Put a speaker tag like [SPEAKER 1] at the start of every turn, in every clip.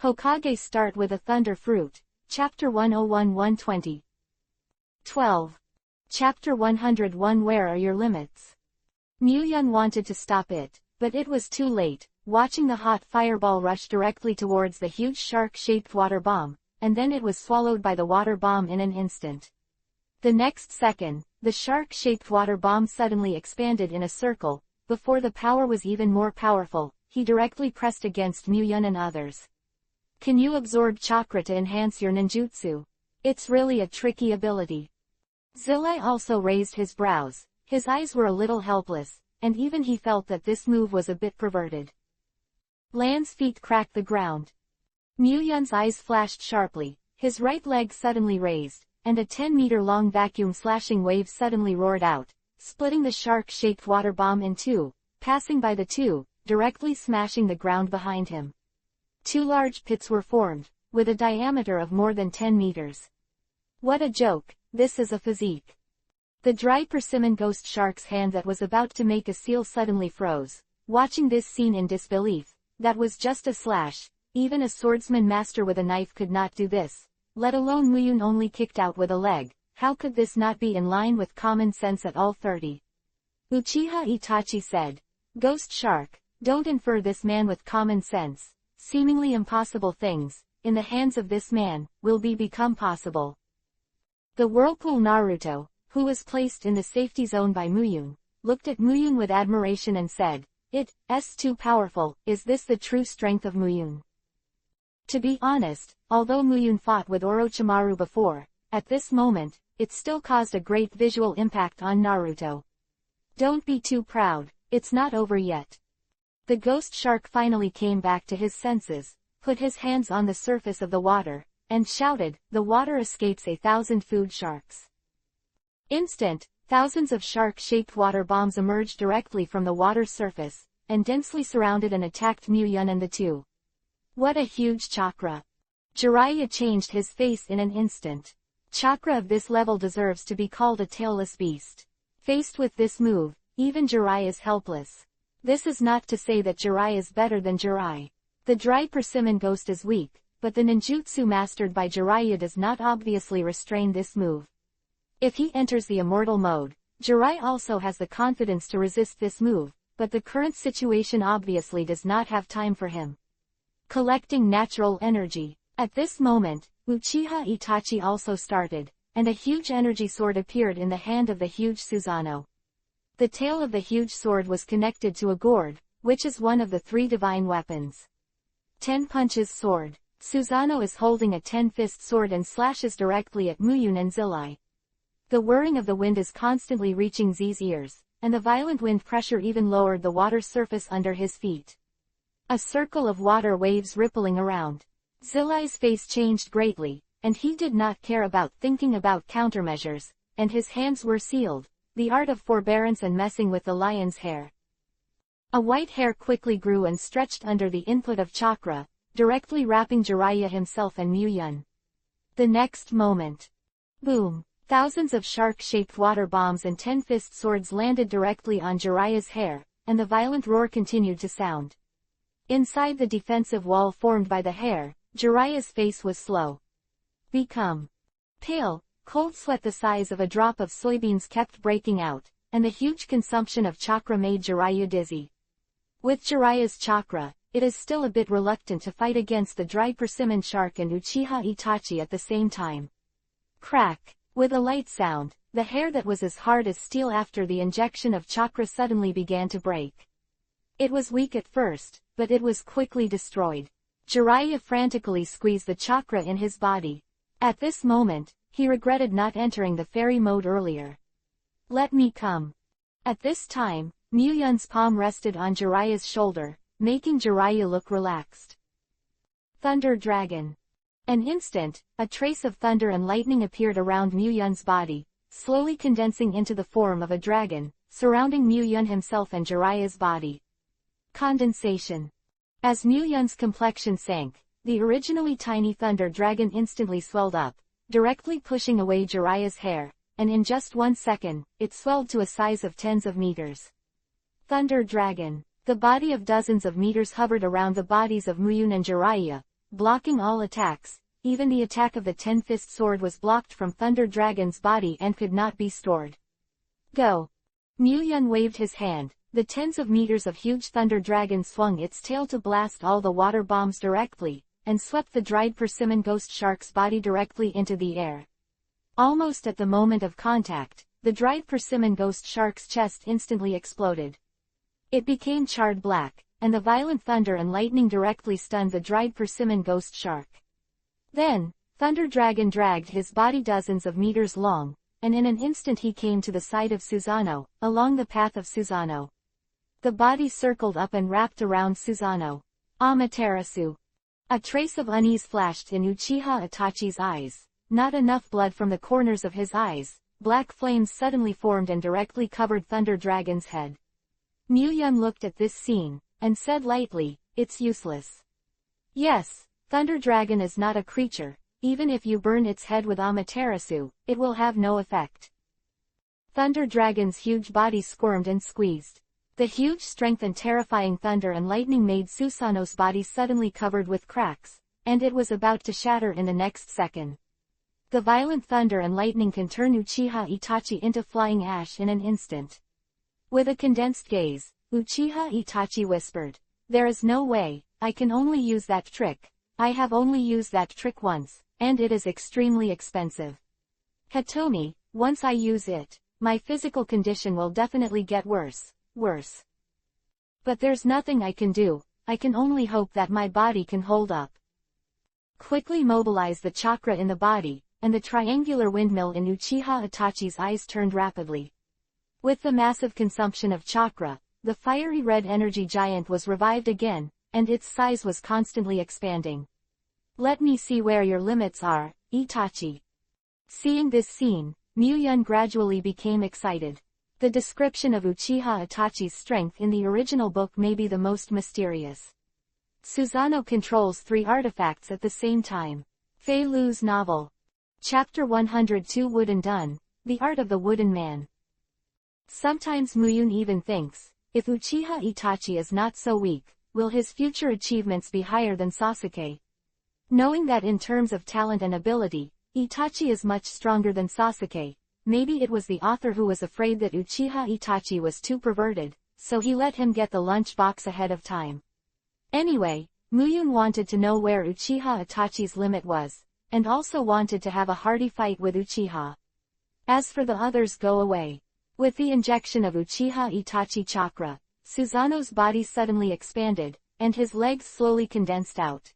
[SPEAKER 1] Hokage start with a thunder fruit. Chapter 101-120. 12. Chapter 101 Where are your limits? Muyun wanted to stop it, but it was too late, watching the hot fireball rush directly towards the huge shark-shaped water bomb, and then it was swallowed by the water bomb in an instant. The next second, the shark-shaped water bomb suddenly expanded in a circle. Before the power was even more powerful, he directly pressed against Muyun and others. Can you absorb chakra to enhance your ninjutsu? It's really a tricky ability. Zilai also raised his brows, his eyes were a little helpless, and even he felt that this move was a bit perverted. Lan's feet cracked the ground. Muyun's eyes flashed sharply, his right leg suddenly raised, and a 10-meter-long vacuum-slashing wave suddenly roared out, splitting the shark-shaped water bomb in two, passing by the two, directly smashing the ground behind him. Two large pits were formed, with a diameter of more than 10 meters. What a joke, this is a physique. The dry persimmon ghost shark's hand that was about to make a seal suddenly froze, watching this scene in disbelief. That was just a slash, even a swordsman master with a knife could not do this. Let alone Muyun only kicked out with a leg. How could this not be in line with common sense at all? 30. Uchiha Itachi said. Ghost Shark, don't infer this man with common sense. Seemingly impossible things, in the hands of this man, will become possible. The Whirlpool Naruto, who was placed in the safety zone by Muyun, looked at Muyun with admiration and said, It's too powerful. Is this the true strength of Muyun? To be honest, although Muyun fought with Orochimaru before, at this moment, it still caused a great visual impact on Naruto. Don't be too proud, it's not over yet. The ghost shark finally came back to his senses, put his hands on the surface of the water, and shouted, the water escapes 1,000 food sharks. Instant, thousands of shark-shaped water bombs emerged directly from the water's surface, and densely surrounded and attacked Muyun and the two. What a huge chakra! Jiraiya changed his face in an instant. Chakra of this level deserves to be called a tailless beast. Faced with this move, even Jiraiya is helpless. This is not to say that Jiraiya is better than Jiraiya. The dry persimmon ghost is weak, but the ninjutsu mastered by Jiraiya does not obviously restrain this move. If he enters the immortal mode, Jiraiya also has the confidence to resist this move, but the current situation obviously does not have time for him. Collecting natural energy. At this moment, Uchiha Itachi also started, and a huge energy sword appeared in the hand of the huge Susanoo. The tail of the huge sword was connected to a gourd, which is one of the 3 divine weapons. 10 Punches Sword. Susanoo is holding a 10-fist sword and slashes directly at Muyun and Zilai. The whirring of the wind is constantly reaching Z's ears, and the violent wind pressure even lowered the water surface under his feet. A circle of water waves rippling around. Zilai's face changed greatly, and he did not care about thinking about countermeasures, and his hands were sealed, the art of forbearance and messing with the lion's hair. A white hair quickly grew and stretched under the input of chakra, directly wrapping Jiraiya himself and Muyun. The next moment. Boom! Thousands of shark-shaped water bombs and 10-fist swords landed directly on Jiraiya's hair, and the violent roar continued to sound. Inside the defensive wall formed by the hair, Jiraiya's face was slow. Become pale, cold sweat the size of a drop of soybeans kept breaking out, and the huge consumption of chakra made Jiraiya dizzy. With Jiraiya's chakra, it is still a bit reluctant to fight against the dry persimmon shark and Uchiha Itachi at the same time. Crack! With a light sound, the hair that was as hard as steel after the injection of chakra suddenly began to break. It was weak at first, but it was quickly destroyed. Jiraiya frantically squeezed the chakra in his body. At this moment, he regretted not entering the fairy mode earlier. Let me come. At this time, Muyun's palm rested on Jiraiya's shoulder, making Jiraiya look relaxed. Thunder Dragon. An instant, a trace of thunder and lightning appeared around Muyun's body, slowly condensing into the form of a dragon, surrounding Muyun himself and Jiraiya's body. Condensation. As Muyun's complexion sank, the originally tiny thunder dragon instantly swelled up, directly pushing away Jiraiya's hair, and in just 1 second, it swelled to a size of tens of meters. Thunder Dragon. The body of dozens of meters hovered around the bodies of Muyun and Jiraiya, blocking all attacks. Even the attack of the Ten-Fist Sword was blocked from Thunder Dragon's body and could not be stored. Go! Muyun waved his hand. The tens of meters of huge Thunder Dragon swung its tail to blast all the water bombs directly, and swept the dried persimmon ghost shark's body directly into the air. Almost at the moment of contact, the dried persimmon ghost shark's chest instantly exploded. It became charred black, and the violent thunder and lightning directly stunned the dried persimmon ghost shark. Then, Thunder Dragon dragged his body dozens of meters long, and in an instant he came to the side of Susanoo, along the path of Susanoo. The body circled up and wrapped around Susanoo. Amaterasu. A trace of unease flashed in Uchiha Itachi's eyes. Not enough blood from the corners of his eyes. Black flames suddenly formed and directly covered Thunder Dragon's head. Muyun looked at this scene, and said lightly, "It's useless." Yes, Thunder Dragon is not a creature. Even if you burn its head with Amaterasu, it will have no effect. Thunder Dragon's huge body squirmed and squeezed. The huge strength and terrifying thunder and lightning made Susanoo's body suddenly covered with cracks, and it was about to shatter in the next second. The violent thunder and lightning can turn Uchiha Itachi into flying ash in an instant. With a condensed gaze, Uchiha Itachi whispered, "There is no way, I can only use that trick. I have only used that trick once, and it is extremely expensive. Hitomi, once I use it, my physical condition will definitely get worse. But there's nothing I can do, I can only hope that my body can hold up. Quickly mobilize the chakra in the body," and the triangular windmill in Uchiha Itachi's eyes turned rapidly. With the massive consumption of chakra, the fiery red energy giant was revived again, and its size was constantly expanding. "Let me see where your limits are, Itachi." Seeing this scene, Muyun gradually became excited. The description of Uchiha Itachi's strength in the original book may be the most mysterious. Susanoo controls 3 artifacts at the same time. Fei Lu's novel. Chapter 102 Wooden Done, The Art of the Wooden Man. Sometimes Muyun even thinks, if Uchiha Itachi is not so weak, will his future achievements be higher than Sasuke? Knowing that in terms of talent and ability, Itachi is much stronger than Sasuke, maybe it was the author who was afraid that Uchiha Itachi was too perverted, so he let him get the lunch box ahead of time. Anyway, Muyun wanted to know where Uchiha Itachi's limit was, and also wanted to have a hearty fight with Uchiha. As for the others, go away. With the injection of Uchiha Itachi chakra, Susanoo's body suddenly expanded, and his legs slowly condensed out.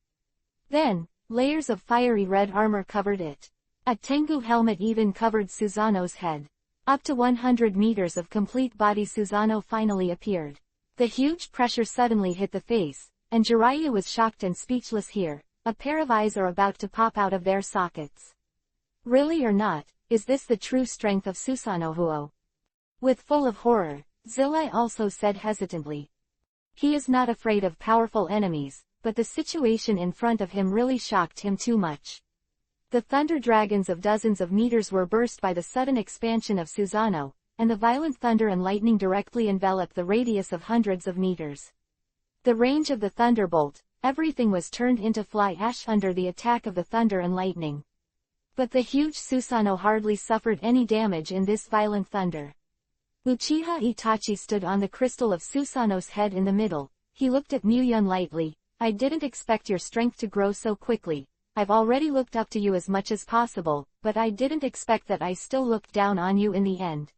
[SPEAKER 1] Then, layers of fiery red armor covered it. A Tengu helmet even covered Susanoo's head. Up to 100 meters of complete body Susanoo finally appeared. The huge pressure suddenly hit the face, and Jiraiya was shocked and speechless here. A pair of eyes are about to pop out of their sockets. Really or not, is this the true strength of Susanoo? With full of horror, Zilai also said hesitantly. He is not afraid of powerful enemies, but the situation in front of him really shocked him too much. The thunder dragons of dozens of meters were burst by the sudden expansion of Susanoo, and the violent thunder and lightning directly enveloped the radius of hundreds of meters. The range of the thunderbolt, everything was turned into fly ash under the attack of the thunder and lightning. But the huge Susanoo hardly suffered any damage in this violent thunder. Uchiha Itachi stood on the crystal of Susanoo's head in the middle. He looked at Muyun lightly. "I didn't expect your strength to grow so quickly. I've already looked up to you as much as possible, but I didn't expect that I still looked down on you in the end.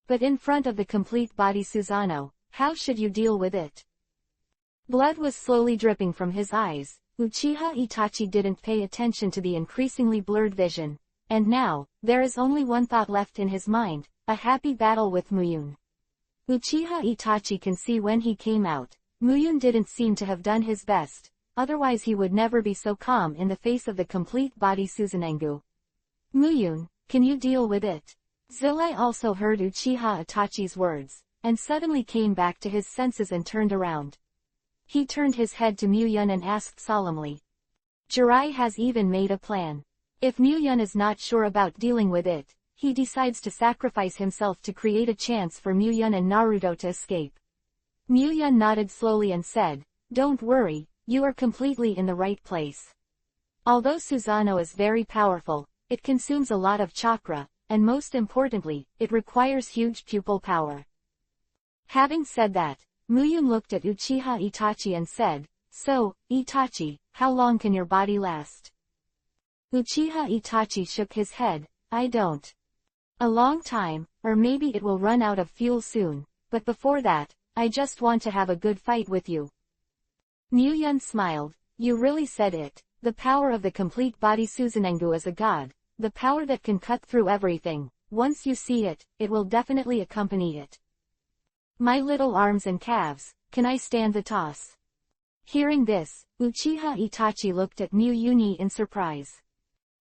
[SPEAKER 1] But in front of the complete body Susanoo, how should you deal with it?" Blood was slowly dripping from his eyes. Uchiha Itachi didn't pay attention to the increasingly blurred vision. And now, there is only one thought left in his mind, a happy battle with Muyun. Uchiha Itachi can see when he came out. Muyun didn't seem to have done his best, otherwise he would never be so calm in the face of the complete body Susanoo. "Muyun, can you deal with it?" Zilai also heard Uchiha Itachi's words, and suddenly came back to his senses and turned around. He turned his head to Muyun and asked solemnly. Jirai has even made a plan. If Muyun is not sure about dealing with it, he decides to sacrifice himself to create a chance for Muyun and Naruto to escape. Muyun nodded slowly and said, "Don't worry, you are completely in the right place. Although Susanoo is very powerful, it consumes a lot of chakra, and most importantly, it requires huge pupil power. Having said that, Muyun looked at Uchiha Itachi and said, "So, Itachi, how long can your body last?" Uchiha Itachi shook his head, "I don't. A long time, or maybe it will run out of fuel soon, but before that, I just want to have a good fight with you." Muyun smiled, "You really said it. The power of the complete body Susanengu is a god, the power that can cut through everything. Once you see it, it will definitely accompany it. My little arms and calves, can I stand the toss?" Hearing this, Uchiha Itachi looked at Muyun in surprise.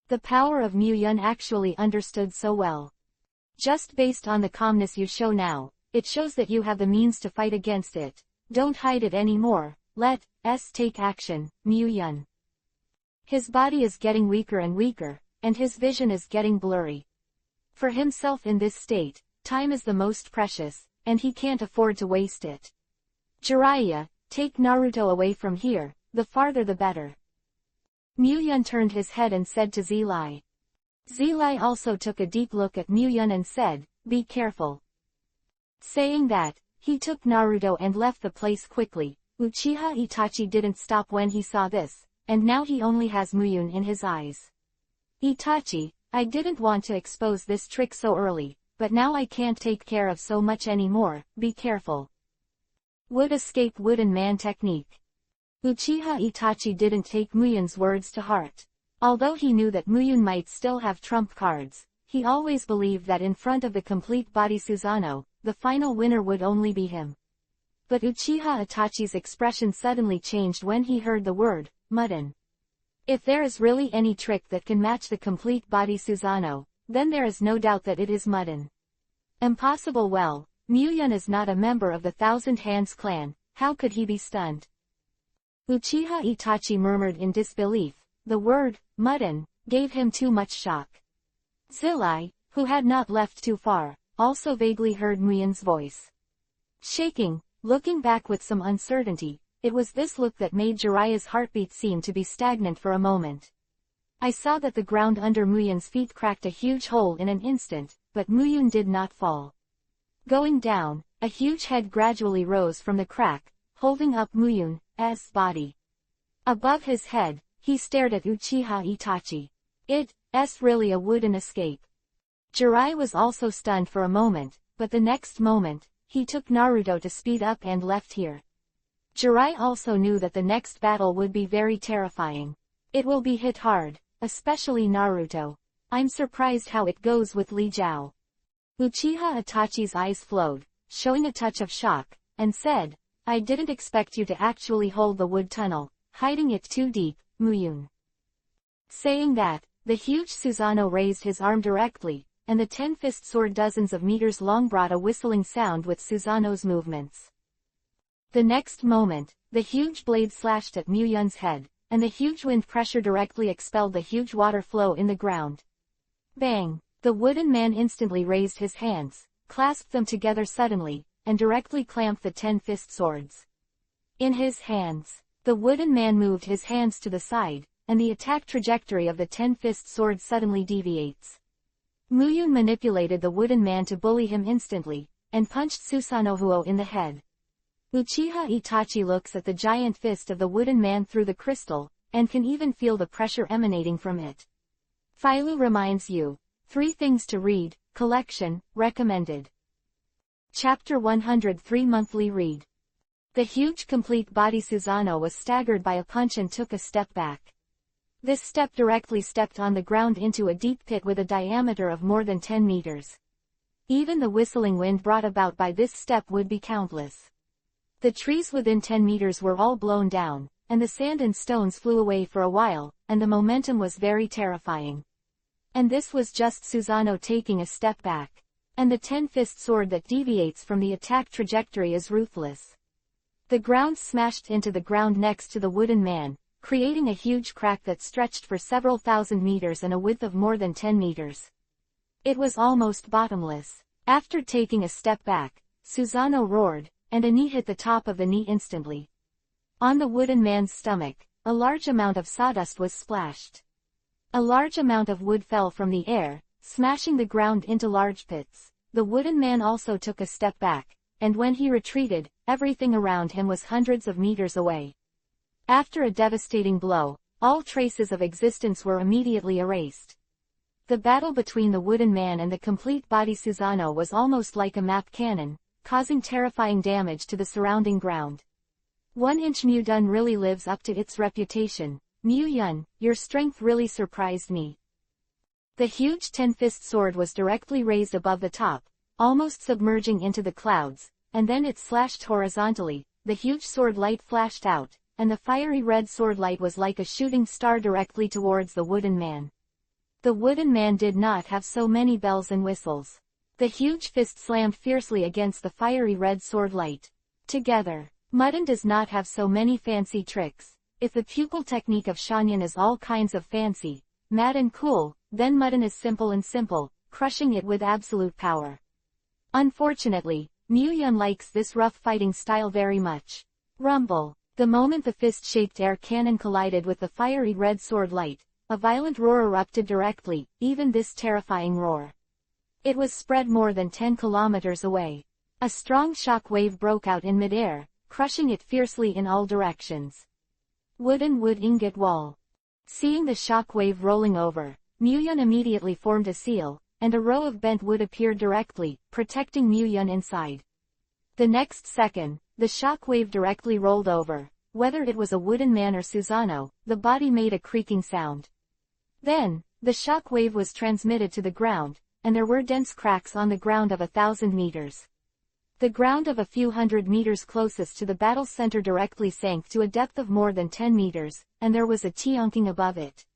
[SPEAKER 1] The power of Muyun actually understood so well. "Just based on the calmness you show now, it shows that you have the means to fight against it. Don't hide it anymore, let's take action, Muyun." His body is getting weaker and weaker, and his vision is getting blurry. For himself in this state, time is the most precious, and he can't afford to waste it. "Jiraiya, take Naruto away from here, the farther the better." Muyun turned his head and said to Zilai. Zilai also took a deep look at Muyun and said, "Be careful." Saying that, he took Naruto and left the place quickly. Uchiha Itachi didn't stop when he saw this, and now he only has Muyun in his eyes. "Itachi, I didn't want to expose this trick so early, but now I can't take care of so much anymore, be careful." Would escape wooden man technique. Uchiha Itachi didn't take Muyun's words to heart. Although he knew that Muyun might still have trump cards, he always believed that in front of the complete body Susanoo, the final winner would only be him. But Uchiha Itachi's expression suddenly changed when he heard the word, Mudden. If there is really any trick that can match the complete body Susanoo, then there is no doubt that it is Mudden. Impossible. Well, Muyun is not a member of the Thousand Hands clan, how could he be stunned? Uchiha Itachi murmured in disbelief. The word, Mudden, gave him too much shock. Zilai, who had not left too far, also vaguely heard Muyun's voice. Shaking, looking back with some uncertainty, it was this look that made Jiraiya's heartbeat seem to be stagnant for a moment. I saw that the ground under Muyun's feet cracked a huge hole in an instant, but Muyun did not fall. Going down, a huge head gradually rose from the crack, holding up Muyun's body. Above his head, he stared at Uchiha Itachi. It's really a wooden escape. Jiraiya was also stunned for a moment, but the next moment, he took Naruto to speed up and left here. Jiraiya also knew that the next battle would be very terrifying. It will be hit hard, especially Naruto. I'm surprised how it goes with Li Jiao. Uchiha Itachi's eyes flowed, showing a touch of shock, and said, I didn't expect you to actually hold the wood tunnel, hiding it too deep, Muyun. Saying that, the huge Susanoo raised his arm directly, and the 10-fist sword dozens of meters long brought a whistling sound with Susanoo's movements. The next moment, the huge blade slashed at Muyun's head, and the huge wind pressure directly expelled the huge water flow in the ground. Bang! The wooden man instantly raised his hands, clasped them together suddenly, and directly clamped the 10-fist swords. In his hands, the wooden man moved his hands to the side, and the attack trajectory of the 10-fist sword suddenly deviates. Muyun manipulated the wooden man to bully him instantly, and punched Susanoo in the head. Uchiha Itachi looks at the giant fist of the wooden man through the crystal, and can even feel the pressure emanating from it. Phyllu reminds you. 3 Things to Read, Collection, Recommended. Chapter 103 Monthly Read. The huge complete body Susanoo was staggered by a punch and took a step back. This step directly stepped on the ground into a deep pit with a diameter of more than 10 meters. Even the whistling wind brought about by this step would be countless. The trees within 10 meters were all blown down, and the sand and stones flew away for a while, and the momentum was very terrifying. And this was just Susanoo taking a step back. And the 10-fist sword that deviates from the attack trajectory is ruthless. The ground smashed into the ground next to the wooden man, creating a huge crack that stretched for several thousand meters and a width of more than 10 meters. It was almost bottomless. After taking a step back, Susanoo roared, and a knee hit the top of the knee instantly. On the wooden man's stomach, a large amount of sawdust was splashed. A large amount of wood fell from the air, smashing the ground into large pits. The wooden man also took a step back, and when he retreated, everything around him was hundreds of meters away. After a devastating blow, all traces of existence were immediately erased. The battle between the wooden man and the complete body Susanoo was almost like a map cannon, causing terrifying damage to the surrounding ground. 1-inch Mudun really lives up to its reputation. Muyun, your strength really surprised me. The huge 10-fist sword was directly raised above the top, almost submerging into the clouds, and then it slashed horizontally. The huge sword light flashed out, and the fiery red sword light was like a shooting star directly towards the wooden man. The wooden man did not have so many bells and whistles. The huge fist slammed fiercely against the fiery red sword light. Together, Mudun does not have so many fancy tricks. If the pupil technique of Shanyan is all kinds of fancy, mad and cool, then Mudun is simple and simple, crushing it with absolute power. Unfortunately, Muyun likes this rough fighting style very much. Rumble. The moment the fist-shaped air cannon collided with the fiery red sword light, a violent roar erupted directly, even this terrifying roar. It was spread more than 10 kilometers away. A strong shock wave broke out in midair, crushing it fiercely in all directions. Wooden wood ingot wall. Seeing the shock wave rolling over, Muyun immediately formed a seal, and a row of bent wood appeared directly, protecting Muyun inside. The next second, the shock wave directly rolled over. Whether it was a wooden man or Susanoo, the body made a creaking sound. Then, the shock wave was transmitted to the ground, and there were dense cracks on the ground of 1,000 meters. The ground of a few hundred meters closest to the battle center directly sank to a depth of more than 10 meters, and there was a tionking above it.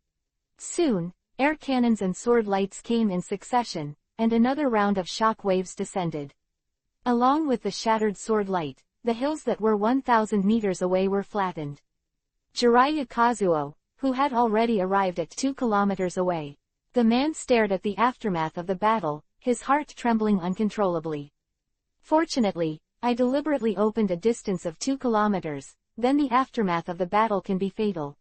[SPEAKER 1] Soon, air cannons and sword lights came in succession, and another round of shock waves descended. Along with the shattered sword light, the hills that were 1,000 meters away were flattened. Jiraiya Kazuo, who had already arrived at 2 kilometers away. The man stared at the aftermath of the battle, his heart trembling uncontrollably. Fortunately, I deliberately opened a distance of 2 kilometers, then the aftermath of the battle can be fatal.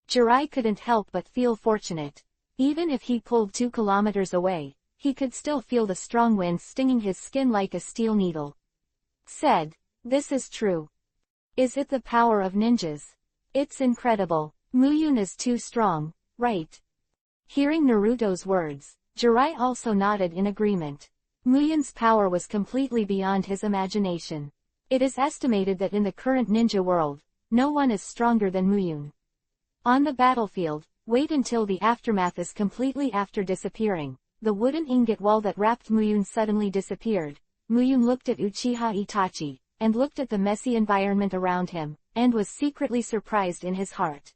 [SPEAKER 1] Jirai couldn't help but feel fortunate. Even if he pulled 2 kilometers away, he could still feel the strong wind stinging his skin like a steel needle. Said, "This is true. Is it the power of ninjas? It's incredible. Muyun is too strong, right?" Hearing Naruto's words, Jirai also nodded in agreement. Muyun's power was completely beyond his imagination. It is estimated that in the current ninja world, no one is stronger than Muyun. On the battlefield, wait until the aftermath is completely after disappearing. The wooden ingot wall that wrapped Muyun suddenly disappeared. Muyun looked at Uchiha Itachi, and looked at the messy environment around him, and was secretly surprised in his heart.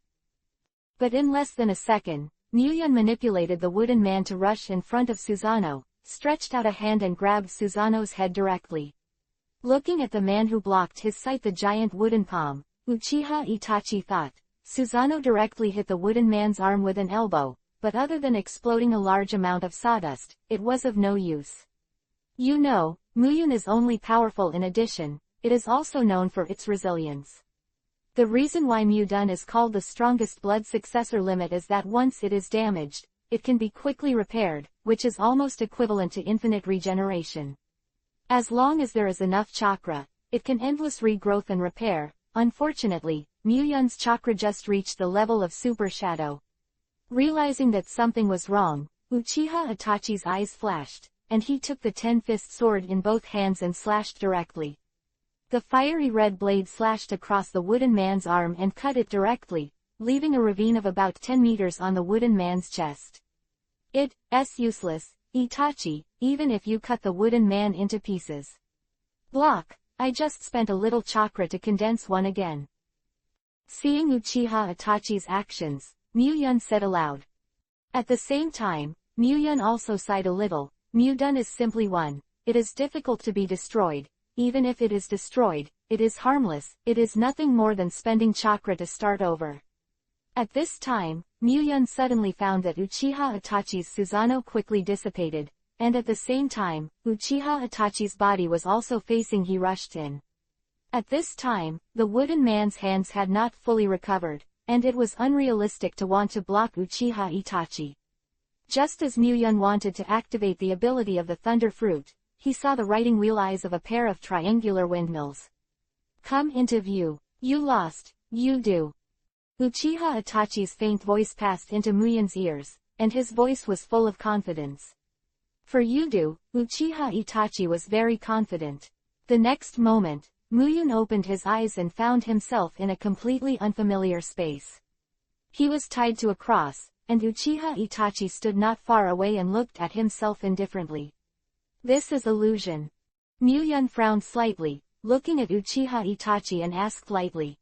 [SPEAKER 1] But in less than a second, Muyun manipulated the wooden man to rush in front of Susanoo, stretched out a hand and grabbed Susanoo's head directly. Looking at the man who blocked his sight, the giant wooden palm, Uchiha Itachi thought, Susanoo directly hit the wooden man's arm with an elbow, but other than exploding a large amount of sawdust, it was of no use. You know, Muyun is only powerful in addition, it is also known for its resilience. The reason why Mudun is called the strongest blood successor limit is that once it is damaged, it can be quickly repaired, which is almost equivalent to infinite regeneration. As long as there is enough chakra, it can endless regrowth and repair. Unfortunately, Muyun's chakra just reached the level of super shadow. Realizing that something was wrong, Uchiha Itachi's eyes flashed, and he took the 10-fist sword in both hands and slashed directly. The fiery red blade slashed across the wooden man's arm and cut it directly, leaving a ravine of about 10 meters on the wooden man's chest. It's useless, Itachi, even if you cut the wooden man into pieces. Block, I just spent a little chakra to condense one again. Seeing Uchiha Itachi's actions, Muyun said aloud. At the same time, Muyun also sighed a little. Mudun is simply one. It is difficult to be destroyed. Even if it is destroyed, it is harmless. It is nothing more than spending chakra to start over. At this time, Muyun suddenly found that Uchiha Itachi's Susanoo quickly dissipated, and at the same time, Uchiha Itachi's body was also facing. He rushed in. At this time, the wooden man's hands had not fully recovered, and it was unrealistic to want to block Uchiha Itachi. Just as Muyun wanted to activate the ability of the Thunder Fruit, he saw the writing wheel eyes of a pair of triangular windmills come into view. You lost, you do. Uchiha Itachi's faint voice passed into Muyun's ears, and his voice was full of confidence. For Yudu, Uchiha Itachi was very confident. The next moment, Muyun opened his eyes and found himself in a completely unfamiliar space. He was tied to a cross, and Uchiha Itachi stood not far away and looked at himself indifferently. This is illusion. Muyun frowned slightly, looking at Uchiha Itachi and asked lightly.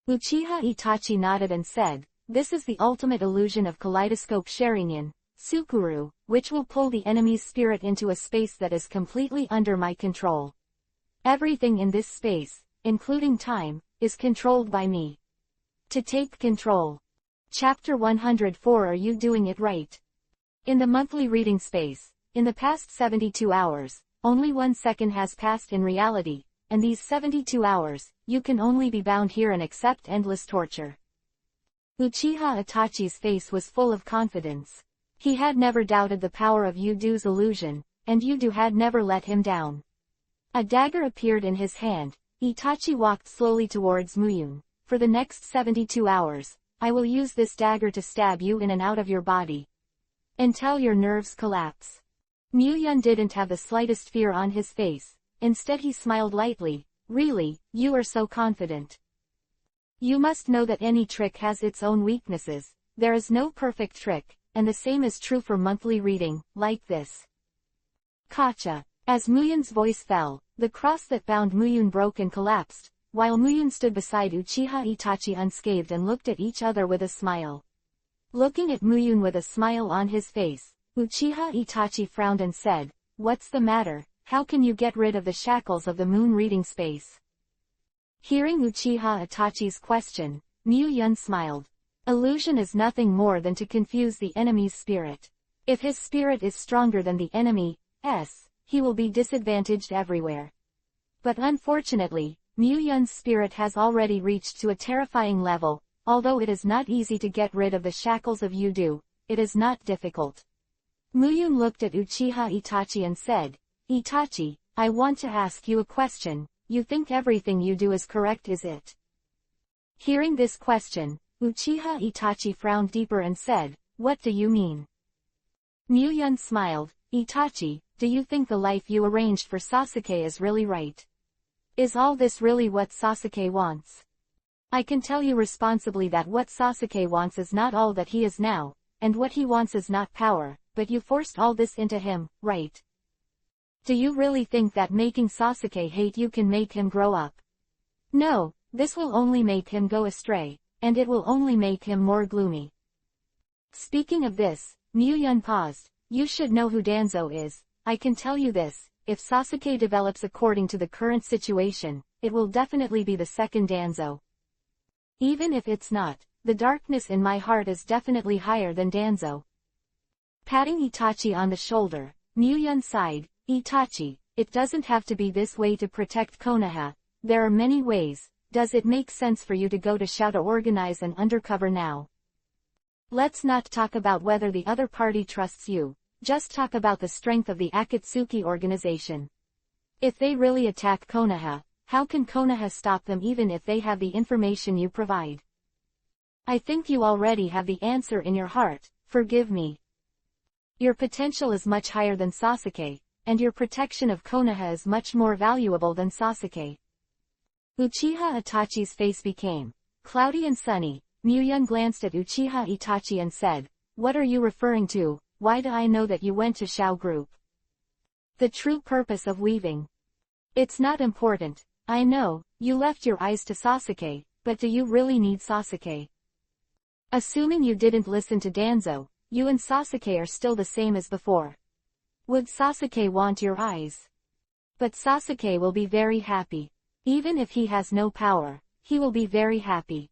[SPEAKER 1] Uchiha Itachi nodded and said, "This is the ultimate illusion of kaleidoscope Sharingan, Sukuru, which will pull the enemy's spirit into a space that is completely under my control. Everything in this space, including time, is controlled by me. To take control." Chapter 104. Are you doing it right? In the monthly reading space, in the past 72 hours, only 1 second has passed in reality, and these 72 hours, you can only be bound here and accept endless torture. Uchiha Itachi's face was full of confidence. He had never doubted the power of Yudu's illusion, and Yudu had never let him down. A dagger appeared in his hand. Itachi walked slowly towards Muyun. For the next 72 hours, I will use this dagger to stab you in and out of your body, until your nerves collapse. Muyun didn't have the slightest fear on his face. Instead he smiled lightly. Really, you are so confident. You must know that any trick has its own weaknesses. There is no perfect trick, and the same is true for monthly reading, like this. Kacha. As Muyun's voice fell, the cross that bound Muyun broke and collapsed, while Muyun stood beside Uchiha Itachi unscathed and looked at each other with a smile. Looking at Muyun with a smile on his face, Uchiha Itachi frowned and said, "What's the matter? How can you get rid of the shackles of the moon reading space?" Hearing Uchiha Itachi's question, Muyun smiled. Illusion is nothing more than to confuse the enemy's spirit. If his spirit is stronger than the enemy's, he will be disadvantaged everywhere. But unfortunately, Muyun's spirit has already reached to a terrifying level. Although it is not easy to get rid of the shackles of Yudu, it is not difficult. Muyun looked at Uchiha Itachi and said, "Itachi, I want to ask you a question. You think everything you do is correct, is it?" Hearing this question, Uchiha Itachi frowned deeper and said, "What do you mean?" Muyun smiled. "Itachi, do you think the life you arranged for Sasuke is really right? Is all this really what Sasuke wants? I can tell you responsibly that what Sasuke wants is not all that he is now, and what he wants is not power, but you forced all this into him, right? Do you really think that making Sasuke hate you can make him grow up? No, this will only make him go astray, and it will only make him more gloomy." Speaking of this, Muyun paused. "You should know who Danzo is. I can tell you this, if Sasuke develops according to the current situation, it will definitely be the second Danzo. Even if it's not, the darkness in my heart is definitely higher than Danzo." Patting Itachi on the shoulder, Muyun sighed. "Itachi, it doesn't have to be this way to protect Konoha. There are many ways. Does it make sense for you to go to Shao to organize an undercover now? Let's not talk about whether the other party trusts you, just talk about the strength of the Akatsuki organization. If they really attack Konoha, how can Konoha stop them even if they have the information you provide? I think you already have the answer in your heart, forgive me. Your potential is much higher than Sasuke, and your protection of Konoha is much more valuable than Sasuke." Uchiha Itachi's face became cloudy and sunny. Muyun glanced at Uchiha Itachi and said, "What are you referring to? Why do I know that you went to Shao Group?" "The true purpose of weaving. It's not important. I know, you left your eyes to Sasuke, but do you really need Sasuke? Assuming you didn't listen to Danzo, you and Sasuke are still the same as before. Would Sasuke want your eyes? But Sasuke will be very happy. Even if he has no power, he will be very happy.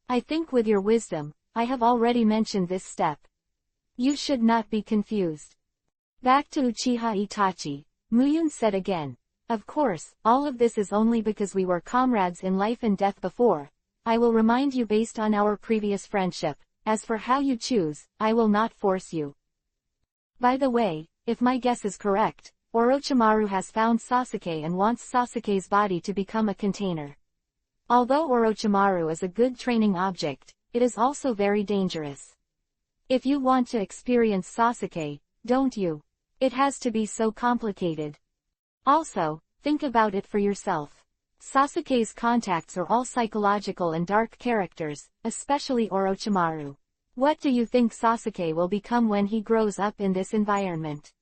[SPEAKER 1] I think with your wisdom, I have already mentioned this step. You should not be confused." Back to Uchiha Itachi, Muyun said again. Of course, all of this is only because we were comrades in life and death before. I will remind you based on our previous friendship. As for how you choose, I will not force you. By the way, if my guess is correct, Orochimaru has found Sasuke and wants Sasuke's body to become a container. Although Orochimaru is a good training object, it is also very dangerous. If you want to experience Sasuke, don't you? It has to be so complicated. Also, think about it for yourself. Sasuke's contacts are all psychological and dark characters, especially Orochimaru. What do you think Sasuke will become when he grows up in this environment?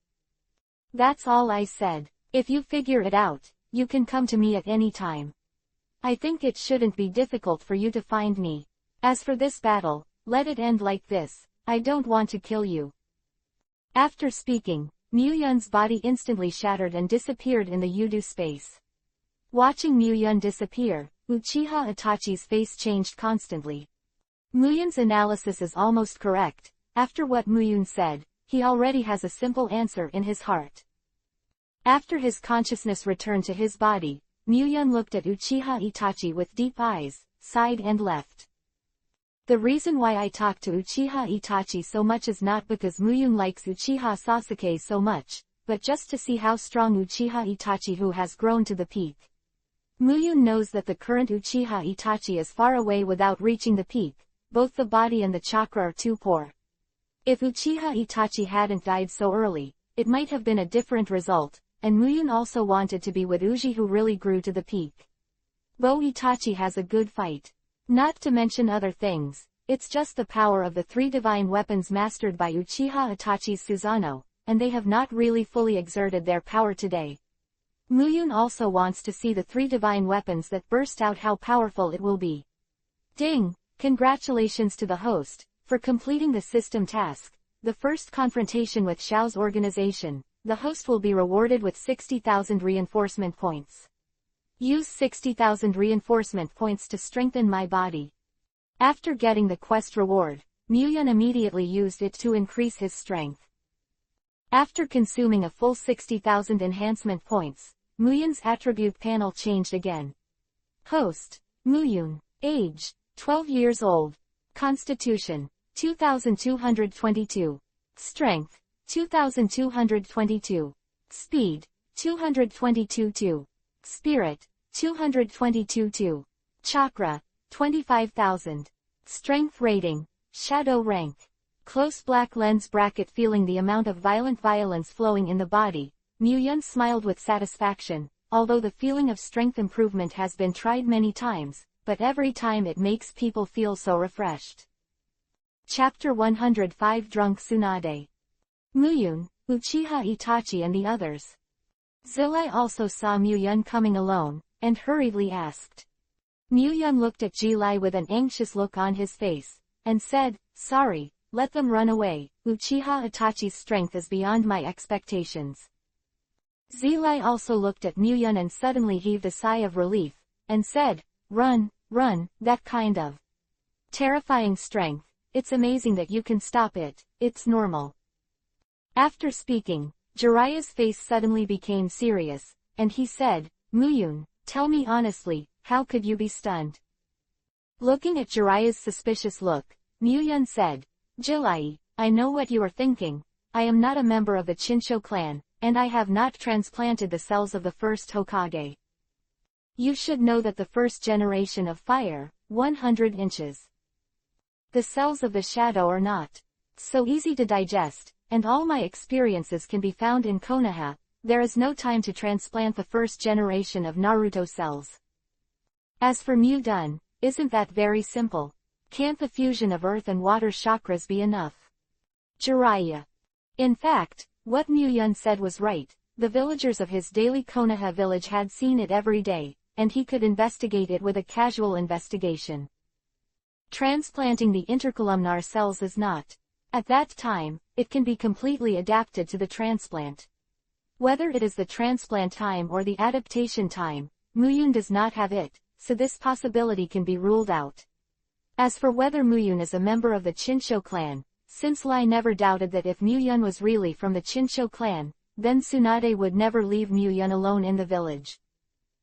[SPEAKER 1] That's all I said. If you figure it out, you can come to me at any time. I think it shouldn't be difficult for you to find me. As for this battle, let it end like this. I don't want to kill you. After speaking, Muyun's body instantly shattered and disappeared in the Yudu space. Watching Muyun disappear, Uchiha Itachi's face changed constantly. Muyun's analysis is almost correct. After what Muyun said, he already has a simple answer in his heart. After his consciousness returned to his body, Muyun looked at Uchiha Itachi with deep eyes, sighed and left. The reason why I talk to Uchiha Itachi so much is not because Muyun likes Uchiha Sasuke so much, but just to see how strong Uchiha Itachi who has grown to the peak. Muyun knows that the current Uchiha Itachi is far away without reaching the peak, both the body and the chakra are too poor. If Uchiha Itachi hadn't died so early, it might have been a different result, and Muyun also wanted to be with Uji who really grew to the peak. Bo Itachi has a good fight. Not to mention other things, it's just the power of the three divine weapons mastered by Uchiha Itachi's Susanoo, and they have not really fully exerted their power today. Muyun also wants to see the three divine weapons that burst out how powerful it will be. Ding! Congratulations to the host, for completing the system task, the first confrontation with Xiao's organization. The host will be rewarded with 60,000 reinforcement points. Use 60,000 reinforcement points to strengthen my body. After getting the quest reward, Muyun immediately used it to increase his strength. After consuming a full 60,000 enhancement points, Muyun's attribute panel changed again. Host, Muyun. Age, 12 years old. Constitution, 2222. Strength, 2222. Speed, 222. Spirit, 222. Chakra, 25,000. Strength rating, shadow rank. Close black lens bracket. Feeling the amount of violent violence flowing in the body, Muyun smiled with satisfaction, although the feeling of strength improvement has been tried many times, but every time it makes people feel so refreshed. Chapter 105 Drunk Tsunade. Muyun, Uchiha Itachi and the others. Zilai also saw Muyun coming alone, and hurriedly asked. Muyun looked at Jilai with an anxious look on his face, and said, "Sorry, let them run away, Uchiha Itachi's strength is beyond my expectations." Zilai also looked at Muyun and suddenly heaved a sigh of relief, and said, "Run, run, that kind of terrifying strength, it's amazing that you can stop it, it's normal." After speaking, Jiraiya's face suddenly became serious, and he said, "Muyun, tell me honestly, how could you be stunned?" Looking at Jiraiya's suspicious look, Muyun said, "Jilai, I know what you are thinking. I am not a member of the Chinsho clan, and I have not transplanted the cells of the first Hokage. You should know that the first generation of fire, 100 inches. The cells of the shadow are not so easy to digest, and all my experiences can be found in Konoha. There is no time to transplant the first generation of Naruto cells. As for Muyun, isn't that very simple? Can't the fusion of earth and water chakras be enough?" Jiraiya. In fact, what Muyun said was right. The villagers of his daily Konoha village had seen it every day, and he could investigate it with a casual investigation. Transplanting the intercolumnar cells is not. At that time, it can be completely adapted to the transplant. Whether it is the transplant time or the adaptation time, Muyun does not have it, so this possibility can be ruled out. As for whether Muyun is a member of the Chinsho clan, since Lai never doubted that if Muyun was really from the Chinsho clan, then Tsunade would never leave Muyun alone in the village.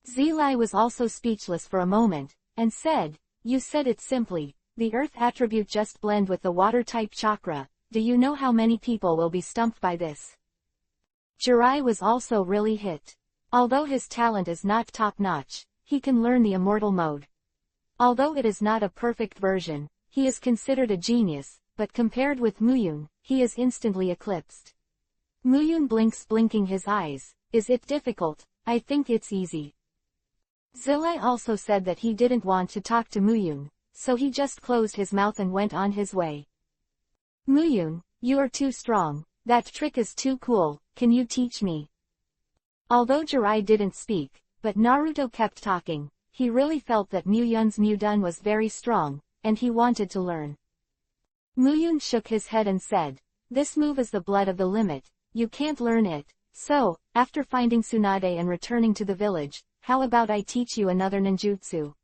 [SPEAKER 1] Zilai was also speechless for a moment, and said, "You said it simply, the earth attribute just blend with the water-type chakra. Do you know how many people will be stumped by this?" Jirai was also really hit. Although his talent is not top-notch, he can learn the immortal mode. Although it is not a perfect version, he is considered a genius, but compared with Muyun, he is instantly eclipsed. Muyun blinking his eyes. "Is it difficult? I think it's easy." Zilai also said that he didn't want to talk to Muyun, so he just closed his mouth and went on his way. "Muyun, you are too strong, that trick is too cool, can you teach me?" Although Jirai didn't speak, but Naruto kept talking, he really felt that Muyun's Mudun was very strong, and he wanted to learn. Muyun shook his head and said, "This move is the blood of the limit, you can't learn it, so, after finding Tsunade and returning to the village, how about I teach you another ninjutsu?"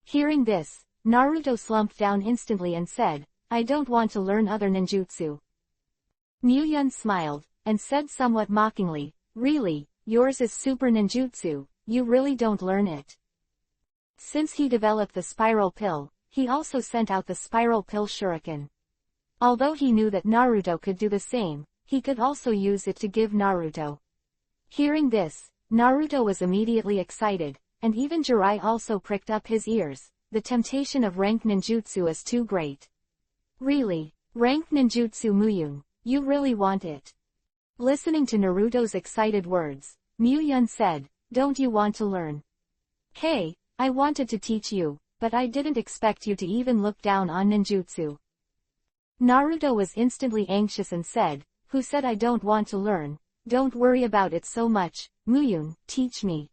[SPEAKER 1] Hearing this, Naruto slumped down instantly and said, "I don't want to learn other ninjutsu." Muyun smiled, and said somewhat mockingly, "Really, yours is super ninjutsu, you really don't learn it." Since he developed the spiral pill, he also sent out the spiral pill shuriken. Although he knew that Naruto could do the same, he could also use it to give Naruto. Hearing this, Naruto was immediately excited, and even Jirai also pricked up his ears. The temptation of rank ninjutsu is too great. "Really? Rank ninjutsu Muyun, you really want it?" Listening to Naruto's excited words, Muyun said, "Don't you want to learn?" "Hey, I wanted to teach you, but I didn't expect you to even look down on ninjutsu." Naruto was instantly anxious and said, "Who said I don't want to learn? Don't worry about it so much, Muyun, teach me."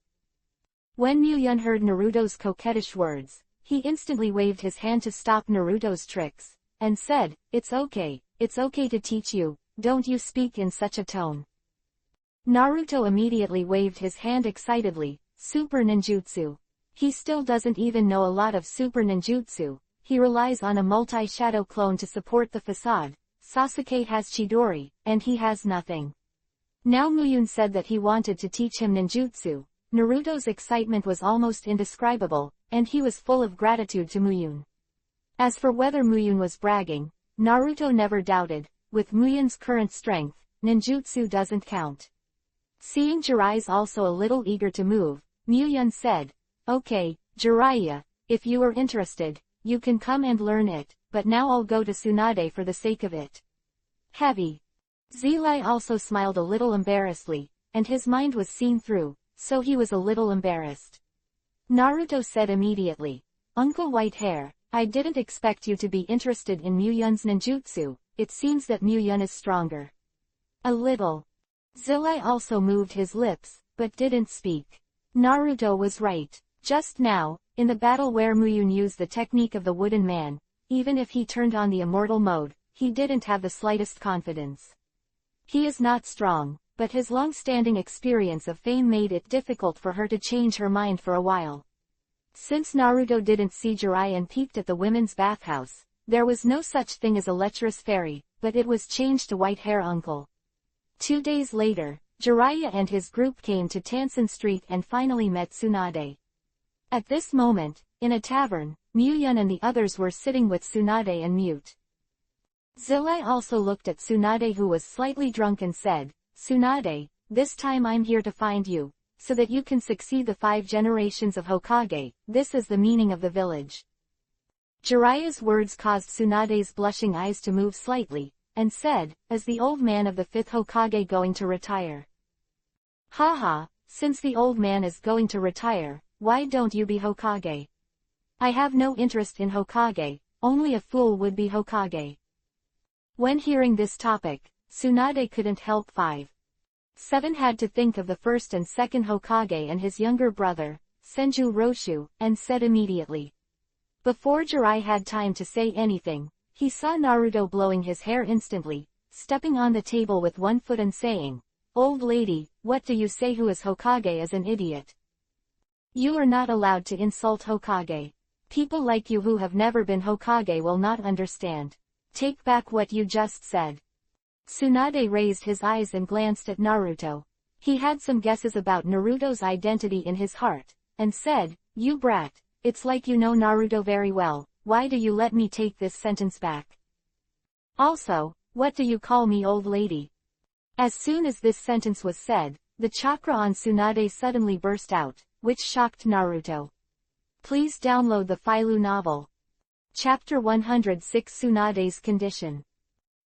[SPEAKER 1] When Muyun heard Naruto's coquettish words, he instantly waved his hand to stop Naruto's tricks, and said, it's okay to teach you, don't you speak in such a tone." Naruto immediately waved his hand excitedly, "Super ninjutsu." He still doesn't even know a lot of super ninjutsu, he relies on a multi-shadow clone to support the facade. Sasuke has Chidori, and he has nothing. Now Muyun said that he wanted to teach him ninjutsu. Naruto's excitement was almost indescribable, and he was full of gratitude to Muyun. As for whether Muyun was bragging, Naruto never doubted, with Muyun's current strength, ninjutsu doesn't count. Seeing Jiraiya also a little eager to move, Muyun said, "Okay, Jiraiya, if you are interested, you can come and learn it, but now I'll go to Tsunade for the sake of it." Heavy. Zilai also smiled a little embarrassedly, and his mind was seen through, so he was a little embarrassed. Naruto said immediately, "Uncle Whitehair, I didn't expect you to be interested in Muyun's ninjutsu, it seems that Muyun is stronger." A little. Zilai also moved his lips, but didn't speak. Naruto was right. Just now, in the battle where Muyun used the technique of the wooden man, even if he turned on the immortal mode, he didn't have the slightest confidence. He is not strong, but his long-standing experience of fame made it difficult for her to change her mind for a while. Since Naruto didn't see Jiraiya and peeked at the women's bathhouse, there was no such thing as a lecherous fairy, but it was changed to White-Hair Uncle. 2 days later, Jiraiya and his group came to Tansen Street and finally met Tsunade. At this moment, in a tavern, Muyun and the others were sitting with Tsunade and Mute. Zilai also looked at Tsunade, who was slightly drunk, and said, "Tsunade, this time I'm here to find you, so that you can succeed the 5 generations of Hokage, this is the meaning of the village." Jiraiya's words caused Tsunade's blushing eyes to move slightly, and said, "Is the old man of the 5th Hokage going to retire?" "Haha, since the old man is going to retire, why don't you be Hokage?" "I have no interest in Hokage, only a fool would be Hokage." When hearing this topic, Tsunade couldn't help 5. 7 had to think of the 1st and 2nd Hokage and his younger brother, Senju Roshu, and said immediately. Before Jiraiya had time to say anything, he saw Naruto blowing his hair instantly, stepping on the table with one foot and saying, "Old lady, what do you say? Who is Hokage is an idiot. You are not allowed to insult Hokage. People like you who have never been Hokage will not understand. Take back what you just said." Tsunade raised his eyes and glanced at Naruto. He had some guesses about Naruto's identity in his heart, and said, "You brat, it's like you know Naruto very well, why do you let me take this sentence back? Also, what do you call me old lady?" As soon as this sentence was said, the chakra on Tsunade suddenly burst out, which shocked Naruto. Please download the Filu novel. Chapter 106 Tsunade's Condition.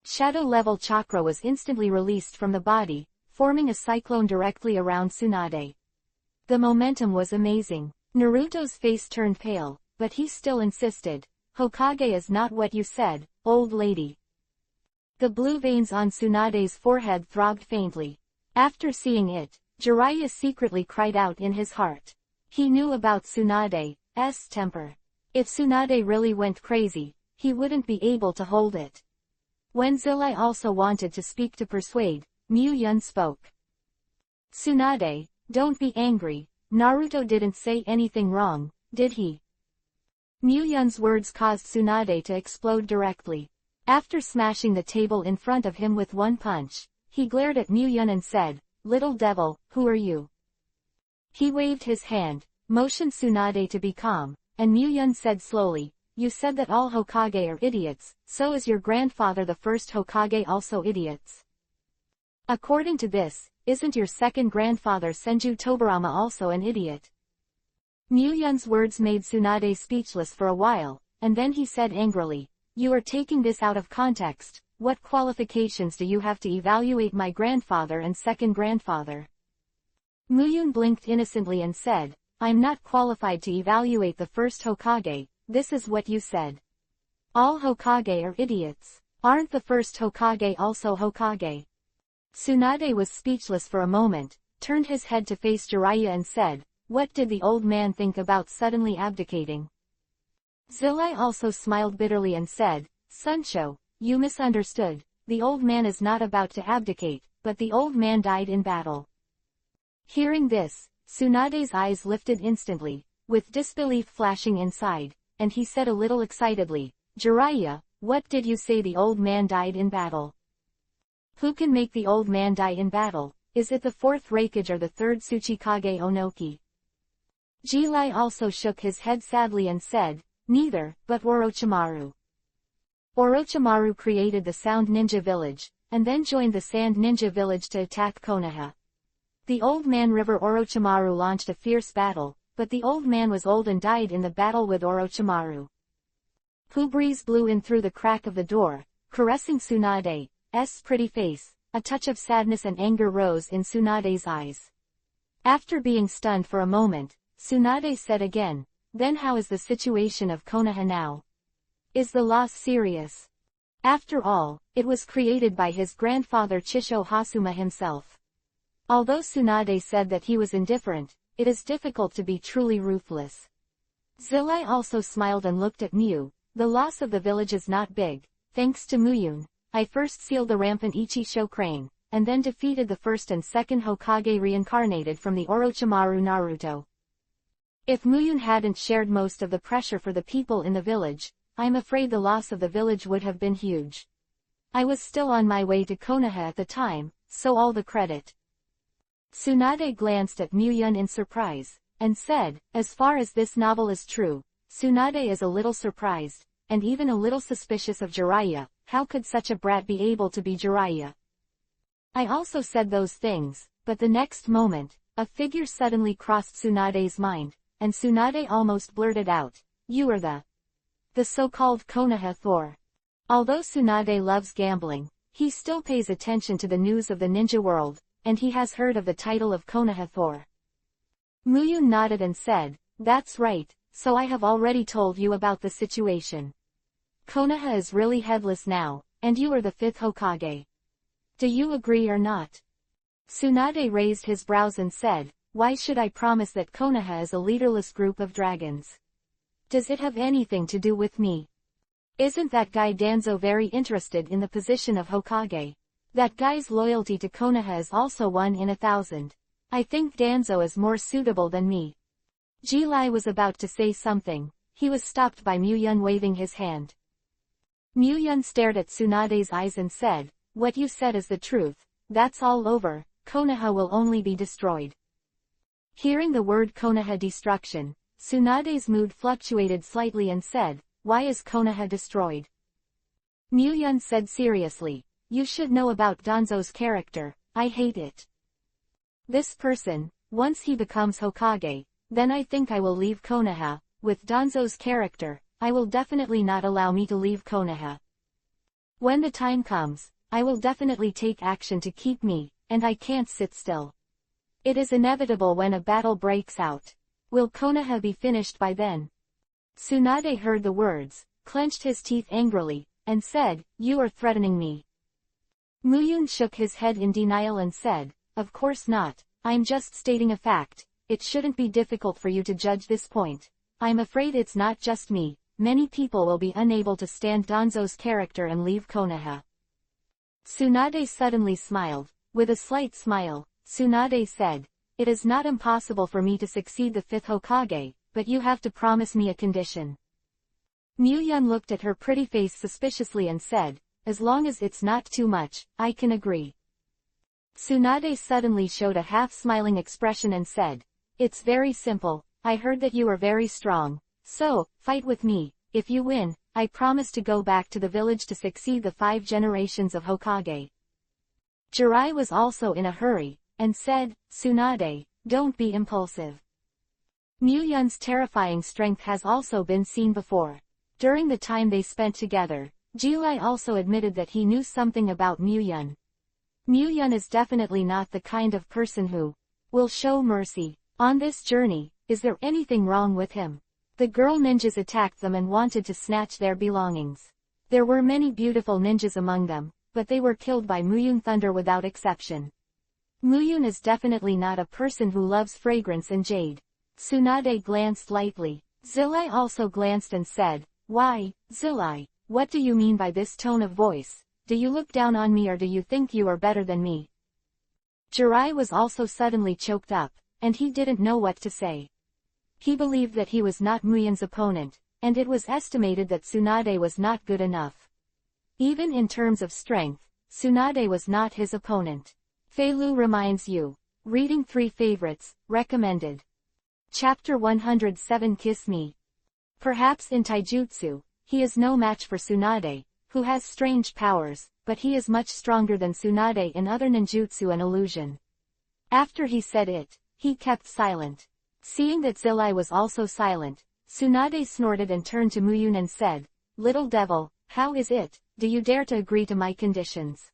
[SPEAKER 1] Shadow-level chakra was instantly released from the body, forming a cyclone directly around Tsunade. The momentum was amazing. Naruto's face turned pale, but he still insisted, "Hokage is not what you said, old lady." The blue veins on Tsunade's forehead throbbed faintly. After seeing it, Jiraiya secretly cried out in his heart. He knew about Tsunade's temper. If Tsunade really went crazy, he wouldn't be able to hold it. When Zilai also wanted to speak to persuade, Muyun spoke. "Tsunade, don't be angry, Naruto didn't say anything wrong, did he?" Muyun's words caused Tsunade to explode directly. After smashing the table in front of him with one punch, he glared at Muyun and said, "Little devil, who are you?" He waved his hand, motioned Tsunade to be calm, and Muyun said slowly, "You said that all Hokage are idiots, so is your grandfather the first Hokage also idiots? According to this, isn't your second grandfather Senju Tobirama also an idiot?" Muyun's words made Tsunade speechless for a while, and then he said angrily, "You are taking this out of context. What qualifications do you have to evaluate my grandfather and second grandfather?" Muyun blinked innocently and said, "I'm not qualified to evaluate the first Hokage, this is what you said. All Hokage are idiots. Aren't the first Hokage also Hokage?" Tsunade was speechless for a moment, turned his head to face Jiraiya and said, "What did the old man think about suddenly abdicating?" Zilai also smiled bitterly and said, "Sunsho, you misunderstood, the old man is not about to abdicate, but the old man died in battle." Hearing this, Tsunade's eyes lifted instantly, with disbelief flashing inside, and he said a little excitedly, "Jiraiya, what did you say the old man died in battle? Who can make the old man die in battle? Is it the fourth Raikage or the third Tsuchikage Onoki?" Jiraiya also shook his head sadly and said, "Neither, but Orochimaru. Orochimaru created the Sound Ninja Village, and then joined the Sand Ninja Village to attack Konoha. The Old Man River Orochimaru launched a fierce battle, but the old man was old and died in the battle with Orochimaru." Cool breeze blew in through the crack of the door, caressing Tsunade's pretty face. A touch of sadness and anger rose in Tsunade's eyes. After being stunned for a moment, Tsunade said again, "Then how is the situation of Konoha now? Is the loss serious? After all, it was created by his grandfather Chisho Hasuma himself." Although Tsunade said that he was indifferent, it is difficult to be truly ruthless. Zilai also smiled and looked at Mew. "The loss of the village is not big. Thanks to Muyun, I first sealed the rampant Ichi-sho crane, and then defeated the first and second Hokage reincarnated from the Orochimaru Naruto. If Muyun hadn't shared most of the pressure for the people in the village, I'm afraid the loss of the village would have been huge. I was still on my way to Konoha at the time, so all the credit." Tsunade glanced at Muyun in surprise, and said, "As far as this novel is true, Tsunade is a little surprised, and even a little suspicious of Jiraiya. How could such a brat be able to be Jiraiya?" I also said those things, but the next moment, a figure suddenly crossed Tsunade's mind, and Tsunade almost blurted out, "You are the so-called Konoha Thor." Although Tsunade loves gambling, he still pays attention to the news of the ninja world, and he has heard of the title of Konoha Thor. Muyun nodded and said, "That's right, so I have already told you about the situation. Konoha is really headless now, and you are the fifth Hokage. Do you agree or not?" Tsunade raised his brows and said, "Why should I promise that Konoha is a leaderless group of dragons? Does it have anything to do with me? Isn't that guy Danzo very interested in the position of Hokage? That guy's loyalty to Konoha is also 1 in 1,000. I think Danzo is more suitable than me." Jilai was about to say something. He was stopped by Muyun waving his hand. Muyun stared at Tsunade's eyes and said, what you said is the truth, that's all over, Konoha will only be destroyed. Hearing the word Konoha destruction, Tsunade's mood fluctuated slightly and said, why is Konoha destroyed? Muyun said seriously, you should know about Danzo's character, I hate it. This person, once he becomes Hokage, then I think I will leave Konoha. With Danzo's character, I will definitely not allow me to leave Konoha. When the time comes, I will definitely take action to keep me, and I can't sit still. It is inevitable when a battle breaks out. Will Konoha be finished by then? Tsunade heard the words, clenched his teeth angrily, and said, you are threatening me. Muyun shook his head in denial and said, of course not, I'm just stating a fact, it shouldn't be difficult for you to judge this point. I'm afraid it's not just me, many people will be unable to stand Danzo's character and leave Konoha. Tsunade suddenly smiled. With a slight smile, Tsunade said, it is not impossible for me to succeed the 5th Hokage, but you have to promise me a condition. Muyun looked at her pretty face suspiciously and said, as long as it's not too much, I can agree. Tsunade suddenly showed a half-smiling expression and said, it's very simple, I heard that you are very strong, so, fight with me, if you win, I promise to go back to the village to succeed the 5 generations of Hokage. Jirai was also in a hurry, and said, Tsunade, don't be impulsive. Muyun's terrifying strength has also been seen before. During the time they spent together, Jirai also admitted that he knew something about Muyun. Muyun is definitely not the kind of person who will show mercy. On this journey, is there anything wrong with him? The girl ninjas attacked them and wanted to snatch their belongings. There were many beautiful ninjas among them, but they were killed by Muyun Thunder without exception. Muyun is definitely not a person who loves fragrance and jade. Tsunade glanced lightly. Zilai also glanced and said, why, Zilai, what do you mean by this tone of voice? Do you look down on me or do you think you are better than me? Jirai was also suddenly choked up, and he didn't know what to say. He believed that he was not Muyun's opponent, and it was estimated that Tsunade was not good enough. Even in terms of strength, Tsunade was not his opponent. Feilu reminds you. Reading 3 favorites, recommended. Chapter 107 Kiss Me. Perhaps in taijutsu, he is no match for Tsunade, who has strange powers, but he is much stronger than Tsunade in other ninjutsu and illusion. After he said it, he kept silent. Seeing that Zilai was also silent, Tsunade snorted and turned to Muyun and said, little devil, how is it, do you dare to agree to my conditions?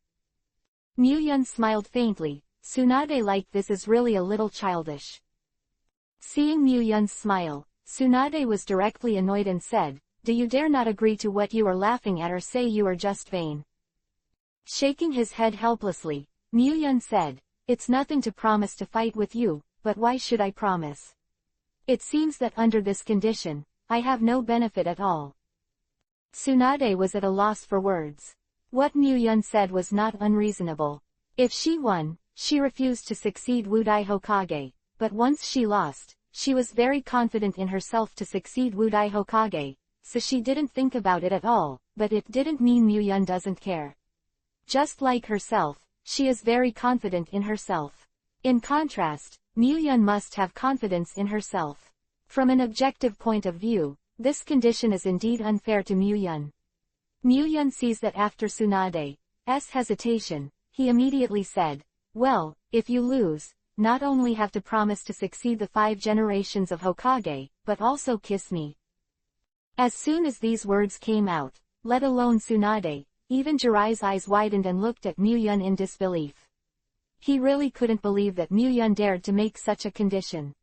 [SPEAKER 1] Muyun smiled faintly. Tsunade like this is really a little childish. Seeing Muyun's smile, Tsunade was directly annoyed and said, do you dare not agree to what you are laughing at or say you are just vain? Shaking his head helplessly, Muyun said, it's nothing to promise to fight with you, but why should I promise? It seems that under this condition, I have no benefit at all. Tsunade was at a loss for words. What Muyun said was not unreasonable. If she won, she refused to succeed Wudai Hokage, but once she lost, she was very confident in herself to succeed Wudai Hokage, so she didn't think about it at all, but it didn't mean Muyun doesn't care. Just like herself, she is very confident in herself. In contrast, Muyun must have confidence in herself. From an objective point of view, this condition is indeed unfair to Muyun. Muyun sees that after Tsunade's hesitation, he immediately said, well, if you lose, not only have to promise to succeed the 5 generations of Hokage, but also kiss me. As soon as these words came out, let alone Tsunade, even Jirai's eyes widened and looked at Muyun in disbelief. He really couldn't believe that Muyun dared to make such a condition.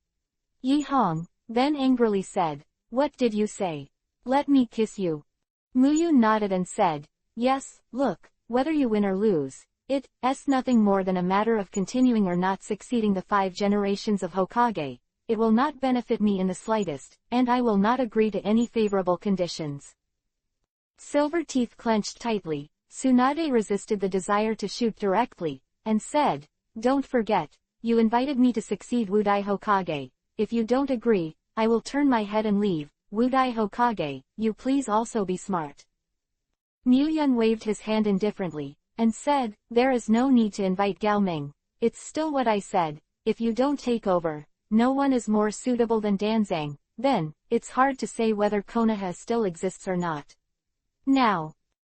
[SPEAKER 1] Yi Hong then angrily said, what did you say? Let me kiss you. Muyun nodded and said, yes, look, whether you win or lose, it's nothing more than a matter of continuing or not succeeding the 5 generations of Hokage. It will not benefit me in the slightest, and I will not agree to any favorable conditions. Silver teeth clenched tightly, Tsunade resisted the desire to shoot directly, and said, don't forget, you invited me to succeed Wudai Hokage. If you don't agree, I will turn my head and leave. Wudai Hokage, you please also be smart. Muyun waved his hand indifferently, and said, "There is no need to invite Gao Ming. It's still what I said, if you don't take over, no one is more suitable than Danzang, then, it's hard to say whether Konoha still exists or not." Now.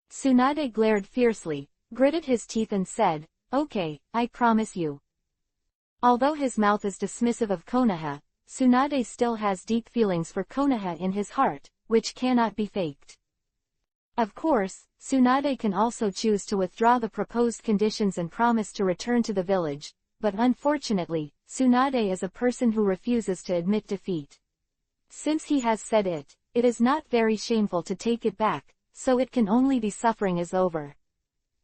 [SPEAKER 1] Tsunade glared fiercely, gritted his teeth and said, "Okay, I promise you." Although his mouth is dismissive of Konoha, Tsunade still has deep feelings for Konoha in his heart, which cannot be faked. Of course, Tsunade can also choose to withdraw the proposed conditions and promise to return to the village, but unfortunately, Tsunade is a person who refuses to admit defeat. Since he has said it, it is not very shameful to take it back, so it can only be suffering is over.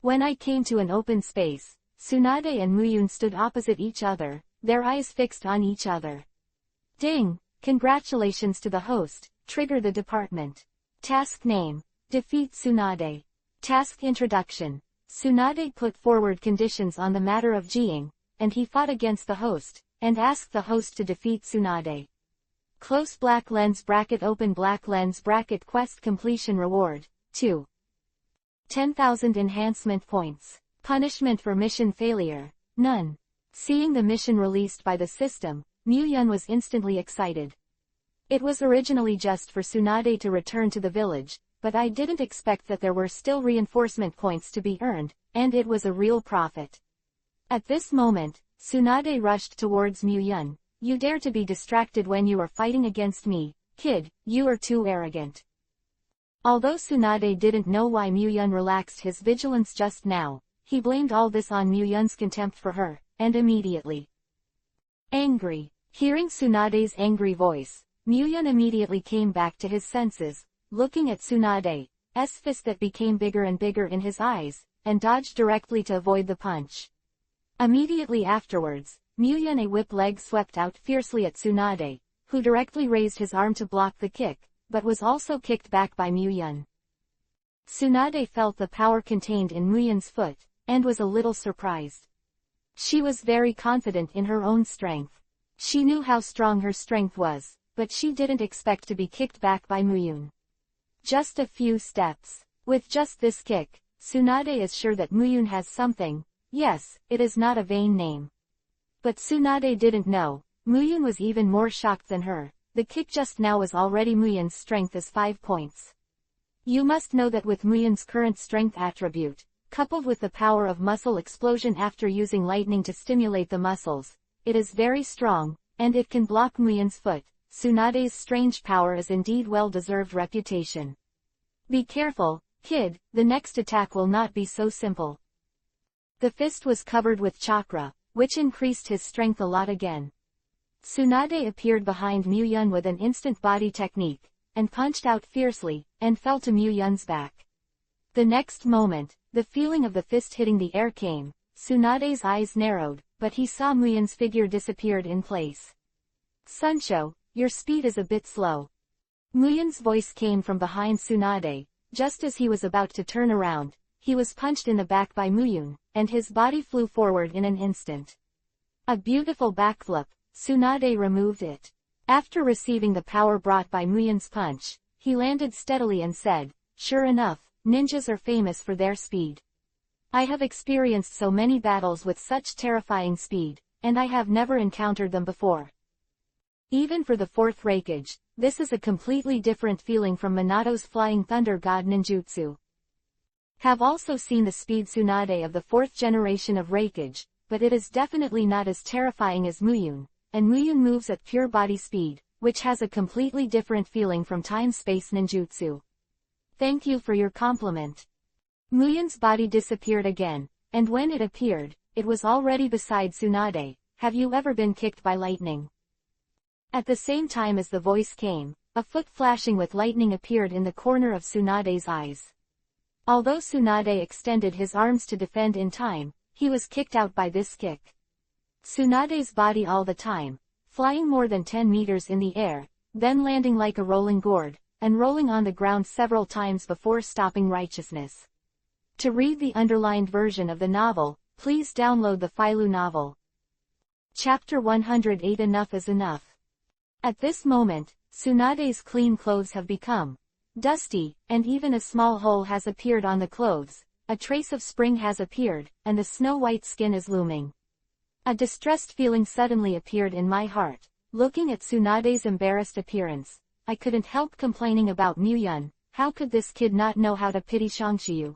[SPEAKER 1] When I came to an open space, Tsunade and Muyun stood opposite each other, their eyes fixed on each other. Ding! Congratulations to the host, trigger the department. Task name. Defeat Tsunade. Task introduction. Tsunade put forward conditions on the matter of Jing, and he fought against the host, and asked the host to defeat Tsunade. Close black lens bracket open black lens bracket quest completion reward, 2. 10,000 enhancement points. Punishment for mission failure, none. Seeing the mission released by the system, Muyun was instantly excited. It was originally just for Tsunade to return to the village, but I didn't expect that there were still reinforcement points to be earned, and it was a real profit. At this moment, Tsunade rushed towards Muyun. "You dare to be distracted when you are fighting against me, kid, you are too arrogant." Although Tsunade didn't know why Muyun relaxed his vigilance just now, he blamed all this on Muyun's contempt for her, and immediately angry. Hearing Tsunade's angry voice, Muyun immediately came back to his senses, looking at Tsunade's fist that became bigger and bigger in his eyes, and dodged directly to avoid the punch. Immediately afterwards, Muyun a whip leg swept out fiercely at Tsunade, who directly raised his arm to block the kick, but was also kicked back by Muyun. Tsunade felt the power contained in Muyun's foot, and was a little surprised. She was very confident in her own strength. She knew how strong her strength was, but she didn't expect to be kicked back by Muyun. Just a few steps. With just this kick, Tsunade is sure that Muyun has something. Yes, it is not a vain name. But Tsunade didn't know, Muyun was even more shocked than her. The kick just now was already Muyun's strength is 5 points. You must know that with Muyun's current strength attribute, coupled with the power of muscle explosion after using lightning to stimulate the muscles, it is very strong, and it can block Muyun's foot. Tsunade's strange power is indeed well-deserved reputation. Be careful, kid, the next attack will not be so simple. The fist was covered with chakra, which increased his strength a lot again. Tsunade appeared behind Muyun with an instant body technique, and punched out fiercely, and fell to Muyun's back. The next moment, the feeling of the fist hitting the air came. Tsunade's eyes narrowed, but he saw Muyun's figure disappeared in place. "Sunsho, your speed is a bit slow." Muyun's voice came from behind Tsunade. Just as he was about to turn around, he was punched in the back by Muyun, and his body flew forward in an instant. A beautiful backflip. Tsunade removed it. After receiving the power brought by Muyun's punch, he landed steadily and said, "Sure enough, ninjas are famous for their speed. I have experienced so many battles with such terrifying speed, and I have never encountered them before. Even for the fourth Raikage, this is a completely different feeling from Minato's Flying Thunder God ninjutsu. Have also seen the speed Tsunade of the fourth generation of Raikage, but it is definitely not as terrifying as Muyun, and Muyun moves at pure body speed, which has a completely different feeling from time-space ninjutsu. Thank you for your compliment." Muyun's body disappeared again, and when it appeared, it was already beside Tsunade. "Have you ever been kicked by lightning?" At the same time as the voice came, a foot flashing with lightning appeared in the corner of Tsunade's eyes. Although Tsunade extended his arms to defend in time, he was kicked out by this kick. Tsunade's body all the time, flying more than 10 meters in the air, then landing like a rolling gourd, and rolling on the ground several times before stopping righteousness. To read the underlined version of the novel, please download the Filu novel. Chapter 108 Enough is Enough. At this moment, Tsunade's clean clothes have become dusty, and even a small hole has appeared on the clothes. a trace of spring has appeared, and the snow-white skin is looming. A distressed feeling suddenly appeared in my heart. Looking at Tsunade's embarrassed appearance, I couldn't help complaining about Muyun. How could this kid not know how to pity Shangshiyu?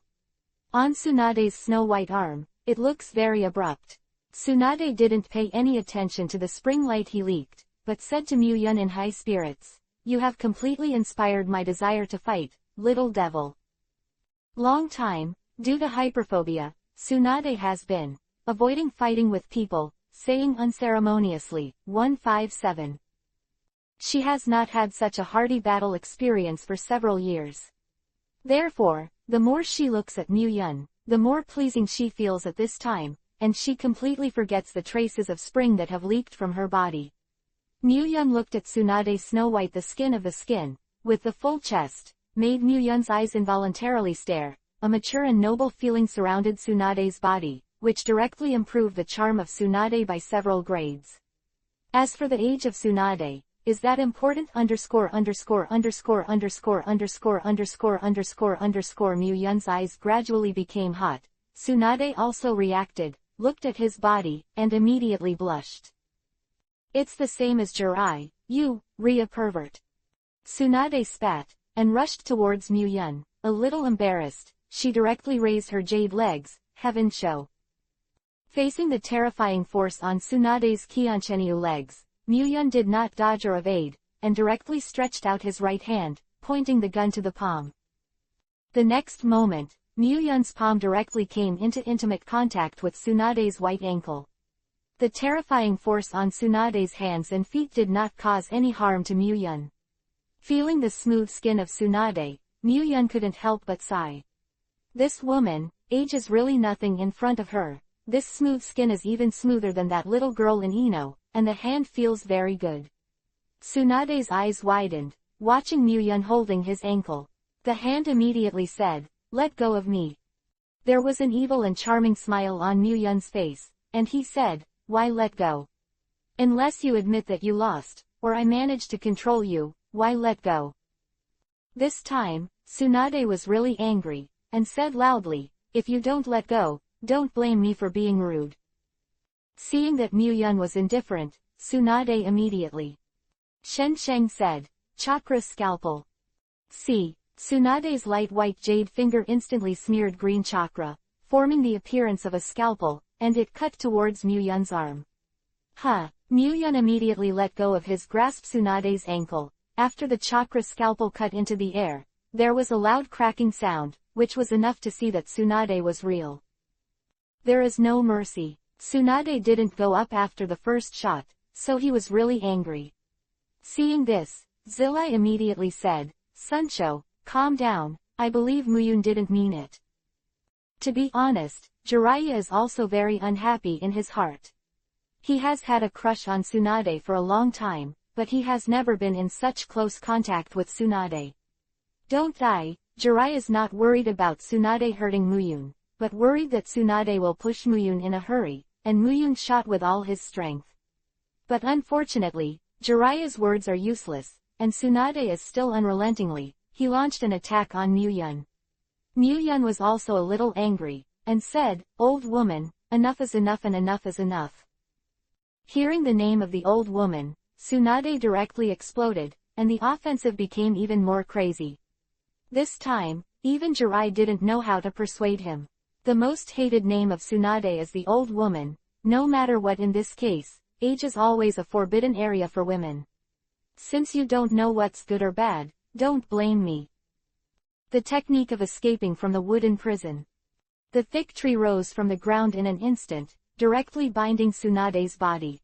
[SPEAKER 1] On Tsunade's snow-white arm, it looks very abrupt. Tsunade didn't pay any attention to the spring light he leaked, but said to Muyun in high spirits, "You have completely inspired my desire to fight, little devil." Long time, due to hyperphobia, Tsunade has been avoiding fighting with people, saying unceremoniously, 157. She has not had such a hearty battle experience for several years. Therefore, the more she looks at Muyun, the more pleasing she feels at this time, and she completely forgets the traces of spring that have leaked from her body. Muyun looked at Tsunade's snow-white, the skin of the skin, with the full chest, made Muyun's eyes involuntarily stare. A mature and noble feeling surrounded Tsunade's body, which directly improved the charm of Tsunade by several grades. As for the age of Tsunade, is that important? Muyun's eyes gradually became hot. Tsunade also reacted, looked at his body, and immediately blushed. "It's the same as Jirai, you, Rhea pervert." Tsunade spat, and rushed towards Muyun. A little embarrassed, she directly raised her jade legs, heaven show. Facing the terrifying force on Tsunade's Kyonchenyu legs, Muyun did not dodge or evade, and directly stretched out his right hand, pointing the gun to the palm. The next moment, Muyun's palm directly came into intimate contact with Tsunade's white ankle. The terrifying force on Tsunade's hands and feet did not cause any harm to Muyun. Feeling the smooth skin of Tsunade, Muyun couldn't help but sigh. This woman, age is really nothing in front of her. This smooth skin is even smoother than that little girl in Ino, and the hand feels very good. Tsunade's eyes widened, watching Muyun holding his ankle. The hand immediately said, "Let go of me." There was an evil and charming smile on Muyun's face, and he said, "Why let go? Unless you admit that you lost, or I managed to control you, why let go?" This time, Tsunade was really angry, and said loudly, "If you don't let go, don't blame me for being rude." Seeing that Muyun was indifferent, Tsunade immediately. Shen Sheng said, "Chakra scalpel." See, Tsunade's light white jade finger instantly smeared green chakra, forming the appearance of a scalpel, and it cut towards Muyun's arm. Muyun immediately let go of his grasp Tsunade's ankle. After the chakra scalpel cut into the air, there was a loud cracking sound, which was enough to see that Tsunade was real. There is no mercy. Tsunade didn't go up after the first shot, so he was really angry. Seeing this, Zilai immediately said, "Suncho, calm down, I believe Muyun didn't mean it." To be honest, Jiraiya is also very unhappy in his heart. He has had a crush on Tsunade for a long time, but he has never been in such close contact with Tsunade. Don't die, Jiraiya is not worried about Tsunade hurting Muyun, but worried that Tsunade will push Muyun in a hurry, and Muyun shot with all his strength. But unfortunately, Jiraiya's words are useless, and Tsunade is still unrelentingly. He launched an attack on Muyun. Muyun was also a little angry, and said, "Old woman, enough is enough and enough is enough." Hearing the name of the old woman, Tsunade directly exploded, and the offensive became even more crazy. This time, even Jirai didn't know how to persuade him. The most hated name of Tsunade is the old woman. No matter what, in this case, age is always a forbidden area for women. Since you don't know what's good or bad, don't blame me. The technique of escaping from the wooden prison. The thick tree rose from the ground in an instant, directly binding Tsunade's body.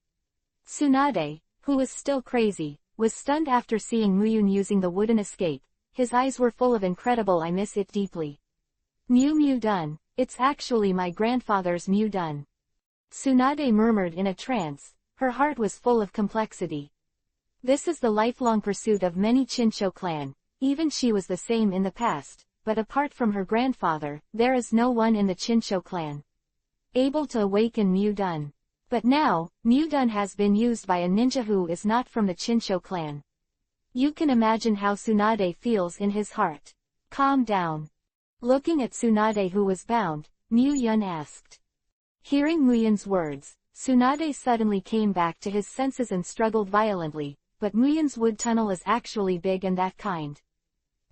[SPEAKER 1] Tsunade, who was still crazy, was stunned after seeing Muyun using the wooden escape. His eyes were full of incredible "I miss it deeply." Mew done. It's actually my grandfather's Mew done. Tsunade murmured in a trance. Her heart was full of complexity. This is the lifelong pursuit of many Chincho clan. Even she was the same in the past, but apart from her grandfather, there is no one in the Chincho clan able to awaken Mew done. But now, Mew done has been used by a ninja who is not from the Chincho clan. You can imagine how Tsunade feels in his heart. Calm down. Looking at Tsunade who was bound, Mu-yun asked. Hearing Mu-yun's words, Tsunade suddenly came back to his senses and struggled violently, but Mu-yun's wood tunnel is actually big and that kind.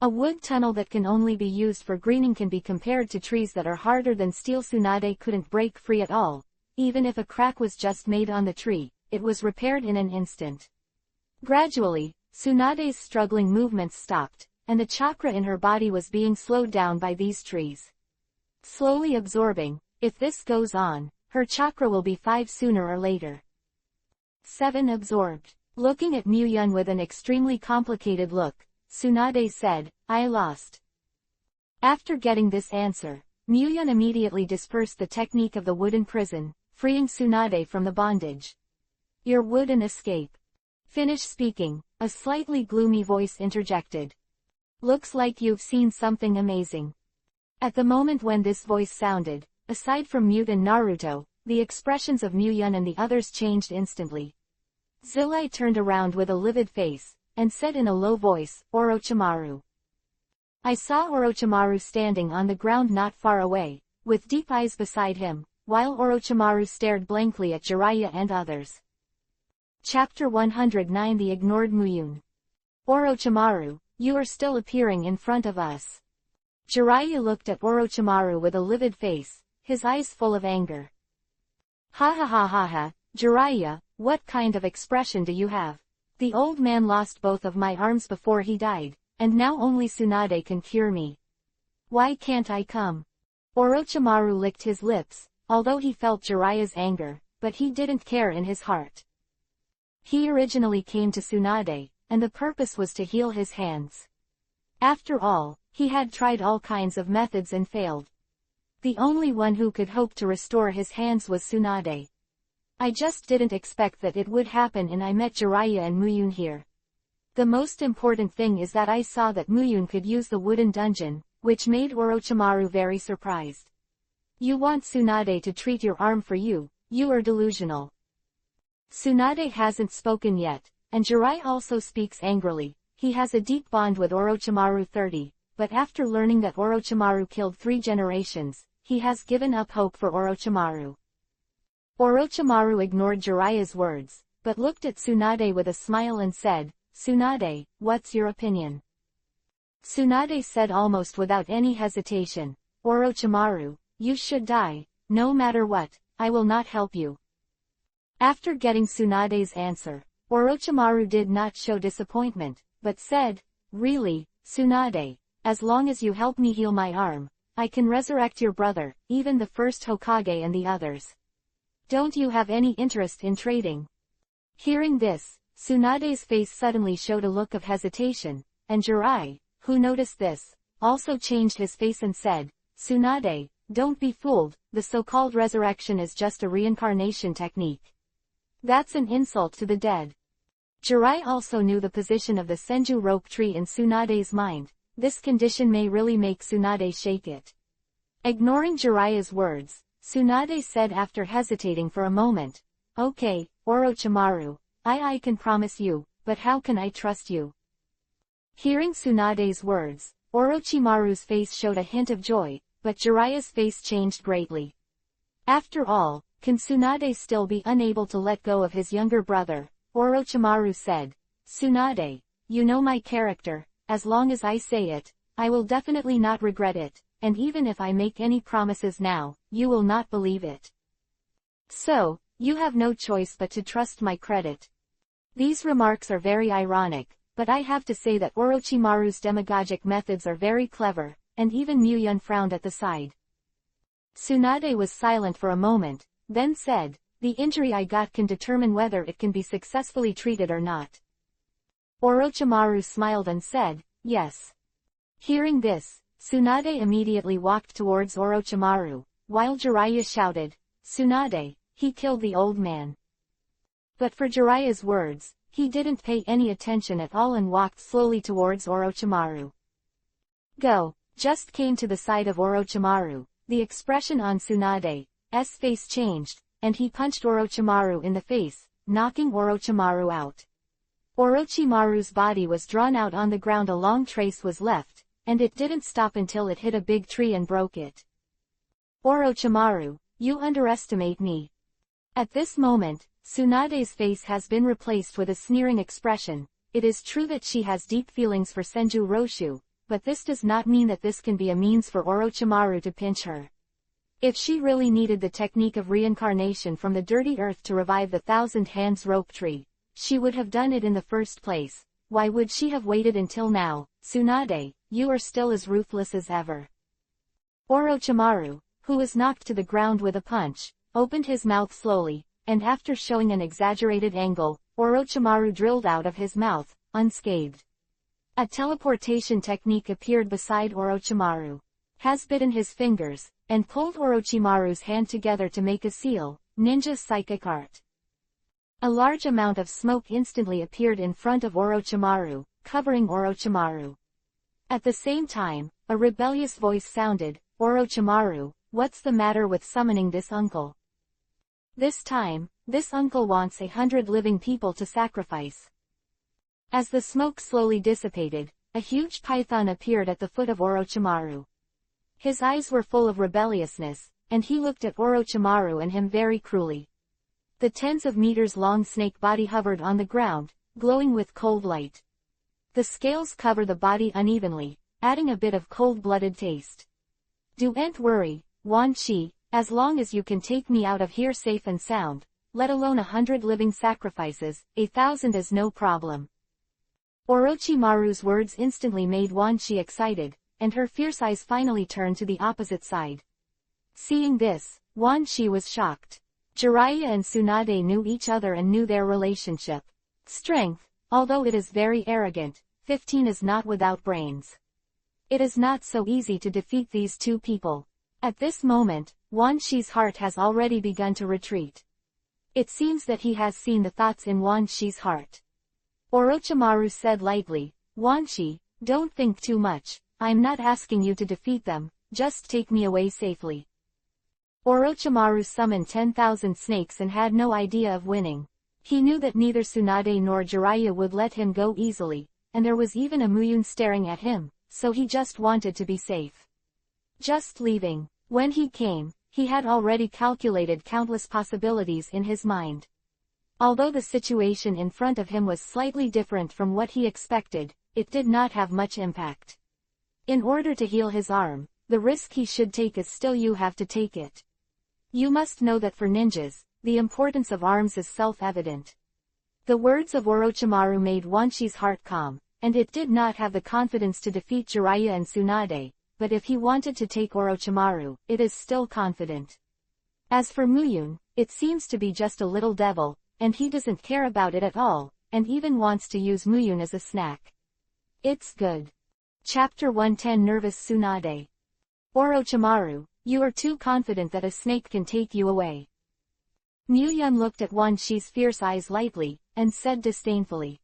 [SPEAKER 1] A wood tunnel that can only be used for greening can be compared to trees that are harder than steel. Tsunade couldn't break free at all. Even if a crack was just made on the tree, it was repaired in an instant. Gradually, Tsunade's struggling movements stopped, and the chakra in her body was being slowed down by these trees. Slowly absorbing, if this goes on, her chakra will be 5 sooner or later. 7 absorbed. Looking at Mu-yun with an extremely complicated look, Tsunade said, I lost. After getting this answer, Mu-yun immediately dispersed the technique of the wooden prison, freeing Tsunade from the bondage. Your wooden escape. Finish speaking, a slightly gloomy voice interjected. Looks like you've seen something amazing. At the moment when this voice sounded, aside from Mute and Naruto, the expressions of Mu-yun and the others changed instantly. Zilai turned around with a livid face, and said in a low voice, Orochimaru. I saw Orochimaru standing on the ground not far away, with deep eyes beside him, while Orochimaru stared blankly at Jiraiya and others. Chapter 109 The Ignored Mu-yun. Orochimaru, you are still appearing in front of us. Jiraiya looked at Orochimaru with a livid face, his eyes full of anger. Ha ha ha ha ha, Jiraiya, what kind of expression do you have? The old man lost both of my arms before he died, and now only Tsunade can cure me. Why can't I come? Orochimaru licked his lips, although he felt Jiraiya's anger, but he didn't care in his heart. He originally came to Tsunade, and the purpose was to heal his hands. After all, he had tried all kinds of methods and failed. The only one who could hope to restore his hands was Tsunade. I just didn't expect that it would happen, and I met Jiraiya and Mu-yun here. The most important thing is that I saw that Mu-yun could use the wooden dungeon, which made Orochimaru very surprised. You want Tsunade to treat your arm for you, you are delusional. Tsunade hasn't spoken yet, and Jiraiya also speaks angrily. He has a deep bond with Orochimaru 30, but after learning that Orochimaru killed 3 generations, he has given up hope for Orochimaru. Orochimaru ignored Jiraiya's words, but looked at Tsunade with a smile and said, Tsunade, what's your opinion? Tsunade said almost without any hesitation, Orochimaru, you should die, no matter what, I will not help you. After getting Tsunade's answer, Orochimaru did not show disappointment, but said, really, Tsunade, as long as you help me heal my arm, I can resurrect your brother, even the first Hokage and the others. Don't you have any interest in trading? Hearing this, Tsunade's face suddenly showed a look of hesitation, and Jiraiya, who noticed this, also changed his face and said, Tsunade, don't be fooled, the so-called resurrection is just a reincarnation technique. That's an insult to the dead. Jiraiya also knew the position of the Senju rope tree in Tsunade's mind. This condition may really make Tsunade shake it. Ignoring Jiraiya's words, Tsunade said after hesitating for a moment, Okay, Orochimaru, I can promise you, but how can I trust you? Hearing Tsunade's words, Orochimaru's face showed a hint of joy, but Jiraiya's face changed greatly. After all, can Tsunade still be unable to let go of his younger brother? Orochimaru said, Tsunade, you know my character, as long as I say it, I will definitely not regret it, and even if I make any promises now, you will not believe it. So, you have no choice but to trust my credit. These remarks are very ironic, but I have to say that Orochimaru's demagogic methods are very clever, and even Mu-yun frowned at the side. Tsunade was silent for a moment, then said, the injury I got can determine whether it can be successfully treated or not. Orochimaru smiled and said, yes. Hearing this, Tsunade immediately walked towards Orochimaru, while Jiraiya shouted, Tsunade, he killed the old man. But for Jiraiya's words, he didn't pay any attention at all and walked slowly towards Orochimaru. Go, just came to the side of Orochimaru, the expression on Tsunade's face changed, and he punched Orochimaru in the face, knocking Orochimaru out. Orochimaru's body was drawn out on the ground, a long trace was left, and it didn't stop until it hit a big tree and broke it. Orochimaru, you underestimate me. At this moment, Tsunade's face has been replaced with a sneering expression. It is true that she has deep feelings for Senju Roshu, but this does not mean that this can be a means for Orochimaru to pinch her. If she really needed the technique of reincarnation from the dirty earth to revive the thousand hands rope tree, she would have done it in the first place. Why would she have waited until now? Tsunade, you are still as ruthless as ever. Orochimaru, who was knocked to the ground with a punch, opened his mouth slowly, and after showing an exaggerated angle, Orochimaru drilled out of his mouth, unscathed. A teleportation technique appeared beside Orochimaru. Has bitten his fingers, and pulled Orochimaru's hand together to make a seal, ninja psychic art. A large amount of smoke instantly appeared in front of Orochimaru, covering Orochimaru. At the same time, a rebellious voice sounded, Orochimaru, what's the matter with summoning this uncle? This time, this uncle wants 100 living people to sacrifice. As the smoke slowly dissipated, a huge python appeared at the foot of Orochimaru. His eyes were full of rebelliousness, and he looked at Orochimaru and him very cruelly. The tens of meters long snake body hovered on the ground, glowing with cold light. The scales cover the body unevenly, adding a bit of cold-blooded taste. Don't worry, Wan Chi, as long as you can take me out of here safe and sound, let alone 100 living sacrifices, 1,000 is no problem. Orochimaru's words instantly made Wan Chi excited, and her fierce eyes finally turned to the opposite side. Seeing this, Wan Chi was shocked. Jiraiya and Tsunade knew each other and knew their relationship. Strength, although it is very arrogant, 15 is not without brains. It is not so easy to defeat these two people. At this moment, Wan Chi's heart has already begun to retreat. It seems that he has seen the thoughts in Wan Chi's heart. Orochimaru said lightly, Wan Chi, don't think too much, I'm not asking you to defeat them, just take me away safely. Orochimaru summoned 10,000 snakes and had no idea of winning. He knew that neither Tsunade nor Jiraiya would let him go easily, and there was even a Muyun staring at him, so he just wanted to be safe. Just leaving. When he came, he had already calculated countless possibilities in his mind. Although the situation in front of him was slightly different from what he expected, it did not have much impact. In order to heal his arm, the risk he should take is still you have to take it. You must know that for ninjas, the importance of arms is self-evident. The words of Orochimaru made Wan Chi's heart calm, and it did not have the confidence to defeat Jiraiya and Tsunade, but if he wanted to take Orochimaru, it is still confident. As for Muyun, it seems to be just a little devil, and he doesn't care about it at all, and even wants to use Muyun as a snack. It's good. Chapter 110 Nervous Tsunade. Orochimaru, you are too confident that a snake can take you away. Muyun looked at Wan Chi's fierce eyes lightly, and said disdainfully.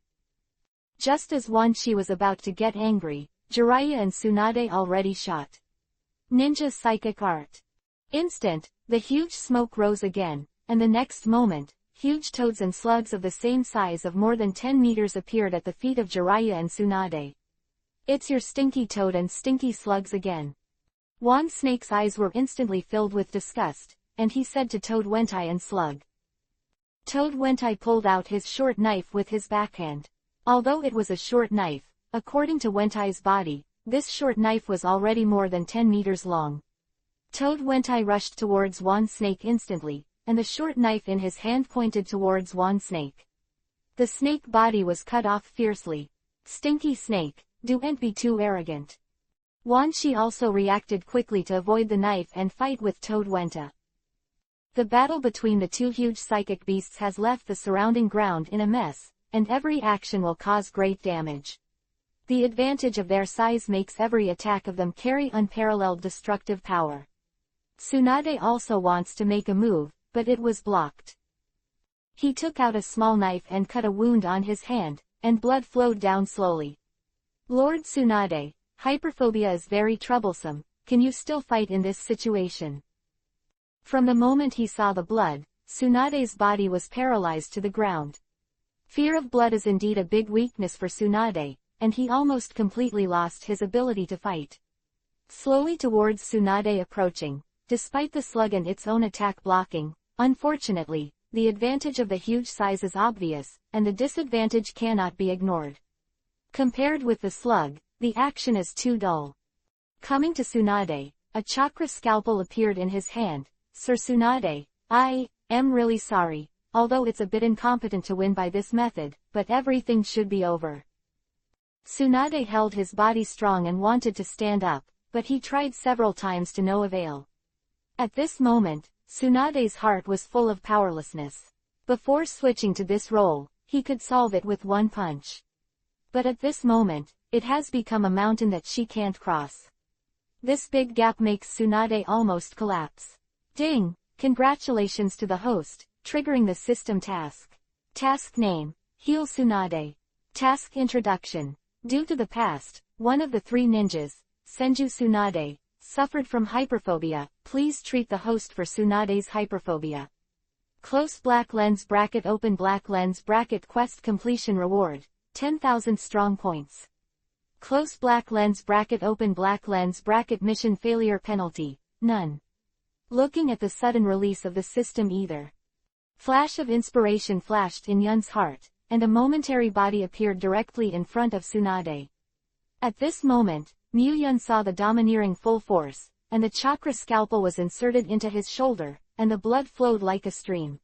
[SPEAKER 1] Just as Wan Chi was about to get angry, Jiraiya and Tsunade already shot. Ninja psychic art. Instant, the huge smoke rose again, and the next moment, huge toads and slugs of the same size of more than 10 meters appeared at the feet of Jiraiya and Tsunade. It's your stinky toad and stinky slugs again. Wan Snake's eyes were instantly filled with disgust, and he said to Toad Wentai and Slug. Toad Wentai pulled out his short knife with his backhand. Although it was a short knife, according to Wentai's body, this short knife was already more than 10 meters long. Toad Wentai rushed towards Wan Snake instantly, and the short knife in his hand pointed towards Wan Snake. The snake body was cut off fiercely. Stinky snake, don't be too arrogant. Wan Chi also reacted quickly to avoid the knife and fight with Toad Wentai. The battle between the two huge psychic beasts has left the surrounding ground in a mess, and every action will cause great damage. The advantage of their size makes every attack of them carry unparalleled destructive power. Tsunade also wants to make a move, but it was blocked. He took out a small knife and cut a wound on his hand, and blood flowed down slowly. Lord Tsunade, hyperphobia is very troublesome, can you still fight in this situation? From the moment he saw the blood, Tsunade's body was paralyzed to the ground. Fear of blood is indeed a big weakness for Tsunade, and he almost completely lost his ability to fight. Slowly towards Tsunade approaching, despite the slug and its own attack blocking. Unfortunately, the advantage of the huge size is obvious, and the disadvantage cannot be ignored. Compared with the slug, the action is too dull. Coming to Tsunade, a chakra scalpel appeared in his hand. Sir Tsunade, I am really sorry, although it's a bit incompetent to win by this method, but everything should be over. Tsunade held his body strong and wanted to stand up, but he tried several times to no avail. At this moment, Tsunade's heart was full of powerlessness. Before switching to this role, he could solve it with one punch. But at this moment, it has become a mountain that she can't cross. This big gap makes Tsunade almost collapse. Ding! Congratulations to the host, triggering the system task. Task name, Heal Tsunade. Task introduction. Due to the past, one of the three ninjas, Senju Tsunade, suffered from hyperphobia. Please treat the host for Tsunade's hyperphobia. Close black lens bracket open black lens bracket quest completion reward, 10,000 strong points. Close black lens bracket open black lens bracket mission failure penalty, none. Looking at the sudden release of the system either. Flash of inspiration flashed in Yun's heart, and a momentary body appeared directly in front of Tsunade. At this moment, Mu Yun saw the domineering full force, and the chakra scalpel was inserted into his shoulder, and the blood flowed like a stream.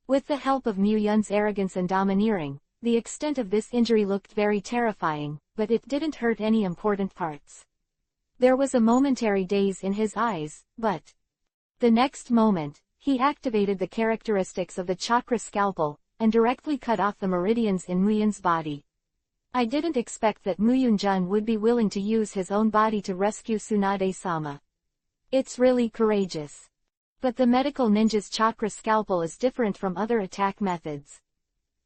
[SPEAKER 1] With the help of Mu Yun's arrogance and domineering, the extent of this injury looked very terrifying, but it didn't hurt any important parts. There was a momentary daze in his eyes, but the next moment, he activated the characteristics of the chakra scalpel, and directly cut off the meridians in Mu Yun's body. I didn't expect that Mu Yun-jun would be willing to use his own body to rescue Tsunade-sama. It's really courageous. But the medical ninja's chakra scalpel is different from other attack methods.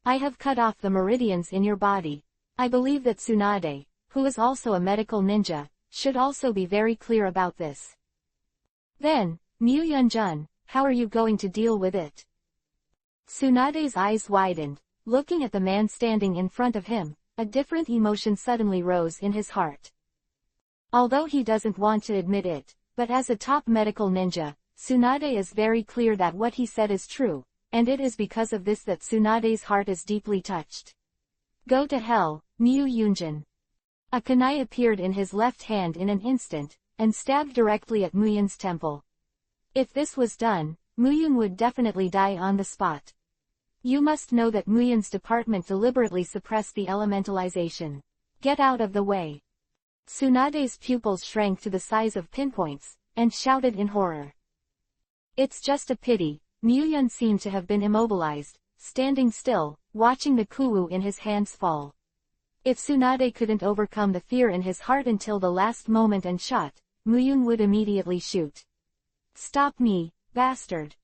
[SPEAKER 1] I have cut off the meridians in your body. I believe that Tsunade, who is also a medical ninja, should also be very clear about this. Then, Mu Yun-jun, how are you going to deal with it? Tsunade's eyes widened, looking at the man standing in front of him. A different emotion suddenly rose in his heart. Although he doesn't want to admit it, but as a top medical ninja, Tsunade is very clear that what he said is true, and it is because of this that Tsunade's heart is deeply touched. Go to hell, Mu Yunjin. A kunai appeared in his left hand in an instant, and stabbed directly at Mu Yun's temple. If this was done, Mu Yun would definitely die on the spot. You must know that Mu Yun's department deliberately suppressed the elementalization. Get out of the way. Tsunade's pupils shrank to the size of pinpoints, and shouted in horror. It's just a pity. Mu Yun seemed to have been immobilized, standing still, watching the kuwu in his hands fall. If Tsunade couldn't overcome the fear in his heart until the last moment and shot, Mu Yun would immediately shoot. Stop me, bastard.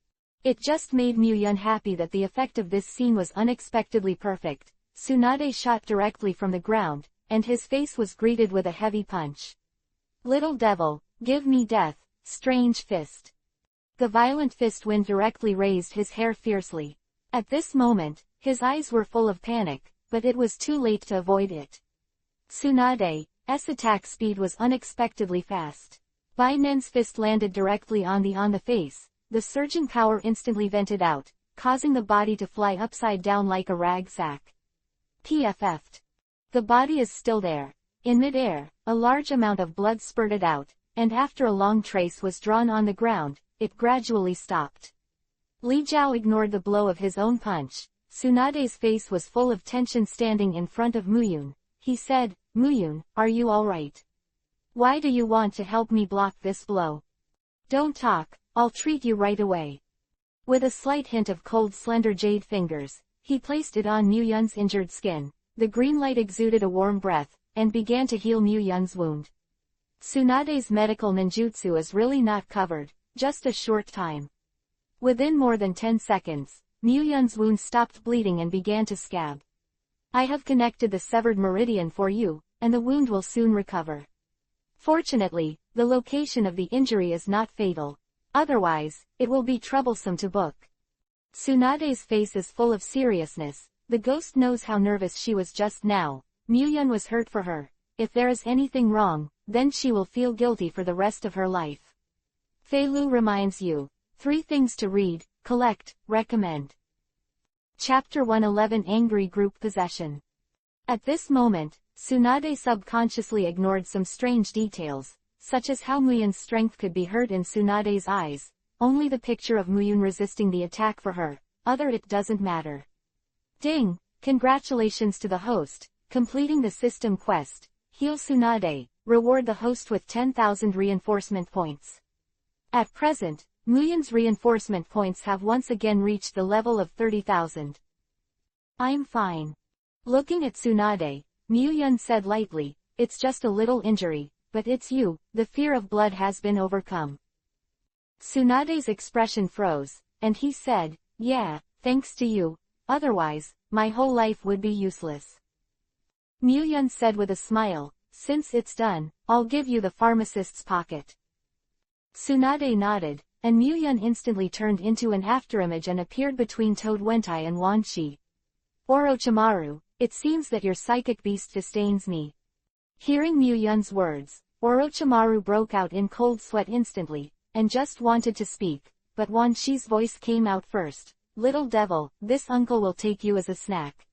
[SPEAKER 1] It just made Mu Yun happy that the effect of this scene was unexpectedly perfect. Tsunade shot directly from the ground, and his face was greeted with a heavy punch. Little devil, give me death, strange fist. The violent fist wind directly raised his hair fiercely. At this moment, his eyes were full of panic, but it was too late to avoid it. Tsunade's attack speed was unexpectedly fast. Bai Nen's fist landed directly on the face. The surging power instantly vented out, causing the body to fly upside down like a rag sack. PFF'd. The body is still there. In mid-air, a large amount of blood spurted out, and after a long trace was drawn on the ground, it gradually stopped. Li Jiao ignored the blow of his own punch. Tsunade's face was full of tension standing in front of Mu Yun. He said, Mu Yun, are you alright? Why do you want to help me block this blow? Don't talk. I'll treat you right away. With a slight hint of cold slender jade fingers, he placed it on Mu Yun's injured skin. The green light exuded a warm breath, and began to heal Mu Yun's wound. Tsunade's medical ninjutsu is really not covered, just a short time. Within more than 10 seconds, Mu Yun's wound stopped bleeding and began to scab. I have connected the severed meridian for you, and the wound will soon recover. Fortunately, the location of the injury is not fatal. Otherwise, it will be troublesome to book. Tsunade's face is full of seriousness. The ghost knows how nervous she was just now. Muyun was hurt for her. If there is anything wrong, then she will feel guilty for the rest of her life. Fei Lu reminds you. 3 things to read, collect, recommend. Chapter 111 Angry Group Possession. At this moment, Tsunade subconsciously ignored some strange details, such as how Muyun's strength could be heard in Tsunade's eyes. Only the picture of Muyun resisting the attack for her, it doesn't matter. Ding! Congratulations to the host, completing the system quest. Heal Tsunade, reward the host with 10,000 reinforcement points. At present, Muyun's reinforcement points have once again reached the level of 30,000. I'm fine. Looking at Tsunade, Muyun said lightly, it's just a little injury, but it's you, the fear of blood has been overcome. Tsunade's expression froze, and he said, yeah, thanks to you, otherwise, my whole life would be useless. Muyun said with a smile, since it's done, I'll give you the pharmacist's pocket. Tsunade nodded, and Muyun instantly turned into an afterimage and appeared between Toad Wentai and Wan Shi. Orochimaru, it seems that your psychic beast disdains me. Hearing Muyun's words, Orochimaru broke out in cold sweat instantly, and just wanted to speak, but Wan Shi's voice came out first. Little devil, this uncle will take you as a snack.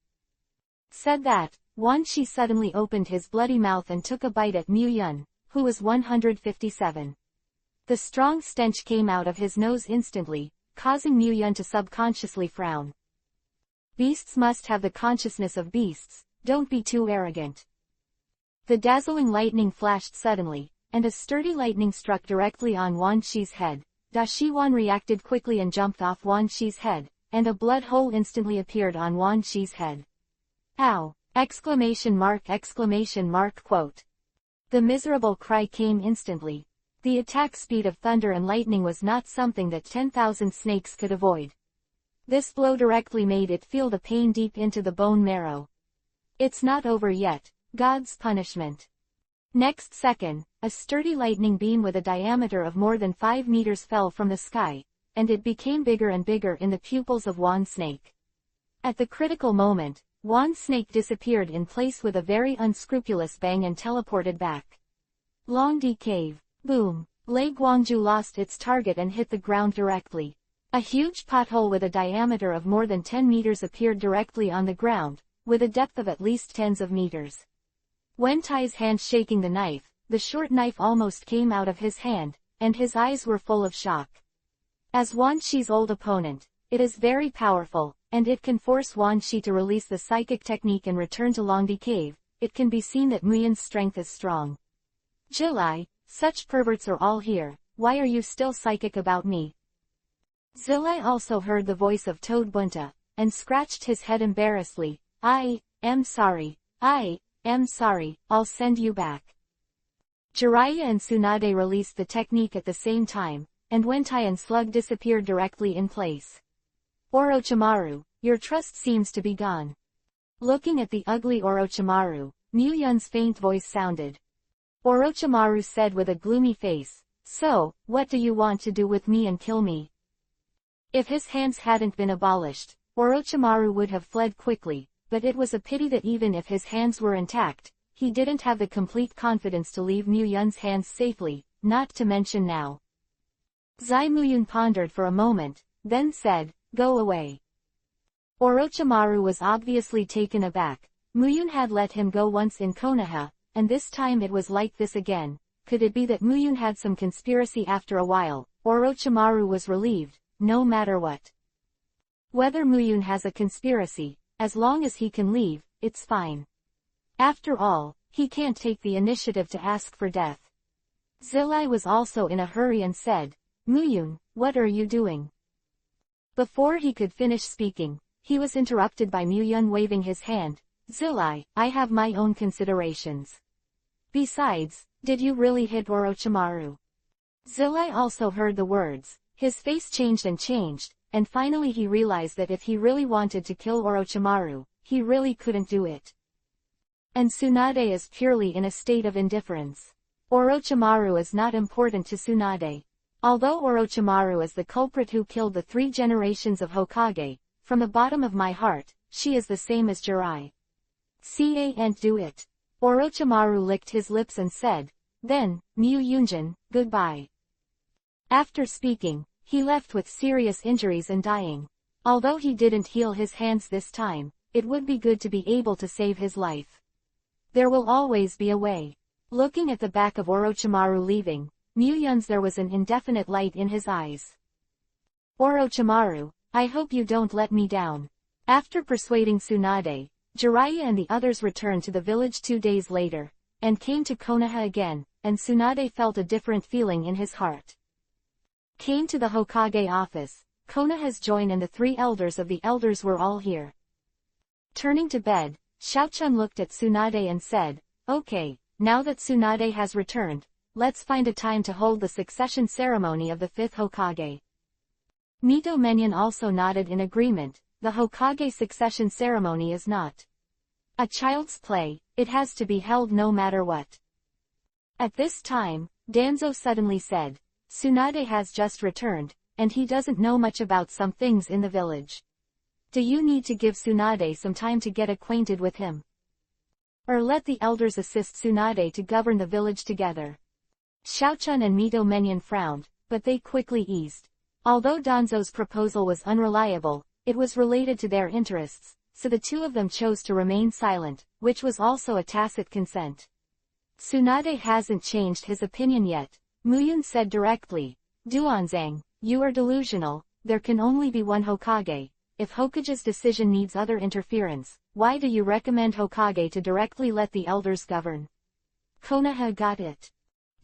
[SPEAKER 1] Said that, Wan Shi suddenly opened his bloody mouth and took a bite at Muyun, who was 157. The strong stench came out of his nose instantly, causing Muyun to subconsciously frown. Beasts must have the consciousness of beasts, don't be too arrogant. The dazzling lightning flashed suddenly, and a sturdy lightning struck directly on Wan Shi's head. Da Shiwan reacted quickly and jumped off Wan Shi's head, and a blood hole instantly appeared on Wan Shi's head. Ow! Exclamation mark! Quote. The miserable cry came instantly. The attack speed of thunder and lightning was not something that 10,000 snakes could avoid. This blow directly made it feel the pain deep into the bone marrow. It's not over yet, God's punishment. Next second, a sturdy lightning beam with a diameter of more than 5 meters fell from the sky, and it became bigger and bigger in the pupils of Wan Snake. At the critical moment, Wan Snake disappeared in place with a very unscrupulous bang and teleported back. Longdi Cave. Boom. Lei Guangju lost its target and hit the ground directly. A huge pothole with a diameter of more than 10 meters appeared directly on the ground, with a depth of at least tens of meters. Wentai's hand shaking the knife, the short knife almost came out of his hand, and his eyes were full of shock. As Wan Shi's old opponent, it is very powerful, and it can force Wan Shi to release the psychic technique and return to Longdi Cave. It can be seen that Muyun's strength is strong. Zilai, such perverts are all here, why are you still psychic about me? Zilai also heard the voice of Toad Bunta, and scratched his head embarrassedly. I am sorry, I'll send you back. Jiraiya and Tsunade released the technique at the same time, and Wentai and Slug disappeared directly in place. Orochimaru, your trust seems to be gone. Looking at the ugly Orochimaru, Muyun's faint voice sounded. Orochimaru said with a gloomy face, so, what do you want to do with me and kill me? If his hands hadn't been abolished, Orochimaru would have fled quickly, but it was a pity that even if his hands were intact, he didn't have the complete confidence to leave Muyun's hands safely, not to mention now. Zai Muyun pondered for a moment, then said, go away. Orochimaru was obviously taken aback. Muyun had let him go once in Konoha, and this time it was like this again. Could it be that Muyun had some conspiracy after a while? Orochimaru was relieved, no matter what. Whether Muyun has a conspiracy, as long as he can leave, it's fine. After all, he can't take the initiative to ask for death. Zilai was also in a hurry and said, Muyun, what are you doing? Before he could finish speaking, he was interrupted by Muyun waving his hand. Zilai, I have my own considerations. Besides, did you really hit Orochimaru? Zilai also heard the words. His face changed, and finally he realized that if he really wanted to kill Orochimaru, he really couldn't do it. And Tsunade is purely in a state of indifference. Orochimaru is not important to Tsunade. Although Orochimaru is the culprit who killed the 3 generations of Hokage, from the bottom of my heart, she is the same as Jirai. Can't do it. Orochimaru licked his lips and said, then, Mu Yunjin, goodbye. After speaking, he left with serious injuries and dying. Although he didn't heal his hands this time, it would be good to be able to save his life. There will always be a way. Looking at the back of Orochimaru leaving, Muyun's there was an indefinite light in his eyes. Orochimaru, I hope you don't let me down. After persuading Tsunade, Jiraiya and the others returned to the village 2 days later, and came to Konoha again, and Tsunade felt a different feeling in his heart. Came to the Hokage office, Konoha's joined and the 3 elders of the elders were all here. Turning to bed, Xiaochun looked at Tsunade and said, okay, now that Tsunade has returned, let's find a time to hold the succession ceremony of the 5th Hokage. Mito Menyon also nodded in agreement. The Hokage succession ceremony is not a child's play, it has to be held no matter what. At this time, Danzo suddenly said, Tsunade has just returned, and he doesn't know much about some things in the village. Do you need to give Tsunade some time to get acquainted with him? Or let the elders assist Tsunade to govern the village together? Xiaochun and Mito Menyon frowned, but they quickly eased. Although Danzo's proposal was unreliable, it was related to their interests, so the 2 of them chose to remain silent, which was also a tacit consent. Tsunade hasn't changed his opinion yet, Muyun said directly. Duanzang, you are delusional, there can only be one Hokage. If Hokage's decision needs other interference, why do you recommend Hokage to directly let the elders govern? Konoha got it.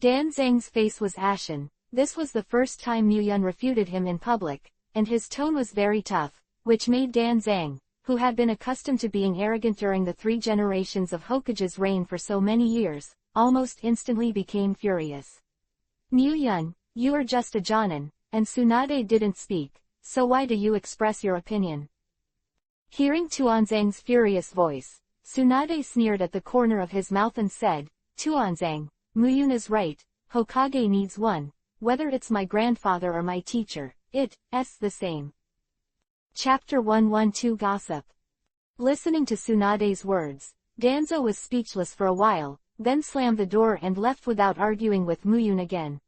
[SPEAKER 1] Danzang's face was ashen. This was the first time Muyun refuted him in public, and his tone was very tough, which made Danzang, who had been accustomed to being arrogant during the 3 generations of Hokage's reign for so many years, almost instantly became furious. Muyun, you are just a jonin, and Tsunade didn't speak, so why do you express your opinion? Hearing Tuanzang's furious voice, Tsunade sneered at the corner of his mouth and said, Tuanzang, Muyun is right, Hokage needs one, whether it's my grandfather or my teacher, it's the same. Chapter 112 Gossip. Listening to Tsunade's words, Danzo was speechless for a while, then slammed the door and left without arguing with Muyun again.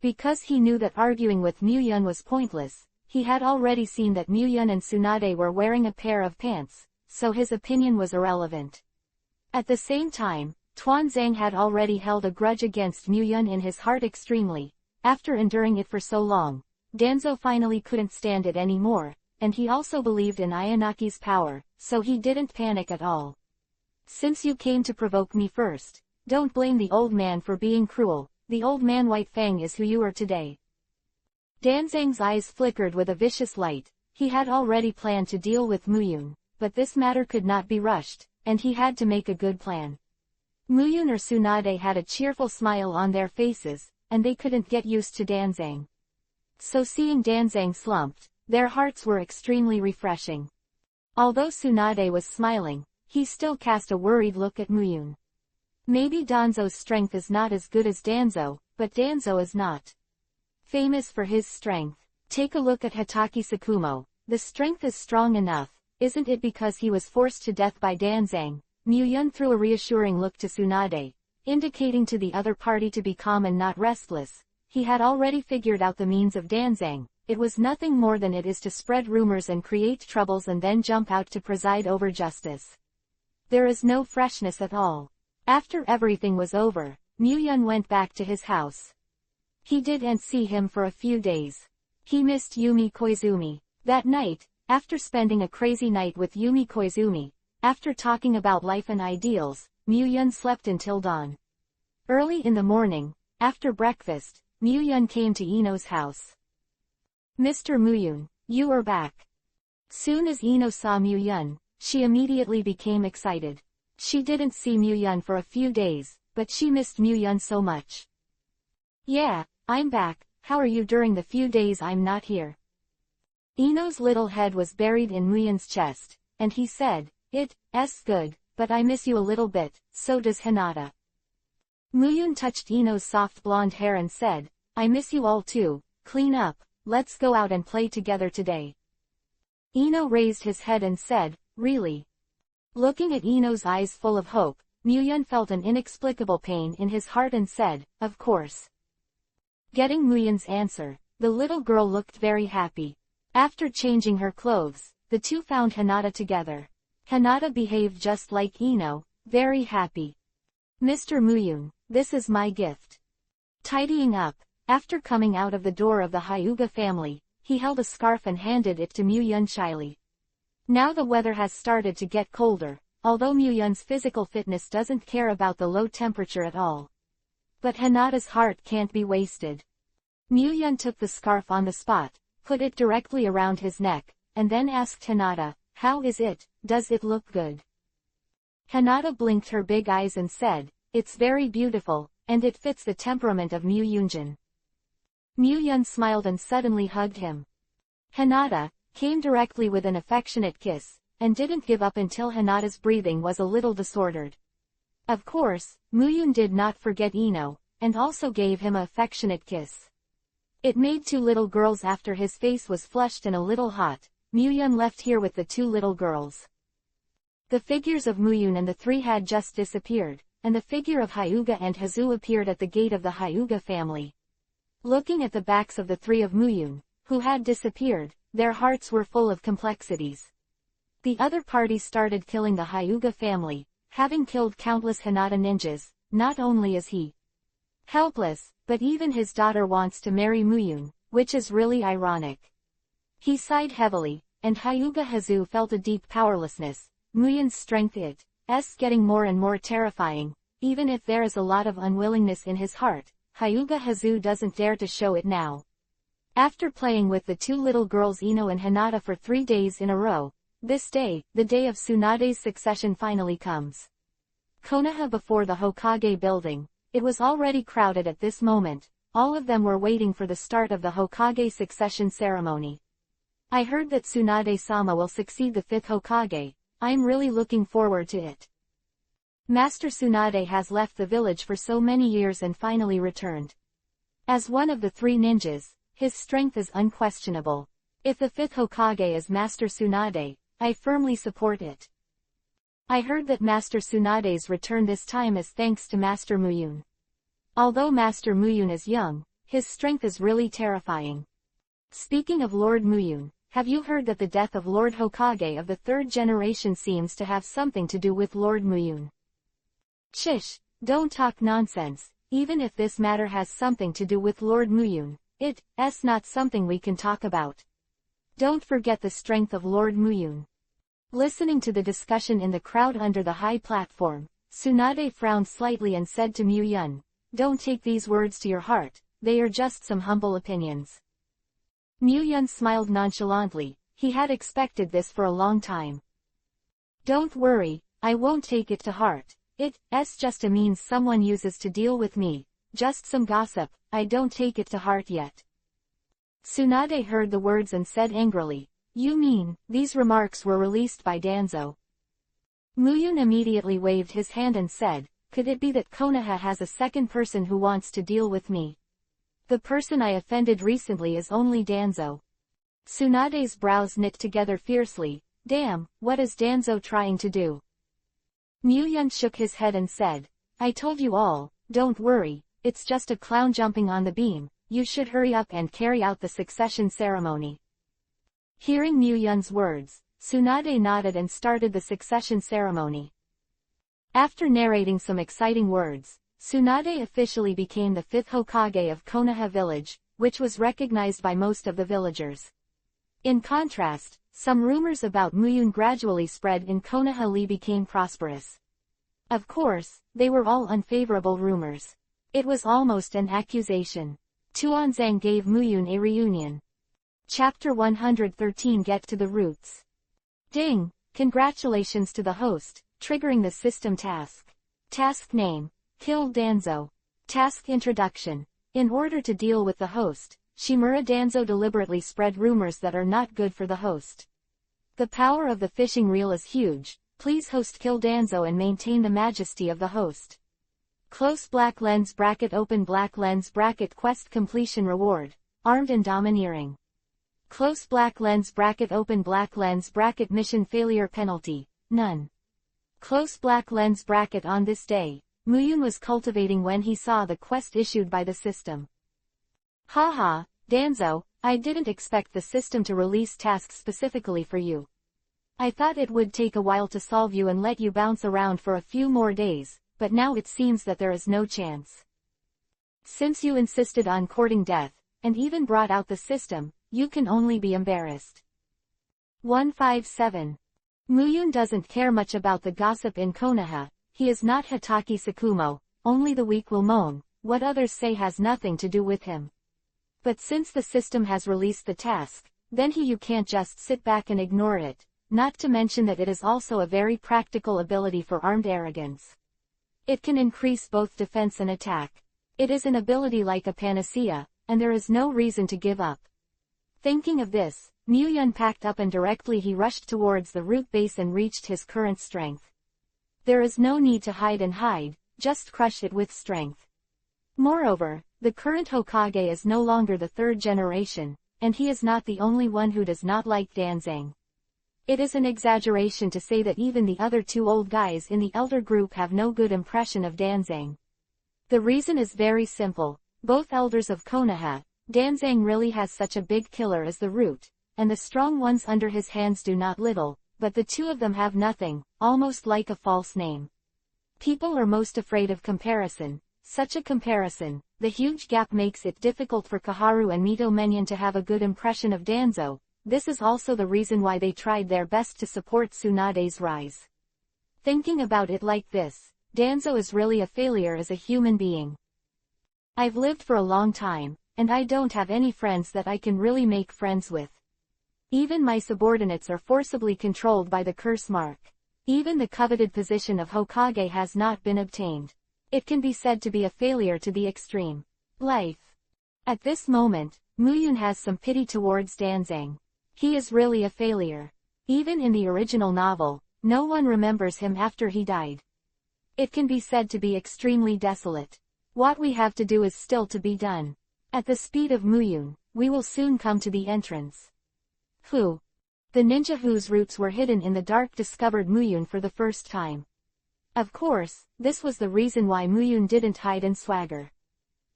[SPEAKER 1] Because he knew that arguing with Muyun was pointless, he had already seen that Muyun and Tsunade were wearing a pair of pants, so his opinion was irrelevant. At the same time, Tuanzang had already held a grudge against Muyun in his heart extremely. After enduring it for so long, Danzo finally couldn't stand it anymore, and he also believed in Ayanaki's power, so he didn't panic at all. Since you came to provoke me first, don't blame the old man for being cruel, the old man White Fang is who you are today. Danzang's eyes flickered with a vicious light. He had already planned to deal with Muyun, but this matter could not be rushed, and he had to make a good plan. Muyun or Tsunade had a cheerful smile on their faces, and they couldn't get used to Danzang. So seeing Danzang slumped, their hearts were extremely refreshing. Although Tsunade was smiling, he still cast a worried look at Muyun. Maybe Danzo's strength is not as good as Danzo, but Danzo is not famous for his strength. Take a look at Hatake Tsukumo. The strength is strong enough, isn't it because he was forced to death by Danzang? Muyun threw a reassuring look to Tsunade, indicating to the other party to be calm and not restless. He had already figured out the means of Danzang. It was nothing more than it is to spread rumors and create troubles and then jump out to preside over justice. There is no freshness at all. After everything was over, Muyun went back to his house. He didn't see him for a few days. He missed Yumi Koizumi. That night, after spending a crazy night with Yumi Koizumi, after talking about life and ideals, Muyun slept until dawn. Early in the morning, after breakfast, Muyun came to Ino's house. Mr. Muyun, you are back. Soon as Ino saw Muyun, she immediately became excited. She didn't see Muyun for a few days, but she missed Muyun so much. Yeah, I'm back. How are you during the few days I'm not here? Ino's little head was buried in Muyun's chest, and he said, It's good, but I miss you a little bit, so does Hinata. Muyun touched Ino's soft blonde hair and said, I miss you all too. Clean up, let's go out and play together today. Ino raised his head and said, Really? Looking at Ino's eyes full of hope, Muyun felt an inexplicable pain in his heart and said, "Of course." Getting Muyun's answer, the little girl looked very happy. After changing her clothes, the two found Hinata together. Hinata behaved just like Ino, very happy. "Mr. Muyun, this is my gift." Tidying up, after coming out of the door of the Hyuga family, he held a scarf and handed it to Muyun shyly. Now the weather has started to get colder, although Muyun's physical fitness doesn't care about the low temperature at all. But Hinata's heart can't be wasted. Muyun took the scarf on the spot, put it directly around his neck, and then asked Hinata, "How is it, does it look good?" Hinata blinked her big eyes and said, "It's very beautiful, and it fits the temperament of Muyunjin." Muyun smiled and suddenly hugged him. Hinata came directly with an affectionate kiss, and didn't give up until Hinata's breathing was a little disordered. Of course, Muyun did not forget Ino, and also gave him an affectionate kiss. It made two little girls after his face was flushed and a little hot. Muyun left here with the two little girls. The figures of Muyun and the three had just disappeared, and the figure of Hyuga and Hazu appeared at the gate of the Hyuga family. Looking at the backs of the three of Muyun, who had disappeared, their hearts were full of complexities. The other party started killing the Hyuga family, having killed countless Hinata ninjas. Not only is he helpless, but even his daughter wants to marry Muyun, which is really ironic. He sighed heavily, and Hyuga Hazu felt a deep powerlessness. Muyun's strength is getting more and more terrifying. Even if there is a lot of unwillingness in his heart, Hyuga Hazu doesn't dare to show it now. After playing with the two little girls Ino and Hinata for 3 days in a row, this day, the day of Tsunade's succession finally comes. Konoha before the Hokage building. It was already crowded at this moment. All of them were waiting for the start of the Hokage succession ceremony. "I heard that Tsunade-sama will succeed the 5th Hokage. I'm really looking forward to it. Master Tsunade has left the village for so many years and finally returned. As one of the 3 ninjas, his strength is unquestionable. If the 5th Hokage is Master Tsunade, I firmly support it. I heard that Master Tsunade's return this time is thanks to Master Muyun. Although Master Muyun is young, his strength is really terrifying. Speaking of Lord Muyun, have you heard that the death of Lord Hokage of the 3rd generation seems to have something to do with Lord Muyun?" "Shish, don't talk nonsense. Even if this matter has something to do with Lord Muyun, it's not something we can talk about. Don't forget the strength of Lord Muyun." Listening to the discussion in the crowd under the high platform, Tsunade frowned slightly and said to Muyun, "Don't take these words to your heart, they are just some humble opinions." Muyun smiled nonchalantly. He had expected this for a long time. "Don't worry, I won't take it to heart. It's just a means someone uses to deal with me, just some gossip. I don't take it to heart yet." Tsunade heard the words and said angrily, "You mean, these remarks were released by Danzo?" Muyun immediately waved his hand and said, "Could it be that Konoha has a second person who wants to deal with me? The person I offended recently is only Danzo." Tsunade's brows knit together fiercely. Damn, what is Danzo trying to do? Muyun shook his head and said, "I told you all, don't worry, it's just a clown jumping on the beam. You should hurry up and carry out the succession ceremony." Hearing Muyun's words, Tsunade nodded and started the succession ceremony. After narrating some exciting words, Tsunade officially became the 5th Hokage of Konoha village, which was recognized by most of the villagers. In contrast, some rumors about Muyun gradually spread in Konoha became prosperous. Of course, they were all unfavorable rumors. It was almost an accusation. Tuanzang gave Muyun a reunion. Chapter 113 Get to the Roots. Ding! Congratulations to the host, triggering the system task. Task name: Kill Danzo. Task introduction. In order to deal with the host, Shimura Danzo deliberately spread rumors that are not good for the host. The power of the fishing reel is huge. Please host kill Danzo and maintain the majesty of the host. Close black lens bracket open black lens bracket quest completion reward. Armed and domineering. Close black lens bracket open black lens bracket mission failure penalty. None. Close black lens bracket on this day, Muyun was cultivating when he saw the quest issued by the system. Haha, Danzo, I didn't expect the system to release tasks specifically for you. I thought it would take a while to solve you and let you bounce around for a few more days, but now it seems that there is no chance. Since you insisted on courting death, and even brought out the system, you can only be embarrassed. 157. Muyun doesn't care much about the gossip in Konoha. He is not Hatake Sakumo, only the weak will moan, what others say has nothing to do with him. But since the system has released the task, then you can't just sit back and ignore it, not to mention that it is also a very practical ability for armed arrogance. It can increase both defense and attack. It is an ability like a panacea, and there is no reason to give up. Thinking of this, Muyun packed up and directly he rushed towards the root base and reached his current strength. There is no need to hide, just crush it with strength. Moreover, the current Hokage is no longer the third generation, and he is not the only one who does not like Danzang. It is an exaggeration to say that even the other two old guys in the elder group have no good impression of Danzang. The reason is very simple, both elders of Konoha, Danzang really has such a big killer as the root, and the strong ones under his hands do not little, but the two of them have nothing, almost like a false name. People are most afraid of comparison. Such a comparison, the huge gap makes it difficult for Kaharu and Mito Menyon to have a good impression of Danzo. This is also the reason why they tried their best to support Tsunade's rise. Thinking about it like this, Danzo is really a failure as a human being. I've lived for a long time, and I don't have any friends that I can really make friends with. Even my subordinates are forcibly controlled by the curse mark. Even the coveted position of Hokage has not been obtained. It can be said to be a failure to the extreme. Life. At this moment, Muyun has some pity towards Danzang. He is really a failure. Even in the original novel, no one remembers him after he died. It can be said to be extremely desolate. What we have to do is still to be done. At the speed of Muyun, we will soon come to the entrance. Who? The ninja whose roots were hidden in the dark discovered Muyun for the first time. Of course, this was the reason why Muyun didn't hide and swagger.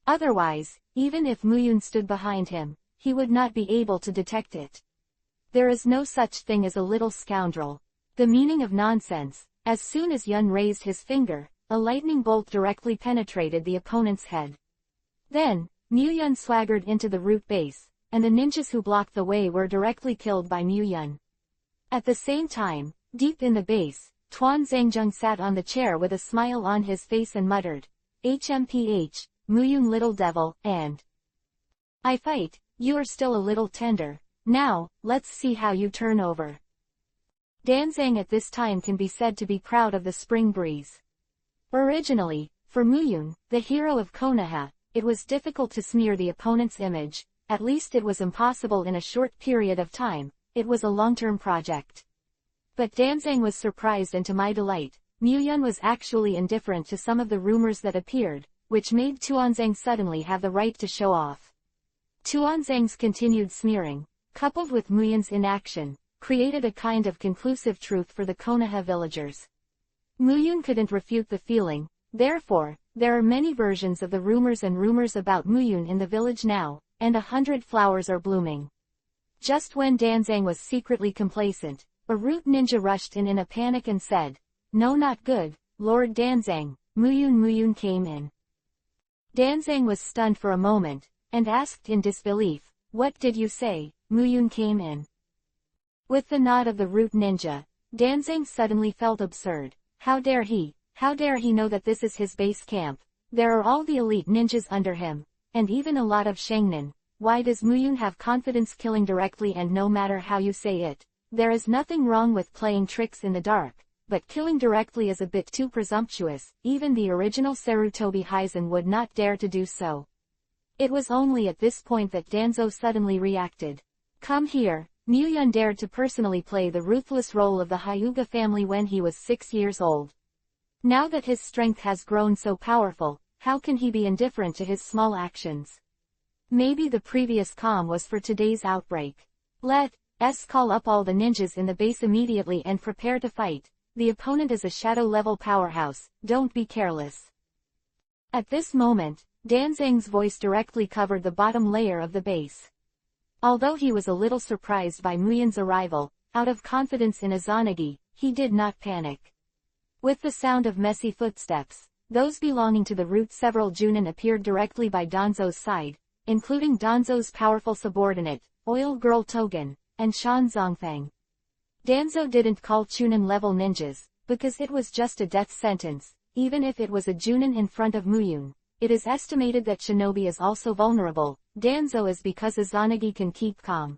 [SPEAKER 1] Otherwise, even if Muyun stood behind him, he would not be able to detect it. There is no such thing as a little scoundrel. The meaning of nonsense. As soon as Yun raised his finger, a lightning bolt directly penetrated the opponent's head. Then, Muyun swaggered into the root base, and the ninjas who blocked the way were directly killed by Muyun. At the same time, deep in the base, Tuan Zhangjung sat on the chair with a smile on his face and muttered, "HMPH, Muyun little devil, and I fight, you are still a little tender. Now, let's see how you turn over." Danzang at this time can be said to be proud of the spring breeze. Originally, for Muyun, the hero of Konoha, it was difficult to smear the opponent's image, at least it was impossible in a short period of time, it was a long-term project. But Danzang was surprised, and to my delight, Muyun was actually indifferent to some of the rumors that appeared, which made Tuanzang suddenly have the right to show off. Tuanzang's continued smearing, coupled with Muyun's inaction, created a kind of conclusive truth for the Konoha villagers. Muyun couldn't refute the feeling, therefore, there are many versions of the rumors and rumors about Muyun in the village now, and 100 flowers are blooming. Just when Danzang was secretly complacent, a root ninja rushed in a panic and said, "No, not good, Lord Danzang." Muyun came in. Danzang was stunned for a moment, and asked in disbelief, "What did you say?" Muyun came in. With the nod of the root ninja, Danzang suddenly felt absurd. How dare he know that this is his base camp? There are all the elite ninjas under him, and even a lot of Shangnin. Why does Muyun have confidence killing directly? And no matter how you say it, there is nothing wrong with playing tricks in the dark, but killing directly is a bit too presumptuous. Even the original Sarutobi Hizen would not dare to do so. It was only at this point that Danzo suddenly reacted. "Come here." Muyun dared to personally play the ruthless role of the Hyuga family when he was 6 years old. Now that his strength has grown so powerful, how can he be indifferent to his small actions? Maybe the previous calm was for today's outbreak. Let's call up all the ninjas in the base immediately and prepare to fight. the opponent is a shadow-level powerhouse, don't be careless. At this moment, Danzang's voice directly covered the bottom layer of the base. Although he was a little surprised by Muyun's arrival, out of confidence in Izanagi, he did not panic. With the sound of messy footsteps, those belonging to the root several Junin appeared directly by Danzo's side, including Danzo's powerful subordinate, Oil Girl Togen, and Shan Zongfang. Danzo didn't call Chunin level ninjas, because it was just a death sentence, even if it was a Junin in front of Muyun. It is estimated that Shinobi is also vulnerable. Danzo is because Izanagi can keep calm.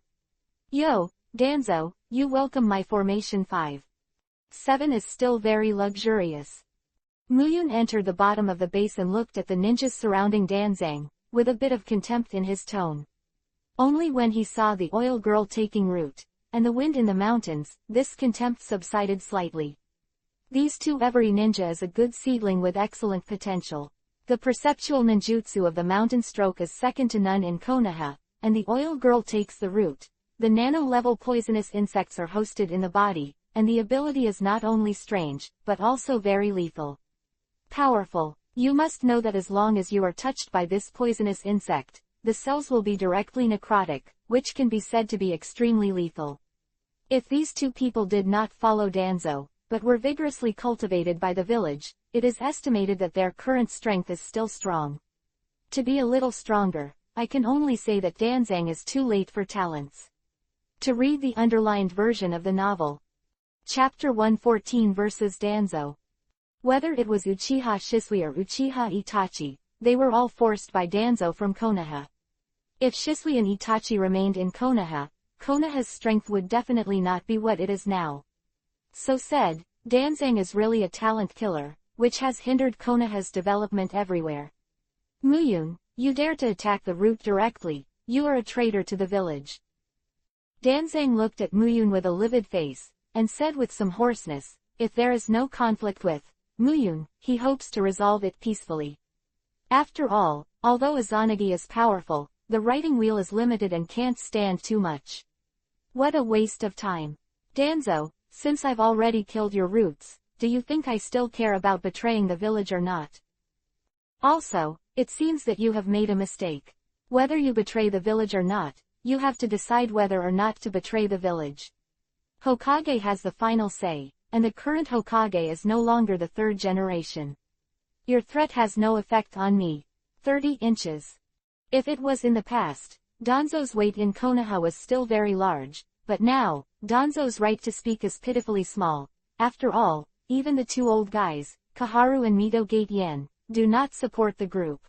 [SPEAKER 1] Yo, Danzo, you welcome my formation 5. 7 is still very luxurious. Muyun entered the bottom of the base and looked at the ninjas surrounding Danzang, with a bit of contempt in his tone. Only when he saw the oil girl taking root, and the wind in the mountains, this contempt subsided slightly. These two every ninja is a good seedling with excellent potential. The perceptual ninjutsu of the mountain stroke is second to none in Konoha, and the oil girl takes the root. The nano-level poisonous insects are hosted in the body, and the ability is not only strange, but also very lethal. Powerful. You must know that as long as you are touched by this poisonous insect, the cells will be directly necrotic, which can be said to be extremely lethal. If these two people did not follow Danzo, but were vigorously cultivated by the village, it is estimated that their current strength is still strong. To be a little stronger, I can only say that Danzang is too late for talents. To read the underlined version of the novel. Chapter 114 vs. Danzo. Whether it was Uchiha Shisui or Uchiha Itachi, they were all forced by Danzo from Konoha. If Shisui and Itachi remained in Konoha, Konoha's strength would definitely not be what it is now. So said, Danzang is really a talent killer, which has hindered Konoha's development everywhere. Muyun, you dare to attack the root directly, you are a traitor to the village. Danzang looked at Muyun with a livid face, and said with some hoarseness, if there is no conflict with Muyun, he hopes to resolve it peacefully. After all, although Izanagi is powerful, the writing wheel is limited and can't stand too much. What a waste of time. Danzo, since I've already killed your roots, do you think I still care about betraying the village or not? Also, it seems that you have made a mistake. Whether you betray the village or not, you have to decide whether or not to betray the village. Hokage has the final say, and the current Hokage is no longer the third generation. Your threat has no effect on me. 30 inches. If it was in the past, Danzo's weight in Konoha was still very large, but now, Danzo's right to speak is pitifully small. After all, even the two old guys, Kaharu and Mito Gate Yen, do not support the group.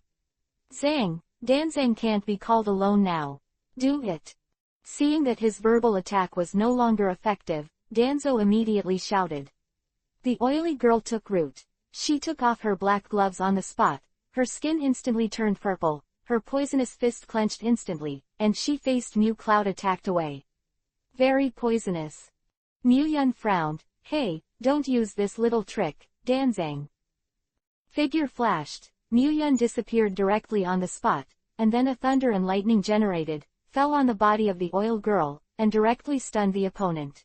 [SPEAKER 1] Zang, Danzang can't be called alone now. Do it. Seeing that his verbal attack was no longer effective, Danzo immediately shouted. The oily girl took root. She took off her black gloves on the spot, her skin instantly turned purple, her poisonous fist clenched instantly, and she faced Mu Cloud attacked away. Very poisonous. Mu Yun frowned, hey, don't use this little trick, Danzang. Figure flashed, Mu Yun disappeared directly on the spot, and then a thunder and lightning generated, fell on the body of the oil girl, and directly stunned the opponent.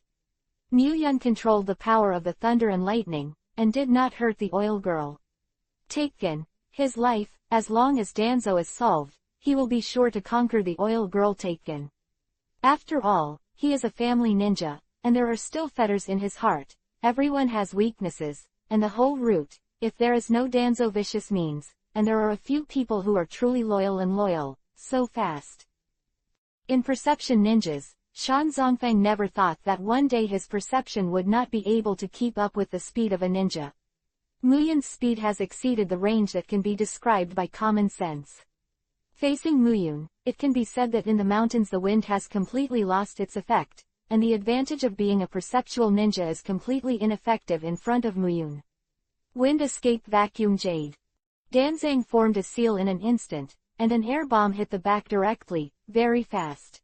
[SPEAKER 1] Mu Yun controlled the power of the thunder and lightning, and did not hurt the oil girl. Taken. His life, as long as Danzo is solved, he will be sure to conquer the oil girl Taken. After all, he is a family ninja, and there are still fetters in his heart. Everyone has weaknesses, and the whole route, if there is no Danzo vicious means, and there are a few people who are truly loyal, so fast. In Perception Ninjas, Shan Zongfang never thought that one day his perception would not be able to keep up with the speed of a ninja. Muyun's speed has exceeded the range that can be described by common sense. Facing Muyun, it can be said that in the mountains the wind has completely lost its effect, and the advantage of being a perceptual ninja is completely ineffective in front of Muyun. Wind escape vacuum jade. Danzang formed a seal in an instant, and an air bomb hit the back directly, very fast.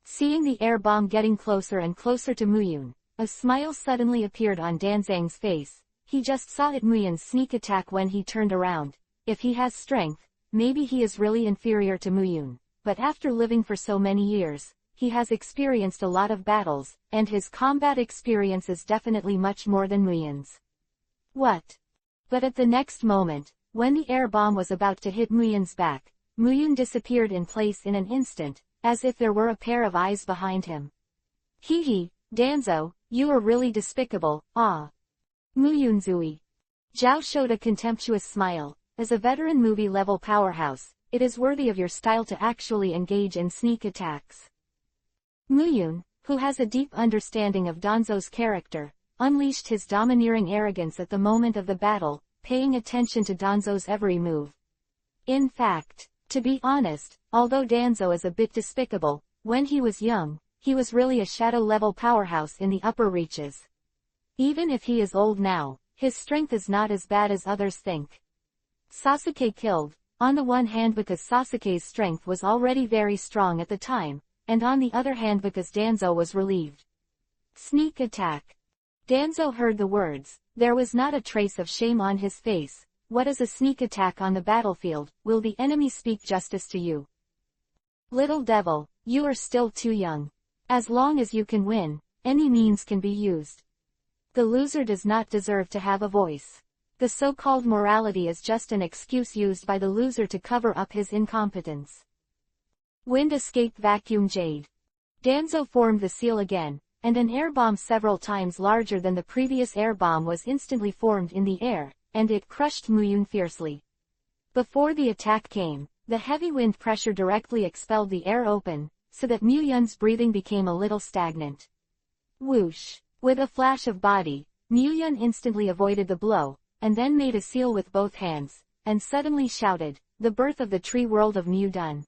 [SPEAKER 1] Seeing the air bomb getting closer and closer to Muyun, a smile suddenly appeared on Danzang's face. He just saw it Muyun's sneak attack when he turned around. If he has strength, maybe he is really inferior to Muyun, but after living for so many years, he has experienced a lot of battles, and his combat experience is definitely much more than Muyun's. What? But at the next moment, when the air bomb was about to hit Muyun's back, Muyun disappeared in place in an instant, as if there were a pair of eyes behind him. Hee hee, Danzo, you are really despicable, ah. Muyunzui. Zhao showed a contemptuous smile. As a veteran movie-level powerhouse, it is worthy of your style to actually engage in sneak attacks. Muyun, who has a deep understanding of Danzo's character, unleashed his domineering arrogance at the moment of the battle, paying attention to Danzo's every move. In fact, to be honest, although Danzo is a bit despicable, when he was young, he was really a shadow-level powerhouse in the upper reaches. Even if he is old now, his strength is not as bad as others think. Sasuke killed, on the one hand because Sasuke's strength was already very strong at the time, and on the other hand because Danzo was relieved. Sneak attack. Danzo heard the words, there was not a trace of shame on his face. What is a sneak attack on the battlefield? Will the enemy speak justice to you? Little devil, you are still too young. As long as you can win, any means can be used. The loser does not deserve to have a voice. The so-called morality is just an excuse used by the loser to cover up his incompetence. Wind escape vacuum jade. Danzo formed the seal again, and an air bomb several times larger than the previous air bomb was instantly formed in the air, and it crushed Muyun fiercely. Before the attack came, the heavy wind pressure directly expelled the air open, so that Muyun's breathing became a little stagnant. Whoosh! With a flash of body, Muyun instantly avoided the blow, and then made a seal with both hands, and suddenly shouted, the birth of the tree world of Mudun.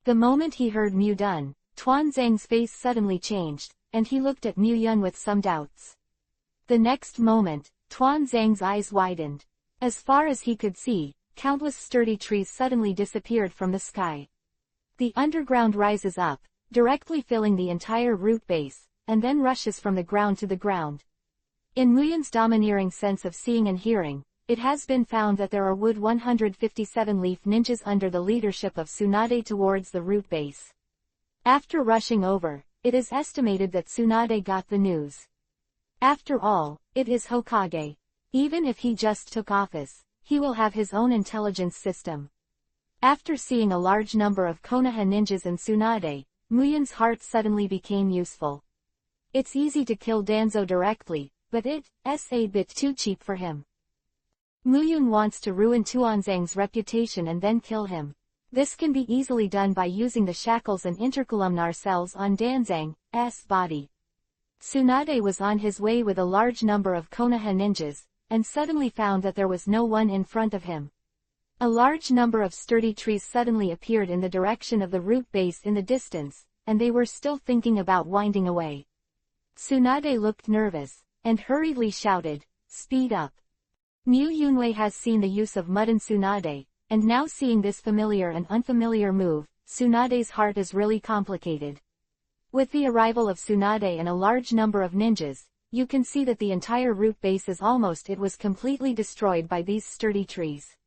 [SPEAKER 1] The moment he heard Mudun, Tuanzang's face suddenly changed, and he looked at Muyun with some doubts. The next moment, Tuanzang's eyes widened. As far as he could see, countless sturdy trees suddenly disappeared from the sky. The underground rises up, directly filling the entire root base, and then rushes from the ground to the ground. In Muyun's domineering sense of seeing and hearing, it has been found that there are wood 157 leaf ninjas under the leadership of Tsunade towards the root base. After rushing over, it is estimated that Tsunade got the news. After all, it is Hokage. Even if he just took office, he will have his own intelligence system. After seeing a large number of Konoha ninjas and Tsunade, Muyun's heart suddenly became useful. It's easy to kill Danzo directly, but it's a bit too cheap for him. Muyun wants to ruin Tuanzang's reputation and then kill him. This can be easily done by using the shackles and intercolumnar cells on Danzang's body. Tsunade was on his way with a large number of Konoha ninjas, and suddenly found that there was no one in front of him. A large number of sturdy trees suddenly appeared in the direction of the root base in the distance, and they were still thinking about winding away. Tsunade looked nervous, and hurriedly shouted, speed up. Mu Yunwei has seen the use of Mudden Tsunade, and now seeing this familiar and unfamiliar move, Tsunade's heart is really complicated. With the arrival of Tsunade and a large number of ninjas, you can see that the entire root base is completely destroyed by these sturdy trees.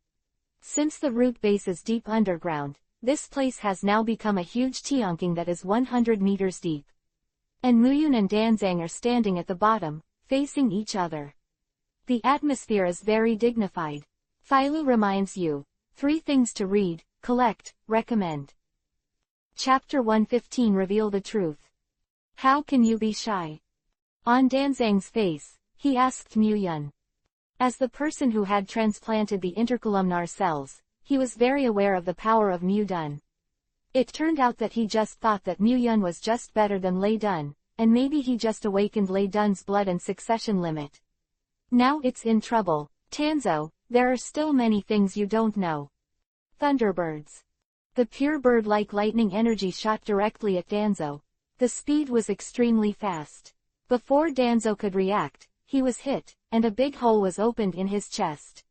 [SPEAKER 1] Since the root base is deep underground, this place has now become a huge tianqing that is 100 meters deep. And Muyun and Danzang are standing at the bottom, facing each other. The atmosphere is very dignified. Phailu reminds you, 3 things to read, collect, recommend. Chapter 115 Reveal the truth. How can you be shy? On Danzang's face, he asked Muyun. As the person who had transplanted the intercolumnar cells, he was very aware of the power of Mudun. It turned out that he just thought that Muyun was just better than Lei Dun, and maybe he just awakened Lei Dun's blood and succession limit. Now it's in trouble, Danzo, there are still many things you don't know. Thunderbirds. The pure bird-like lightning energy shot directly at Danzo. The speed was extremely fast. Before Danzo could react, he was hit, and a big hole was opened in his chest.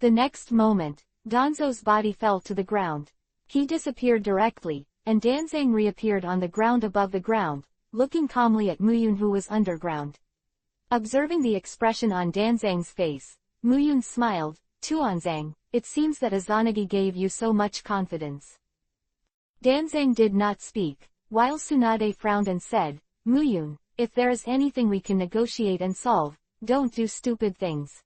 [SPEAKER 1] The next moment, Danzo's body fell to the ground. He disappeared directly, and Danzang reappeared on the ground above the ground, looking calmly at Muyun who was underground. Observing the expression on Danzang's face, Muyun smiled, Tuanzang, it seems that Izanagi gave you so much confidence. Danzang did not speak, while Tsunade frowned and said, Muyun, if there is anything we can negotiate and solve, don't do stupid things.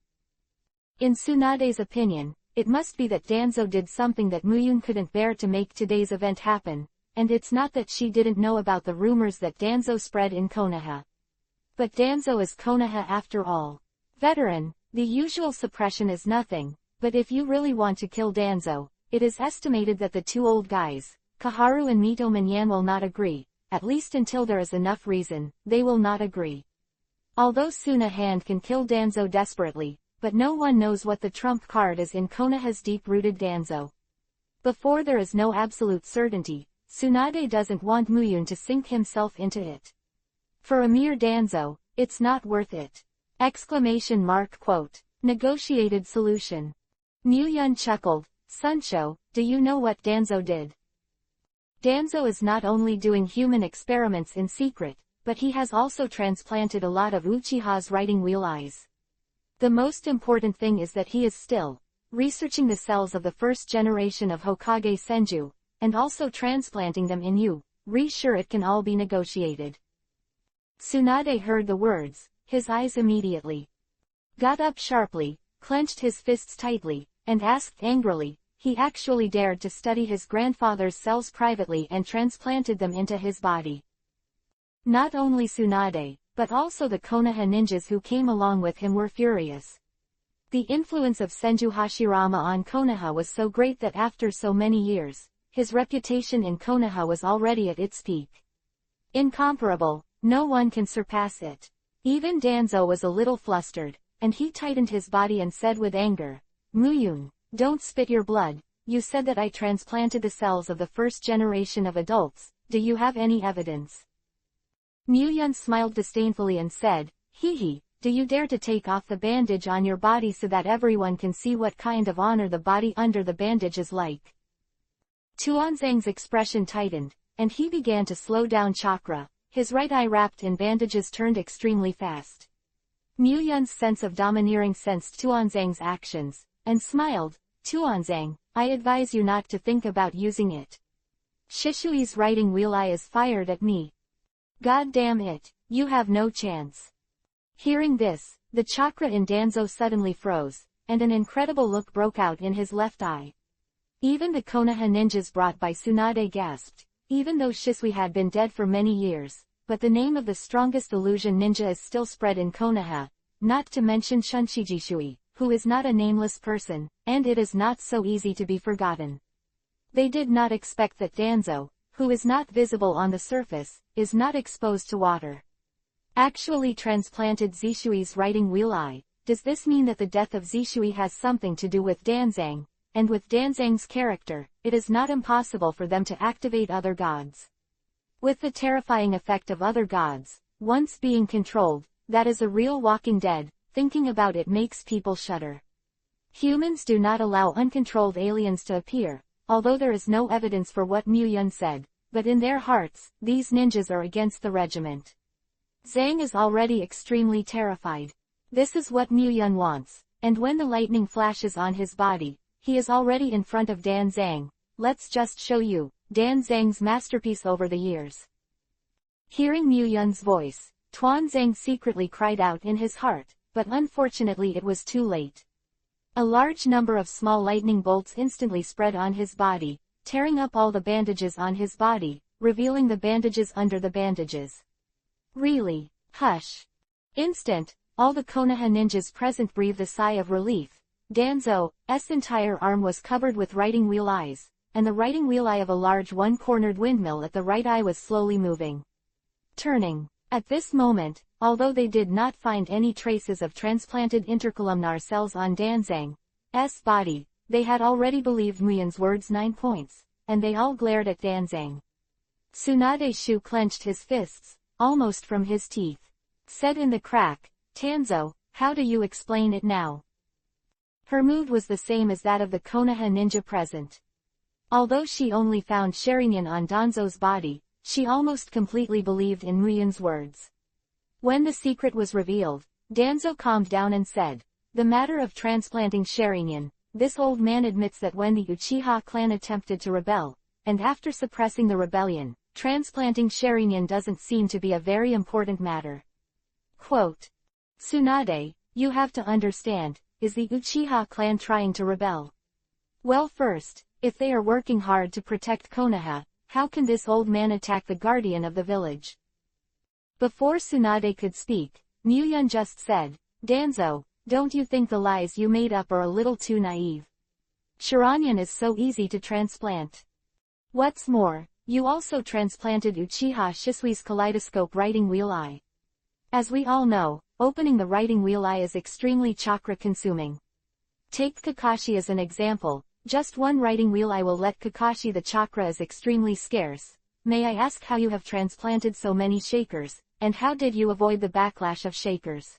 [SPEAKER 1] In Tsunade's opinion, it must be that Danzo did something that Muyun couldn't bear to make today's event happen, and it's not that she didn't know about the rumors that Danzo spread in Konoha. But Danzo is Konoha after all. Veteran, the usual suppression is nothing, but if you really want to kill Danzo, it is estimated that the two old guys, Kaharu and Mito Manyan, will not agree, at least until there is enough reason, they will not agree. Although Suna Hand can kill Danzo desperately, but no one knows what the trump card is in Konoha's deep-rooted Danzo. Before there is no absolute certainty, Tsunade doesn't want Muyun to sink himself into it. For a mere Danzo, it's not worth it. Quote. Negotiated solution. Muyun chuckled, Suncho, do you know what Danzo did? Danzo is not only doing human experiments in secret, but he has also transplanted a lot of Uchiha's writing wheel eyes. The most important thing is that he is still researching the cells of the first generation of Hokage Senju, and also transplanting them in you. Sure it can all be negotiated. Tsunade heard the words, his eyes immediately got up sharply, clenched his fists tightly, and asked angrily, he actually dared to study his grandfather's cells privately and transplanted them into his body. Not only Tsunade, but also the Konoha ninjas who came along with him were furious. The influence of Senju Hashirama on Konoha was so great that after so many years, his reputation in Konoha was already at its peak. Incomparable, no one can surpass it. Even Danzo was a little flustered, and he tightened his body and said with anger, Muyun, don't spit your blood, you said that I transplanted the cells of the first generation of adults, do you have any evidence? Muyun smiled disdainfully and said, Hee, do you dare to take off the bandage on your body so that everyone can see what kind of honor the body under the bandage is like? Tuanzang's expression tightened, and he began to slow down chakra, his right eye wrapped in bandages turned extremely fast. Muyun's sense of domineering sensed Tuanzang's actions, and smiled, Tuanzang, I advise you not to think about using it. Shishui's writing wheel eye is fired at me. God damn it, you have no chance. Hearing this, the chakra in Danzo suddenly froze, and an incredible look broke out in his left eye. Even the Konoha ninjas brought by Tsunade gasped, even though Shisui had been dead for many years, but the name of the strongest illusion ninja is still spread in Konoha, not to mention Shunshijishui, who is not a nameless person, and it is not so easy to be forgotten. They did not expect that Danzo, who is not visible on the surface, is not exposed to water. Actually transplanted Zishui's writing wheel eye. Does this mean that the death of Zishui has something to do with Danzang? And with Danzang's character, it is not impossible for them to activate other gods. With the terrifying effect of other gods, once being controlled, that is a real Walking Dead, thinking about it makes people shudder. Humans do not allow uncontrolled aliens to appear, although there is no evidence for what Muyun said, but in their hearts, these ninjas are against the regiment. Zhang is already extremely terrified. This is what Muyun wants, and when the lightning flashes on his body, he is already in front of Danzang. Let's just show you, Danzang's masterpiece over the years. Hearing Muyun's voice, Tuanzang secretly cried out in his heart, but unfortunately it was too late. A large number of small lightning bolts instantly spread on his body, tearing up all the bandages on his body, revealing the bandages under the bandages. Really? Hush. Instant, all the Konoha ninjas present breathed a sigh of relief. Danzo's entire arm was covered with writing wheel eyes, and the writing wheel eye of a large one-cornered windmill at the right eye was slowly moving. Turning. At this moment, although they did not find any traces of transplanted intercolumnar cells on Danzang's body, they had already believed Muyun's words 9 points, and they all glared at Danzang. Tsunade Shu clenched his fists, almost from his teeth. Said in the crack, Tanzo, how do you explain it now? Her mood was the same as that of the Konoha ninja present. Although she only found Sharingan on Danzo's body, she almost completely believed in Muyun's words. When the secret was revealed, Danzo calmed down and said, the matter of transplanting Sharingan, this old man admits that when the Uchiha clan attempted to rebel, and after suppressing the rebellion, transplanting Sharingan doesn't seem to be a very important matter. Quote. Tsunade, you have to understand, is the Uchiha clan trying to rebel? Well, first, if they are working hard to protect Konoha, how can this old man attack the guardian of the village? Before Tsunade could speak, Muyun just said, Danzo, don't you think the lies you made up are a little too naive? Sharingan is so easy to transplant. What's more, you also transplanted Uchiha Shisui's kaleidoscope writing wheel eye. As we all know, opening the writing wheel eye is extremely chakra-consuming. Take Kakashi as an example, just one writing wheel eye will let Kakashi. The chakra is extremely scarce. May I ask how you have transplanted so many shakers, and how did you avoid the backlash of shakers?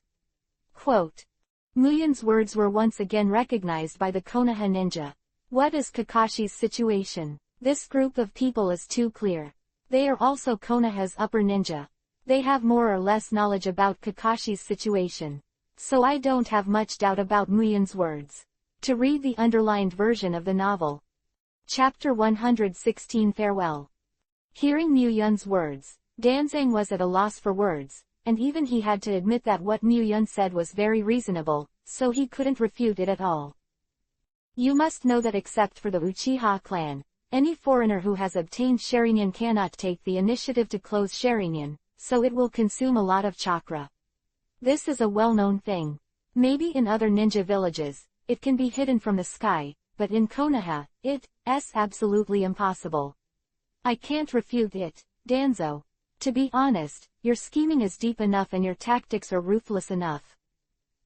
[SPEAKER 1] Quote. Muyun's words were once again recognized by the Konoha ninja. What is Kakashi's situation? This group of people is too clear. They are also Konoha's upper ninja. They have more or less knowledge about Kakashi's situation. So I don't have much doubt about Muyun's words. To read the underlined version of the novel. Chapter 116 Farewell. Hearing Muyun's words, Danzang was at a loss for words, and even he had to admit that what Muyun said was very reasonable, so he couldn't refute it at all. You must know that except for the Uchiha clan, any foreigner who has obtained Sharingan cannot take the initiative to close Sharingan, so it will consume a lot of chakra. This is a well-known thing. Maybe in other ninja villages, it can be hidden from the sky, but in Konoha, it's absolutely impossible. I can't refute it, Danzo. To be honest, your scheming is deep enough and your tactics are ruthless enough.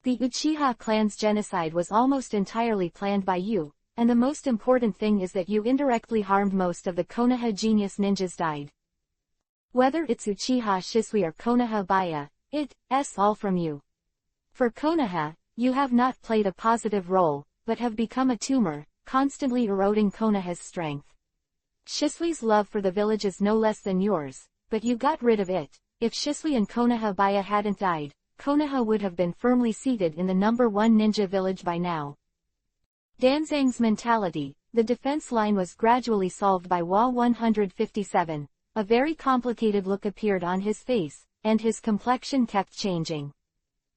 [SPEAKER 1] The Uchiha clan's genocide was almost entirely planned by you, and the most important thing is that you indirectly harmed most of the Konoha genius ninjas died. Whether it's Uchiha Shisui or Konoha Baya, it's all from you. For Konoha, you have not played a positive role, but have become a tumor, constantly eroding Konoha's strength. Shisui's love for the village is no less than yours, but you got rid of it. If Shisui and Konoha Baya hadn't died, Konoha would have been firmly seated in the number 1 ninja village by now. Danzang's mentality, the defense line was gradually solved by Wa 157. A very complicated look appeared on his face, and his complexion kept changing.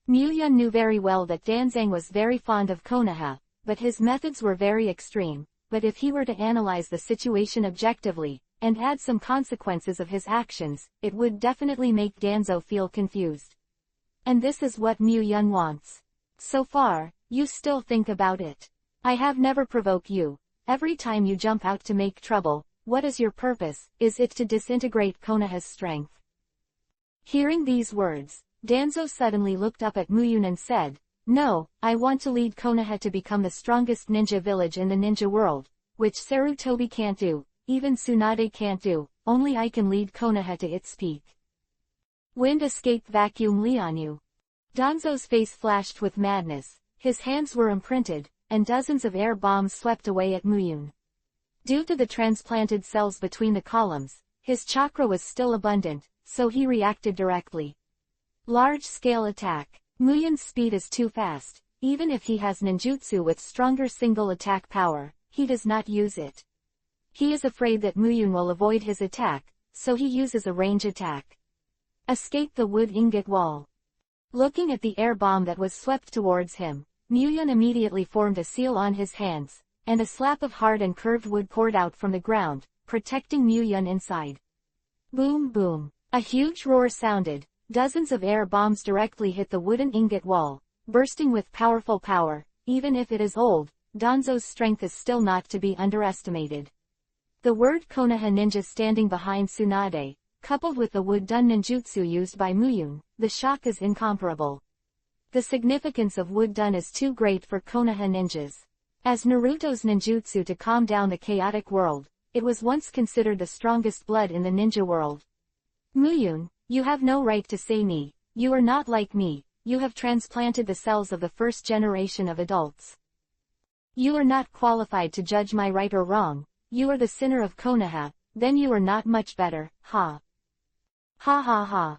[SPEAKER 1] Muyun knew very well that Danzang was very fond of Konoha, but his methods were very extreme. But if he were to analyze the situation objectively, and add some consequences of his actions, it would definitely make Danzo feel confused. And this is what Muyun wants. So far, you still think about it. I have never provoked you. Every time you jump out to make trouble, what is your purpose? Is it to disintegrate Konoha's strength? Hearing these words, Danzo suddenly looked up at Muyun and said, No, I want to lead Konoha to become the strongest ninja village in the ninja world, which Sarutobi can't do, even Tsunade can't do, only I can lead Konoha to its peak. Wind escape vacuum Lianyu. Danzo's face flashed with madness, his hands were imprinted, and dozens of air bombs swept away at Muyun. Due to the transplanted cells between the columns, his chakra was still abundant, so he reacted directly. Large-scale attack. Muyun's speed is too fast. Even if he has ninjutsu with stronger single attack power, he does not use it. He is afraid that Muyun will avoid his attack, so he uses a range attack. Escape the wood ingot wall. Looking at the air bomb that was swept towards him, Muyun immediately formed a seal on his hands, and a slab of hard and curved wood poured out from the ground, protecting Muyun inside. Boom boom. A huge roar sounded. Dozens of air bombs directly hit the wooden ingot wall, bursting with powerful power. Even if it is old, Danzo's strength is still not to be underestimated. The word Konoha ninja standing behind Tsunade, coupled with the wood-done ninjutsu used by Muyun, the shock is incomparable. The significance of wood-done is too great for Konoha ninjas. As Naruto's ninjutsu to calm down the chaotic world, it was once considered the strongest blood in the ninja world. Muyun, you have no right to say me. You are not like me. You have transplanted the cells of the first generation of adults. You are not qualified to judge my right or wrong. You are the sinner of Konoha, then you are not much better, ha. Ha ha ha.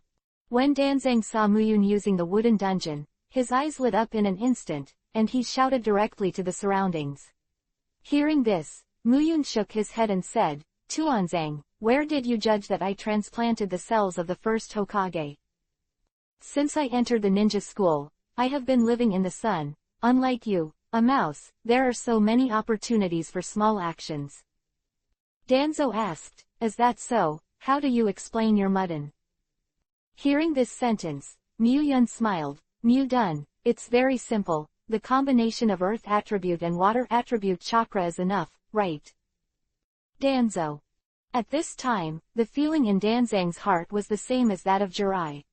[SPEAKER 1] When Danzang saw Muyun using the wooden dungeon, his eyes lit up in an instant, and he shouted directly to the surroundings. Hearing this, Muyun shook his head and said, Tuanzang, where did you judge that I transplanted the cells of the first Hokage? Since I entered the ninja school, I have been living in the sun. Unlike you, a mouse, there are so many opportunities for small actions. Danzo asked, is that so? How do you explain your mudden? Hearing this sentence, Muyun smiled. Mu-dun, it's very simple, the combination of earth attribute and water attribute chakra is enough, right? Danzo. At this time, the feeling in Danzang's heart was the same as that of Jirai.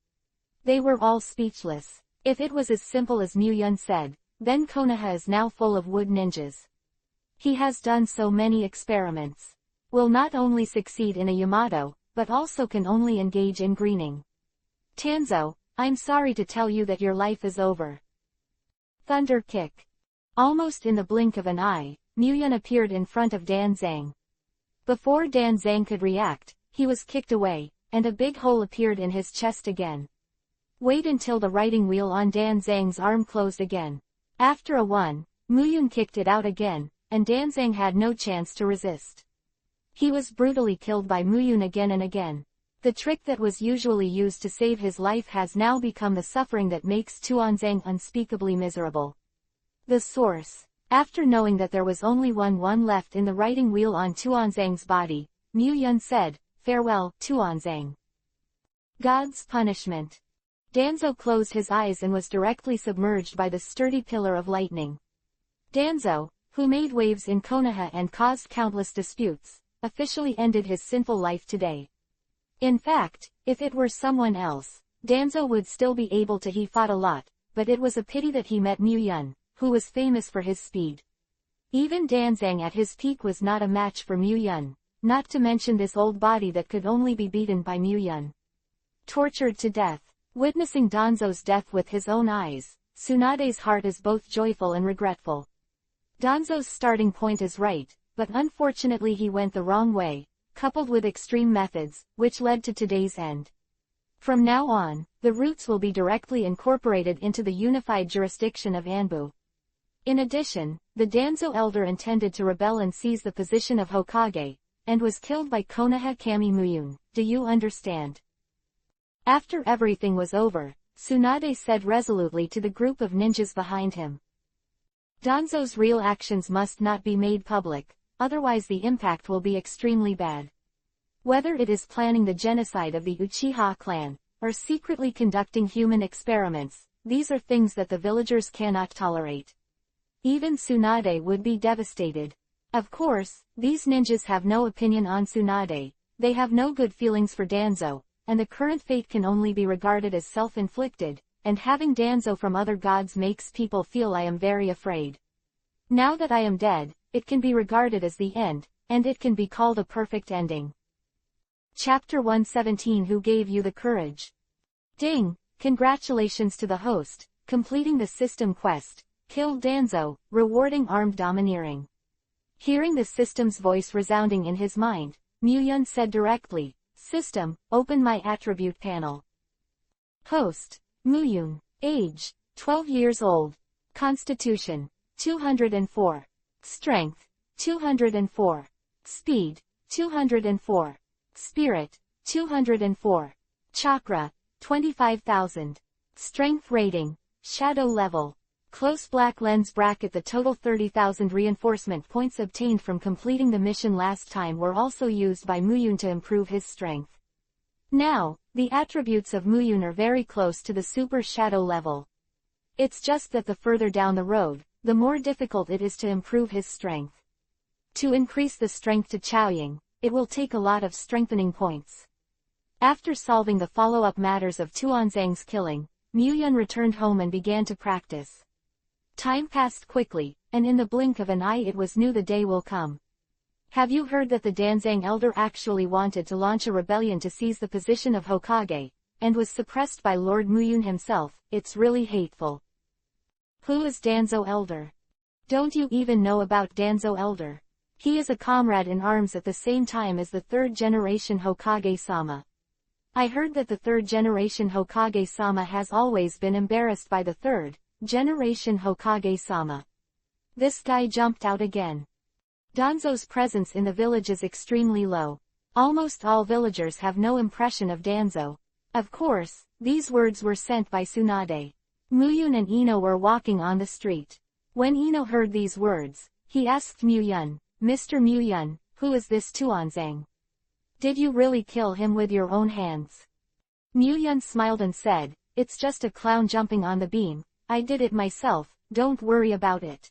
[SPEAKER 1] They were all speechless. If it was as simple as Muyun said, then Konoha is now full of wood ninjas. He has done so many experiments. Will not only succeed in a Yamato, but also can only engage in greening. Tanzo, I'm sorry to tell you that your life is over. Thunder kick. Almost in the blink of an eye, Muyun appeared in front of Danzang. Before Danzang could react, he was kicked away, and a big hole appeared in his chest again. Wait until the writing wheel on Danzang's arm closed again. After a one, Muyun kicked it out again, and Danzang had no chance to resist. He was brutally killed by Muyun again and again. The trick that was usually used to save his life has now become the suffering that makes Tuanzang unspeakably miserable. The source. After knowing that there was only one left in the writing wheel on Tuanzang's body, Muyun said, farewell, Tuanzang. God's punishment. Danzo closed his eyes and was directly submerged by the sturdy pillar of lightning. Danzo, who made waves in Konoha and caused countless disputes, officially ended his sinful life today. In fact, if it were someone else, Danzo would still be able to. He fought a lot, but it was a pity that he met Muyun, who was famous for his speed. Even Danzang at his peak was not a match for Muyun, not to mention this old body that could only be beaten by Muyun. Tortured to death. Witnessing Danzo's death with his own eyes, Tsunade's heart is both joyful and regretful. Danzo's starting point is right, but unfortunately he went the wrong way, coupled with extreme methods, which led to today's end. From now on, the roots will be directly incorporated into the unified jurisdiction of Anbu. In addition, the Danzo elder intended to rebel and seize the position of Hokage, and was killed by Konoha Kami Muyun. Do you understand? After everything was over, Tsunade said resolutely to the group of ninjas behind him. Danzo's real actions must not be made public, otherwise the impact will be extremely bad. Whether it is planning the genocide of the Uchiha clan, or secretly conducting human experiments, these are things that the villagers cannot tolerate. Even Tsunade would be devastated. Of course, these ninjas have no opinion on Tsunade, they have no good feelings for Danzo, and the current fate can only be regarded as self-inflicted, and having Danzo from other gods makes people feel I am very afraid. Now that I am dead, it can be regarded as the end, and it can be called a perfect ending. Chapter 117. Who gave you the courage? Ding! Congratulations to the host, completing the system quest, killed Danzo, rewarding armed domineering. Hearing the system's voice resounding in his mind, Muyun said directly, System, open my attribute panel. Host, Muyun. Age, 12 years old. Constitution, 204. Strength, 204. Speed, 204. Spirit, 204. Chakra, 25,000. Strength rating, shadow level. Close black lens bracket. The total 30,000 reinforcement points obtained from completing the mission last time were also used by Muyun to improve his strength. Now, the attributes of Muyun are very close to the super shadow level. It's just that the further down the road, the more difficult it is to improve his strength. To increase the strength to Chaoying, it will take a lot of strengthening points. After solving the follow-up matters of Tuanzang's killing, Muyun returned home and began to practice. Time passed quickly, and in the blink of an eye it was knew the day will come. Have you heard that the Danzang elder actually wanted to launch a rebellion to seize the position of Hokage, and was suppressed by Lord Muyun himself? It's really hateful. Who is Danzo elder? Don't you even know about Danzo elder? He is a comrade in arms at the same time as the third generation Hokage-sama. I heard that the third generation Hokage-sama has always been embarrassed by the third generation Hokage-sama. This guy jumped out again. Danzo's presence in the village is extremely low. Almost all villagers have no impression of Danzo. Of course, these words were sent by Tsunade. Muyun and Ino were walking on the street. When Ino heard these words, he asked Muyun, "Mr. Muyun, who is this Tuanzang? Did you really kill him with your own hands?" Muyun smiled and said, "It's just a clown jumping on the beam. I did it myself, don't worry about it."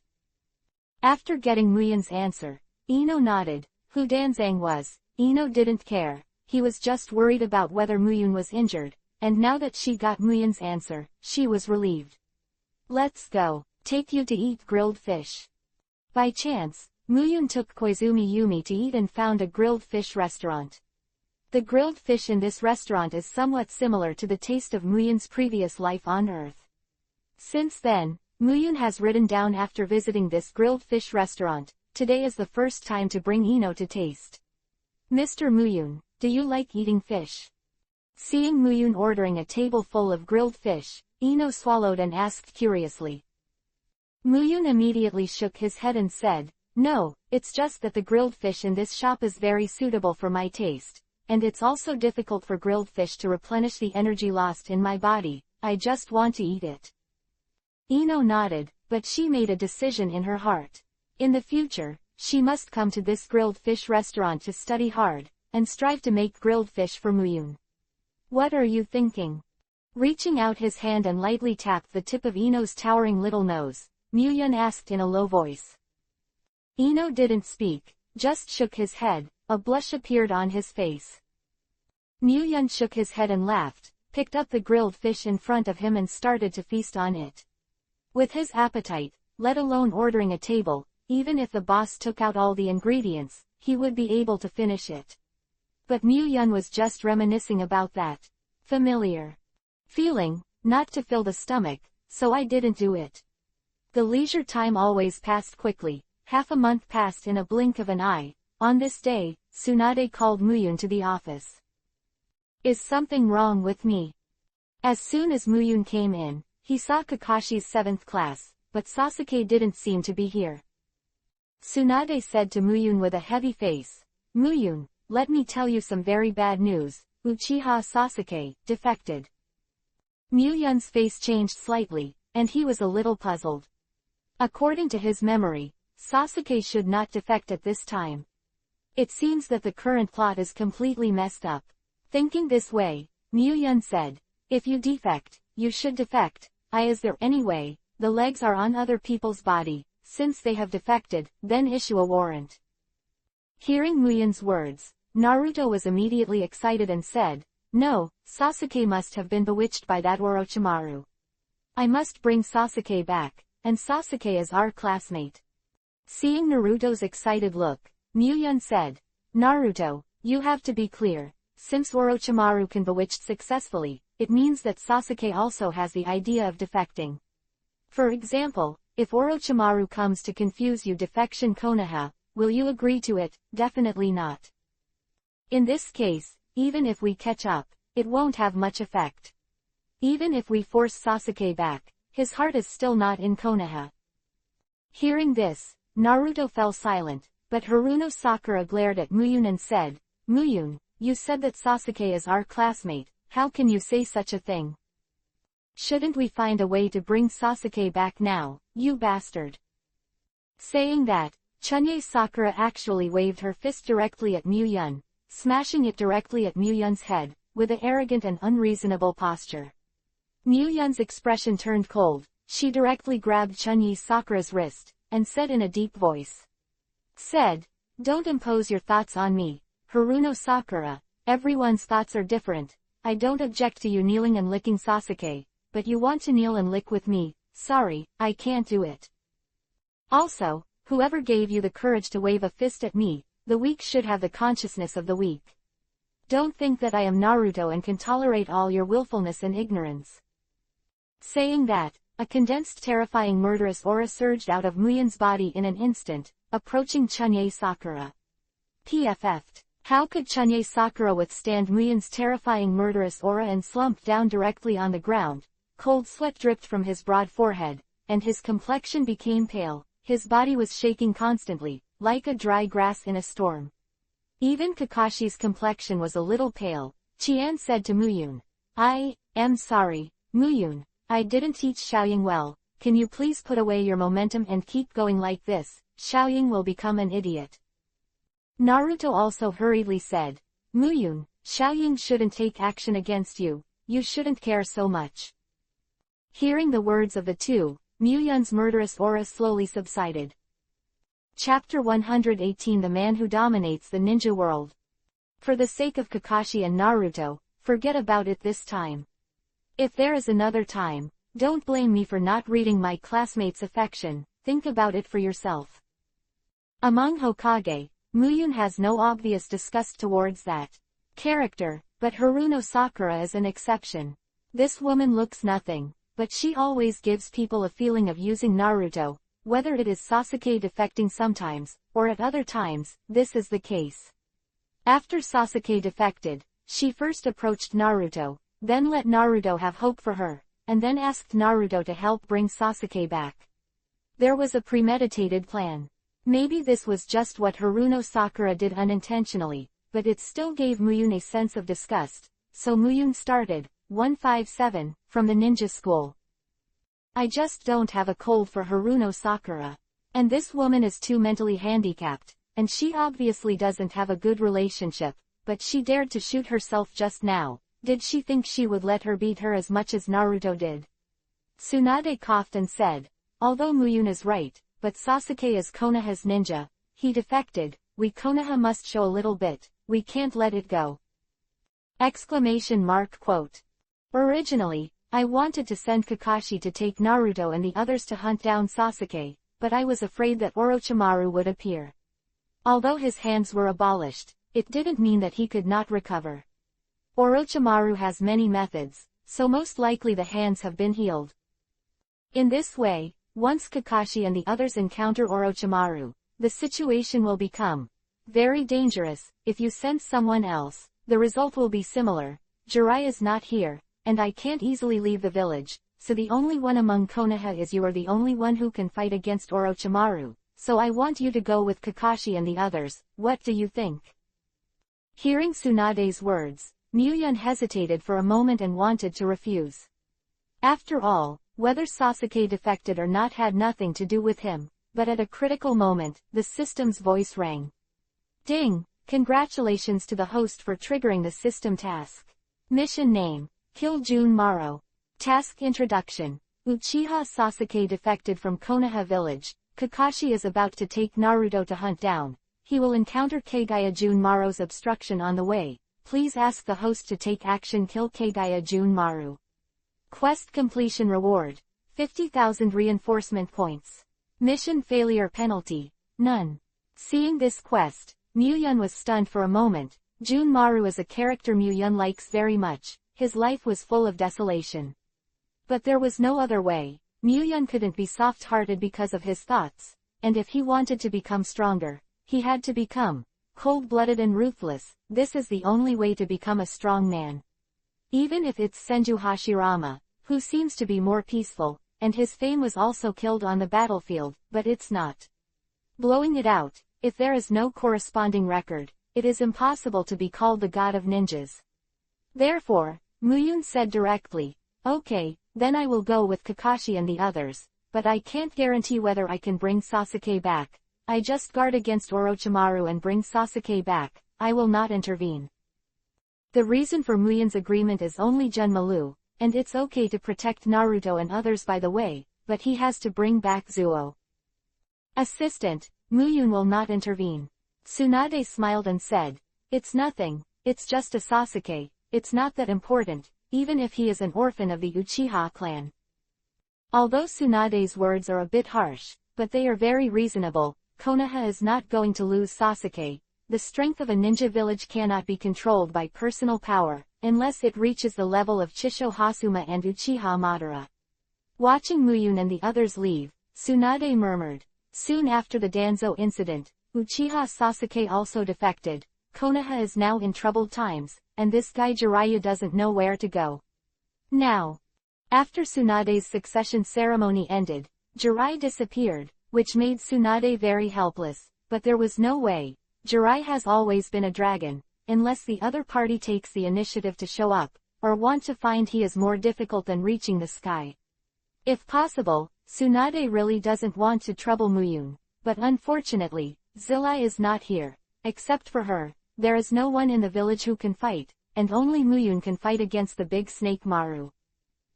[SPEAKER 1] After getting Muyun's answer, Ino nodded. Who Danzang was, Ino didn't care. He was just worried about whether Muyun was injured, and now that she got Muyun's answer, she was relieved. "Let's go. Take you to eat grilled fish." By chance, Muyun took Koizumi Yumi to eat and found a grilled fish restaurant. The grilled fish in this restaurant is somewhat similar to the taste of Muyun's previous life on Earth. Since then, Muyun has written down after visiting this grilled fish restaurant, today is the first time to bring Ino to taste. "Mr. Muyun, do you like eating fish?" Seeing Muyun ordering a table full of grilled fish, Ino swallowed and asked curiously. Muyun immediately shook his head and said, "No, it's just that the grilled fish in this shop is very suitable for my taste, and it's also difficult for grilled fish to replenish the energy lost in my body, I just want to eat it." Ino nodded, but she made a decision in her heart. In the future, she must come to this grilled fish restaurant to study hard, and strive to make grilled fish for Muyun. "What are you thinking?" Reaching out his hand and lightly tapped the tip of Ino's towering little nose, Muyun asked in a low voice. Ino didn't speak, just shook his head. A blush appeared on his face. Muyun shook his head and laughed, picked up the grilled fish in front of him and started to feast on it. With his appetite, let alone ordering a table, even if the boss took out all the ingredients, he would be able to finish it. But Muyun was just reminiscing about that familiar feeling, not to fill the stomach, so I didn't do it. The leisure time always passed quickly. Half a month passed in a blink of an eye. On this day, Tsunade called Muyun to the office. "Is something wrong with me?" As soon as Muyun came in, he saw Kakashi's 7th class, but Sasuke didn't seem to be here. Tsunade said to Muyun with a heavy face, "Muyun, let me tell you some very bad news. Uchiha Sasuke defected." Muyun's face changed slightly, and he was a little puzzled. According to his memory, Sasuke should not defect at this time. It seems that the current plot is completely messed up. Thinking this way, Muyun said, "If you defect, you should defect. Is there any way? The legs are on other people's body. Since they have defected, then issue a warrant." Hearing Muyun's words, Naruto was immediately excited and said, "No, Sasuke must have been bewitched by that Orochimaru. I must bring Sasuke back, and Sasuke is our classmate." Seeing Naruto's excited look, Muyun said, "Naruto, you have to be clear. Since Orochimaru can bewitch successfully, it means that Sasuke also has the idea of defecting. For example, if Orochimaru comes to confuse you defection Konoha, will you agree to it? Definitely not. In this case, even if we catch up, it won't have much effect. Even if we force Sasuke back, his heart is still not in Konoha." Hearing this, Naruto fell silent, but Haruno Sakura glared at Muyun and said, "Muyun, you said that Sasuke is our classmate, how can you say such a thing? Shouldn't we find a way to bring Sasuke back now, you bastard?" Saying that, Chunye Sakura actually waved her fist directly at Muyun, smashing it directly at Muyun's head, with an arrogant and unreasonable posture. Muyun's expression turned cold. She directly grabbed Chunye Sakura's wrist, and said in a deep voice, "Don't impose your thoughts on me, Haruno Sakura. Everyone's thoughts are different. I don't object to you kneeling and licking Sasuke, but you want to kneel and lick with me. Sorry, I can't do it. Also, whoever gave you the courage to wave a fist at me, the weak should have the consciousness of the weak. Don't think that I am Naruto and can tolerate all your willfulness and ignorance." Saying that, a condensed terrifying murderous aura surged out of Muyun's body in an instant, approaching Chunye Sakura. PFF'd. How could Chunye Sakura withstand Muyun's terrifying murderous aura and slumped down directly on the ground? Cold sweat dripped from his broad forehead, and his complexion became pale. His body was shaking constantly, like a dry grass in a storm. Even Kakashi's complexion was a little pale. Qian said to Muyun. I am sorry, Muyun. I didn't teach Xiaoying well. Can you please put away your momentum and keep going like this? Xiaoying will become an idiot. Naruto also hurriedly said. Muyun, Xiaoying shouldn't take action against you. You shouldn't care so much. Hearing the words of the two, Muyun's murderous aura slowly subsided. Chapter 118 The Man Who Dominates the Ninja World. For the sake of Kakashi and Naruto, forget about it this time. If there is another time, don't blame me for not reading my classmates' affection, think about it for yourself. Among Hokage, Muyun has no obvious disgust towards that character, but Haruno Sakura is an exception. This woman looks nothing, but she always gives people a feeling of using Naruto, whether it is Sasuke defecting sometimes, or at other times, this is the case. After Sasuke defected, she first approached Naruto, then let Naruto have hope for her, and then asked Naruto to help bring Sasuke back. There was a premeditated plan. Maybe this was just what Haruno Sakura did unintentionally, but it still gave Muyun a sense of disgust, so Muyun started, 157, from the ninja school. I just don't have a cold for Haruno Sakura. And this woman is too mentally handicapped, and she obviously doesn't have a good relationship, but she dared to shoot herself just now. Did she think she would let her beat her as much as Naruto did? Tsunade coughed and said, although Muyun is right, but Sasuke is Konoha's ninja. He defected, we Konoha must show a little bit, we can't let it go. Exclamation mark quote. Originally, I wanted to send Kakashi to take Naruto and the others to hunt down Sasuke, but I was afraid that Orochimaru would appear. Although his hands were abolished, it didn't mean that he could not recover. Orochimaru has many methods, so most likely the hands have been healed. In this way, once Kakashi and the others encounter Orochimaru, the situation will become very dangerous. If you send someone else, the result will be similar. Jiraiya is not here, and I can't easily leave the village, so the only one among Konoha is you are the only one who can fight against Orochimaru, so I want you to go with Kakashi and the others. What do you think? Hearing Tsunade's words, Muyun hesitated for a moment and wanted to refuse. After all, whether Sasuke defected or not had nothing to do with him, but at a critical moment, the system's voice rang. Ding! Congratulations to the host for triggering the system task. Mission name: Kill Jun Maro. Task introduction: Uchiha Sasuke defected from Konoha village. Kakashi is about to take Naruto to hunt down. He will encounter Kagaya Jun Maro's obstruction on the way. Please ask the host to take action. Kill Kagaya Jun Maru. Quest completion reward: 50,000 reinforcement points. Mission failure penalty: none. Seeing this quest, Muyun was stunned for a moment. Jun Maru is a character Muyun likes very much. His life was full of desolation. But there was no other way. Muyun couldn't be soft-hearted because of his thoughts, and if he wanted to become stronger, he had to become cold-blooded and ruthless. This is the only way to become a strong man. Even if it's Senju Hashirama, who seems to be more peaceful, and his fame was also killed on the battlefield, but it's not. Blowing it out, if there is no corresponding record, it is impossible to be called the god of ninjas. Therefore, Muyun said directly, okay, then I will go with Kakashi and the others, but I can't guarantee whether I can bring Sasuke back. I just guard against Orochimaru and bring Sasuke back. I will not intervene. The reason for Muyun's agreement is only Junmalu, and it's okay to protect Naruto and others by the way, but he has to bring back Zuo. Assistant, Muyun will not intervene. Tsunade smiled and said, it's nothing, it's just a Sasuke, it's not that important, even if he is an orphan of the Uchiha clan. Although Tsunade's words are a bit harsh, but they are very reasonable. Konoha is not going to lose Sasuke. The strength of a ninja village cannot be controlled by personal power, unless it reaches the level of Chisho Hasuma and Uchiha Madara. Watching Muyun and the others leave, Tsunade murmured, soon after the Danzo incident, Uchiha Sasuke also defected. Konoha is now in troubled times, and this guy Jiraiya doesn't know where to go. Now, after Tsunade's succession ceremony ended, Jiraiya disappeared, which made Tsunade very helpless, but there was no way. Jiraiya has always been a dragon, unless the other party takes the initiative to show up, or want to find he is more difficult than reaching the sky. If possible, Tsunade really doesn't want to trouble Muyun, but unfortunately, Zilai is not here. Except for her, there is no one in the village who can fight, and only Muyun can fight against the big snake Maru.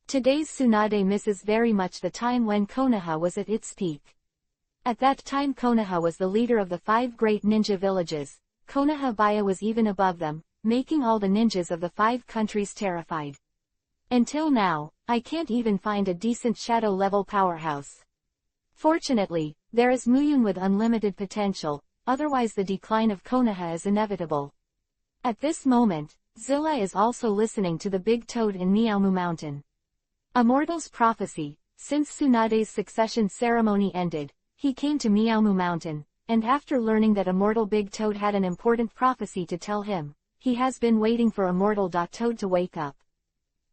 [SPEAKER 1] Today's Tsunade misses very much the time when Konoha was at its peak. At that time Konoha was the leader of the 5 great ninja villages. Konoha Baya was even above them, making all the ninjas of the 5 countries terrified. Until now, I can't even find a decent shadow-level powerhouse. Fortunately, there is Muyun with unlimited potential, otherwise the decline of Konoha is inevitable. At this moment, Zilla is also listening to the big toad in Miaomu Mountain. A mortal's prophecy. Since Tsunade's succession ceremony ended, he came to Miaomu Mountain, and after learning that Immortal Big Toad had an important prophecy to tell him, he has been waiting for Immortal Toad to wake up.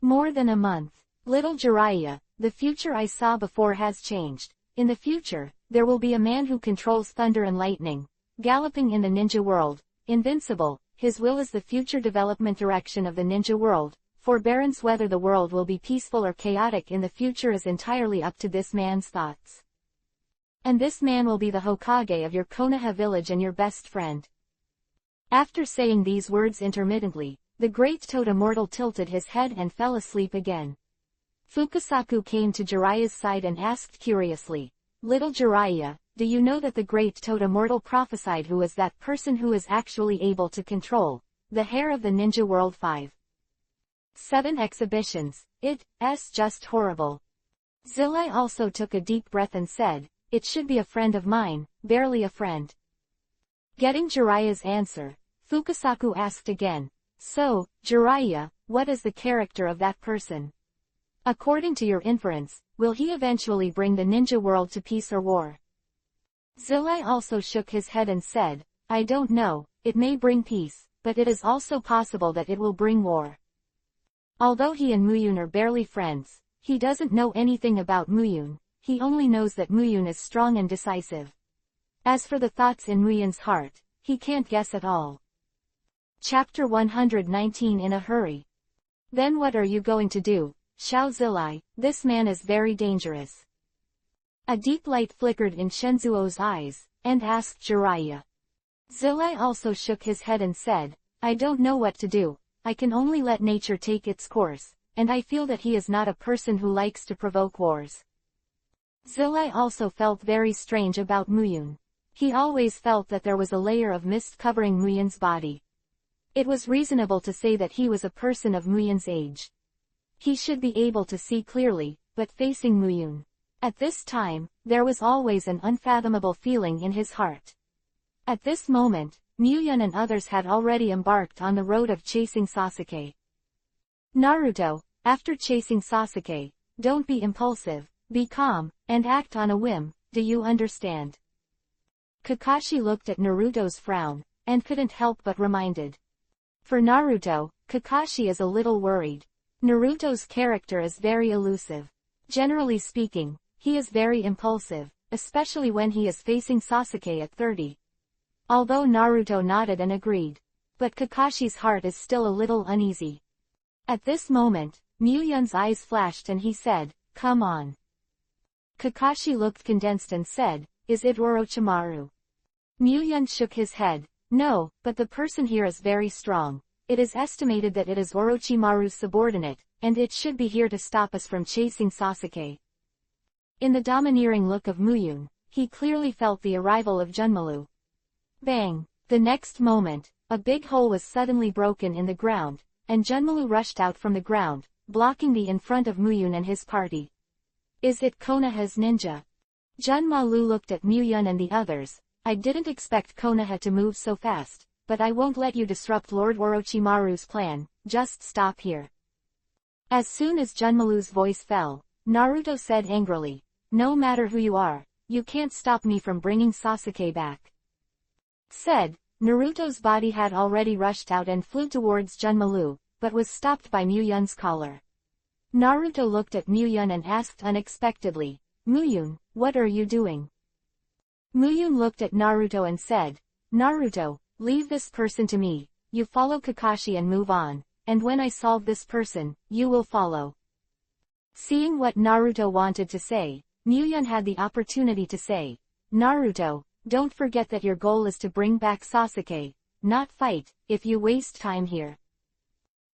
[SPEAKER 1] More than a month. Little Jiraiya, the future I saw before has changed. In the future, there will be a man who controls thunder and lightning, galloping in the ninja world, invincible. His will is the future development direction of the ninja world. Forbearance. Whether the world will be peaceful or chaotic in the future is entirely up to this man's thoughts. And this man will be the Hokage of your Konoha village and your best friend. After saying these words intermittently, the great toad Immortal tilted his head and fell asleep again. Fukasaku came to Jiraiya's side and asked curiously, "Little Jiraiya, do you know that the great toad Immortal prophesied who is that person who is actually able to control the hair of the ninja world 5-7 exhibitions? It's just horrible." Zilai also took a deep breath and said, "It should be a friend of mine, barely a friend." Getting Jiraiya's answer, Fukasaku asked again, "So, Jiraiya, what is the character of that person? According to your inference, will he eventually bring the ninja world to peace or war?" Zilai also shook his head and said, "I don't know, it may bring peace, but it is also possible that it will bring war." Although he and Muyun are barely friends, he doesn't know anything about Muyun. He only knows that Muyun is strong and decisive. As for the thoughts in Muyun's heart, he can't guess at all. Chapter 119. In a hurry. "Then what are you going to do, Xiao Zilai? This man is very dangerous." A deep light flickered in Shenzuo's eyes, and asked Jiraiya. Zilai also shook his head and said, "I don't know what to do. I can only let nature take its course, and I feel that he is not a person who likes to provoke wars." Zilai also felt very strange about Muyun. He always felt that there was a layer of mist covering Muyun's body. It was reasonable to say that he was a person of Muyun's age. He should be able to see clearly, but facing Muyun. At this time, there was always an unfathomable feeling in his heart. At this moment, Muyun and others had already embarked on the road of chasing Sasuke. Naruto, after chasing Sasuke, don't be impulsive, be calm, and act on a whim, do you understand? Kakashi looked at Naruto's frown, and couldn't help but reminded. For Naruto, Kakashi is a little worried. Naruto's character is very elusive. Generally speaking, he is very impulsive, especially when he is facing Sasuke at 30. Although Naruto nodded and agreed. But Kakashi's heart is still a little uneasy. At this moment, Muyun's eyes flashed and he said, "Come on." Kakashi looked condensed and said, "Is it Orochimaru?" Muyun shook his head. "No, but the person here is very strong. It is estimated that it is Orochimaru's subordinate, and it should be here to stop us from chasing Sasuke." In the domineering look of Muyun, he clearly felt the arrival of Junmalu. Bang! The next moment, a big hole was suddenly broken in the ground, and Junmalu rushed out from the ground, blocking the in front of Muyun and his party. "Is it Konoha's ninja?" Junmalu looked at Muyun and the others. "I didn't expect Konoha to move so fast, but I won't let you disrupt Lord Orochimaru's plan, just stop here." As soon as Junmalu's voice fell, Naruto said angrily, "No matter who you are, you can't stop me from bringing Sasuke back." Said, Naruto's body had already rushed out and flew towards Junmalu, but was stopped by Muyun's collar. Naruto looked at Muyun and asked unexpectedly, "Muyun, what are you doing?" Muyun looked at Naruto and said, "Naruto, leave this person to me, you follow Kakashi and move on, and when I solve this person, you will follow. Seeing what Naruto wanted to say, Muyun had the opportunity to say, Naruto, don't forget that your goal is to bring back Sasuke, not fight, if you waste time here.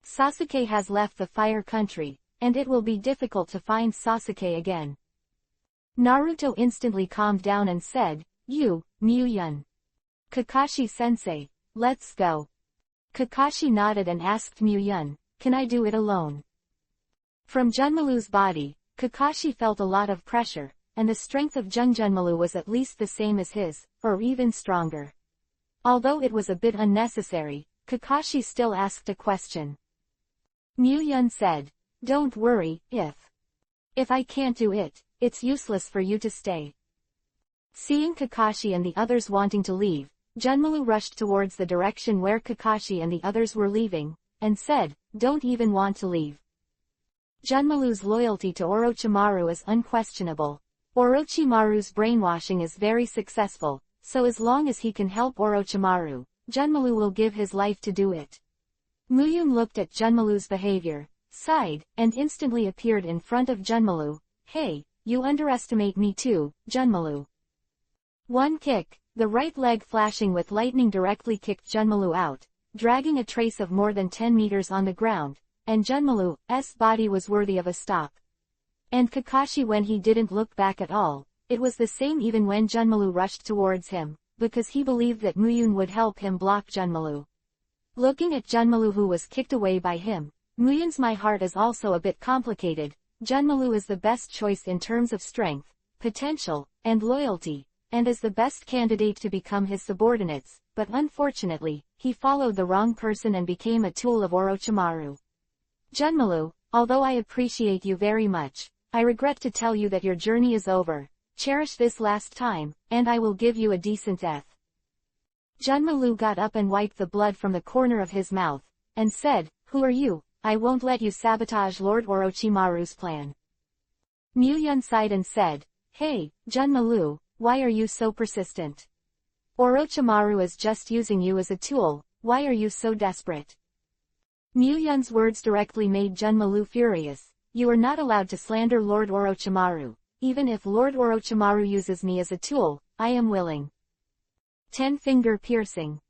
[SPEAKER 1] Sasuke has left the Fire Country, and it will be difficult to find Sasuke again. Naruto instantly calmed down and said, Muyun. Kakashi-sensei, let's go. Kakashi nodded and asked Muyun, can I do it alone? From Junmalu's body, Kakashi felt a lot of pressure, and the strength of Junmalu was at least the same as his, or even stronger. Although it was a bit unnecessary, Kakashi still asked a question. Muyun said, don't worry, if I can't do it, it's useless for you to stay. Seeing Kakashi and the others wanting to leave, Junmalu rushed towards the direction where Kakashi and the others were leaving, and said, don't even want to leave. Junmalu's loyalty to Orochimaru is unquestionable. Orochimaru's brainwashing is very successful, so as long as he can help Orochimaru, Junmalu will give his life to do it. Muyun looked at Junmalu's behavior, sighed, and instantly appeared in front of Junmalu. Hey, you underestimate me too, Junmalu. One kick, the right leg flashing with lightning directly kicked Junmalu out, dragging a trace of more than 10 meters on the ground, and Junmalu's body was worthy of a stop. And Kakashi when he didn't look back at all, it was the same even when Junmalu rushed towards him, because he believed that Muyun would help him block Junmalu. Looking at Junmalu who was kicked away by him, Muyun's my heart is also a bit complicated. Junmalu is the best choice in terms of strength, potential, and loyalty, and is the best candidate to become his subordinates, but unfortunately, he followed the wrong person and became a tool of Orochimaru. Junmalu, although I appreciate you very much, I regret to tell you that your journey is over. Cherish this last time, and I will give you a decent death. Junmalu got up and wiped the blood from the corner of his mouth, and said, who are you? I won't let you sabotage Lord Orochimaru's plan. Muyun sighed and said, hey, Junmalu, why are you so persistent? Orochimaru is just using you as a tool, why are you so desperate? Muyun's words directly made Junmalu furious. You are not allowed to slander Lord Orochimaru. Even if Lord Orochimaru uses me as a tool, I am willing. 10-finger piercing.